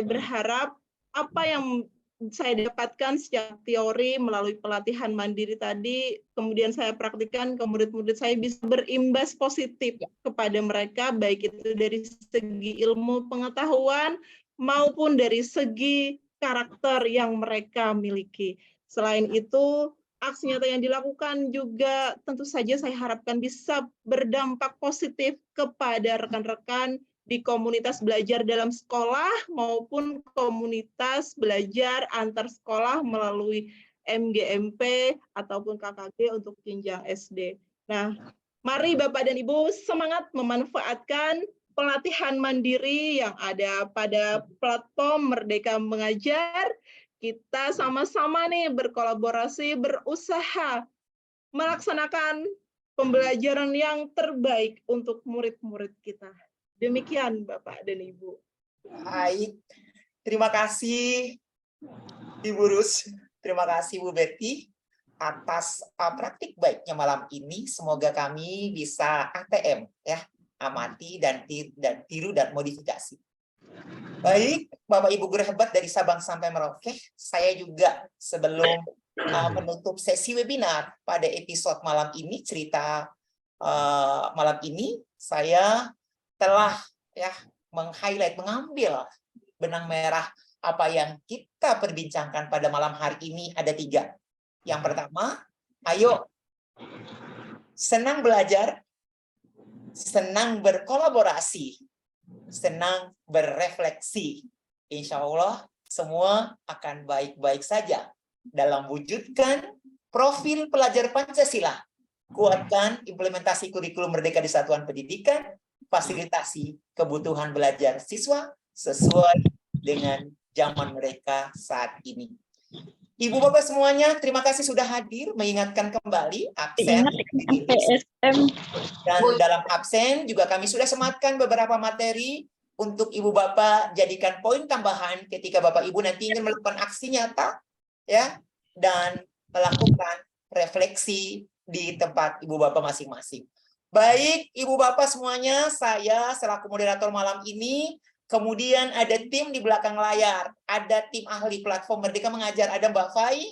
berharap apa yang saya dapatkan secara teori melalui pelatihan mandiri tadi, kemudian saya praktikkan ke murid-murid saya bisa berimbas positif kepada mereka, baik itu dari segi ilmu pengetahuan maupun dari segi karakter yang mereka miliki. Selain itu, aksi nyata yang dilakukan juga tentu saja saya harapkan bisa berdampak positif kepada rekan-rekan di komunitas belajar dalam sekolah maupun komunitas belajar antar sekolah melalui MGMP ataupun KKG untuk jenjang SD. Nah, mari Bapak dan Ibu semangat memanfaatkan pelatihan mandiri yang ada pada platform Merdeka Mengajar. Kita sama-sama nih berkolaborasi, berusaha melaksanakan pembelajaran yang terbaik untuk murid-murid kita. Demikian Bapak dan Ibu. Baik, terima kasih Ibu Rus, terima kasih Bu Betty atas praktik baiknya malam ini. Semoga kami bisa ATM ya, amati dan tiru dan modifikasi. Baik, Bapak Ibu guru hebat dari Sabang sampai Merauke, saya juga sebelum menutup sesi webinar pada episode malam ini, cerita malam ini, saya telah ya meng-highlight, mengambil benang merah apa yang kita perbincangkan pada malam hari ini ada 3. Yang pertama, ayo senang belajar senang berkolaborasi, senang berefleksi. Insya Allah semua akan baik-baik saja dalam wujudkan profil pelajar Pancasila. Kuatkan implementasi kurikulum Merdeka di Satuan Pendidikan, fasilitasi kebutuhan belajar siswa sesuai dengan zaman mereka saat ini. Ibu Bapak semuanya, terima kasih sudah hadir, mengingatkan kembali absen. Dan dalam absen juga kami sudah sematkan beberapa materi untuk Ibu Bapak jadikan poin tambahan ketika Bapak Ibu nanti ingin melakukan aksi nyata, ya, dan melakukan refleksi di tempat Ibu Bapak masing-masing. Baik, Ibu Bapak semuanya, saya selaku moderator malam ini, kemudian ada tim di belakang layar, ada tim ahli platform Merdeka Mengajar, ada Mbak Fai.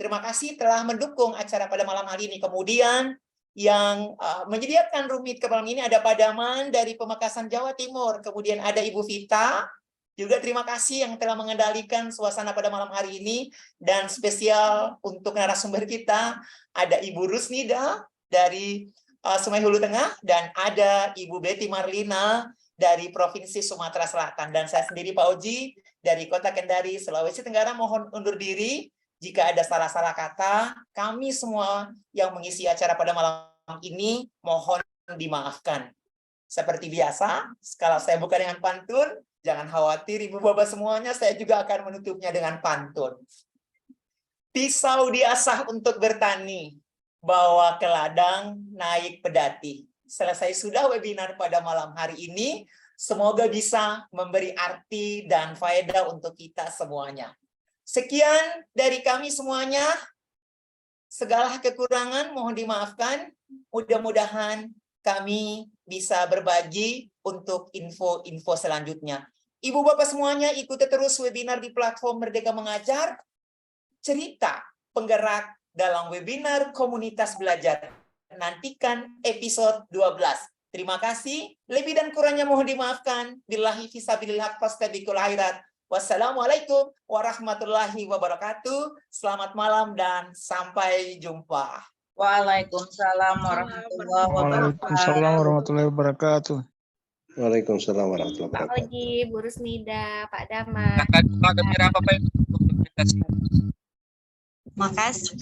Terima kasih telah mendukung acara pada malam hari ini. Kemudian yang menyediakan rumit ke malam ini ada Pak Daman dari Pamekasan, Jawa Timur. Kemudian ada Ibu Vita. Juga terima kasih yang telah mengendalikan suasana pada malam hari ini. Dan spesial untuk narasumber kita, ada Ibu Rusnida dari Sungai Hulu Tengah, dan ada Ibu Betty Marlina dari Provinsi Sumatera Selatan. Dan saya sendiri, Pak Oji, dari Kota Kendari, Sulawesi Tenggara, mohon undur diri. Jika ada salah-salah kata, kami semua yang mengisi acara pada malam ini, mohon dimaafkan. Seperti biasa, kalau saya buka dengan pantun, jangan khawatir Ibu Bapak semuanya, saya juga akan menutupnya dengan pantun. Pisau diasah untuk bertani, bawa ke ladang, naik pedati. Selesai sudah webinar pada malam hari ini, semoga bisa memberi arti dan faedah untuk kita semuanya. Sekian dari kami semuanya, segala kekurangan mohon dimaafkan, mudah-mudahan kami bisa berbagi untuk info-info selanjutnya. Ibu Bapak semuanya ikuti terus webinar di platform Merdeka Mengajar, cerita penggerak dalam webinar komunitas belajar. Nantikan episode 12. Terima kasih. Lebih dan kurangnya mohon dimaafkan. Billahi fisabilillah fastabiqul khairat. Wassalamualaikum warahmatullahi wabarakatuh. Selamat malam dan sampai jumpa. Waalaikumsalam warahmatullahi wabarakatuh. Waalaikumsalam warahmatullahi wabarakatuh. Waalaikumsalam warahmatullahi Pak wabarakatuh. Oji, Bu Rusnida, Pak Daman. Silakan Pak Gembira Bapak Ibu untuk presentasi. Makasih.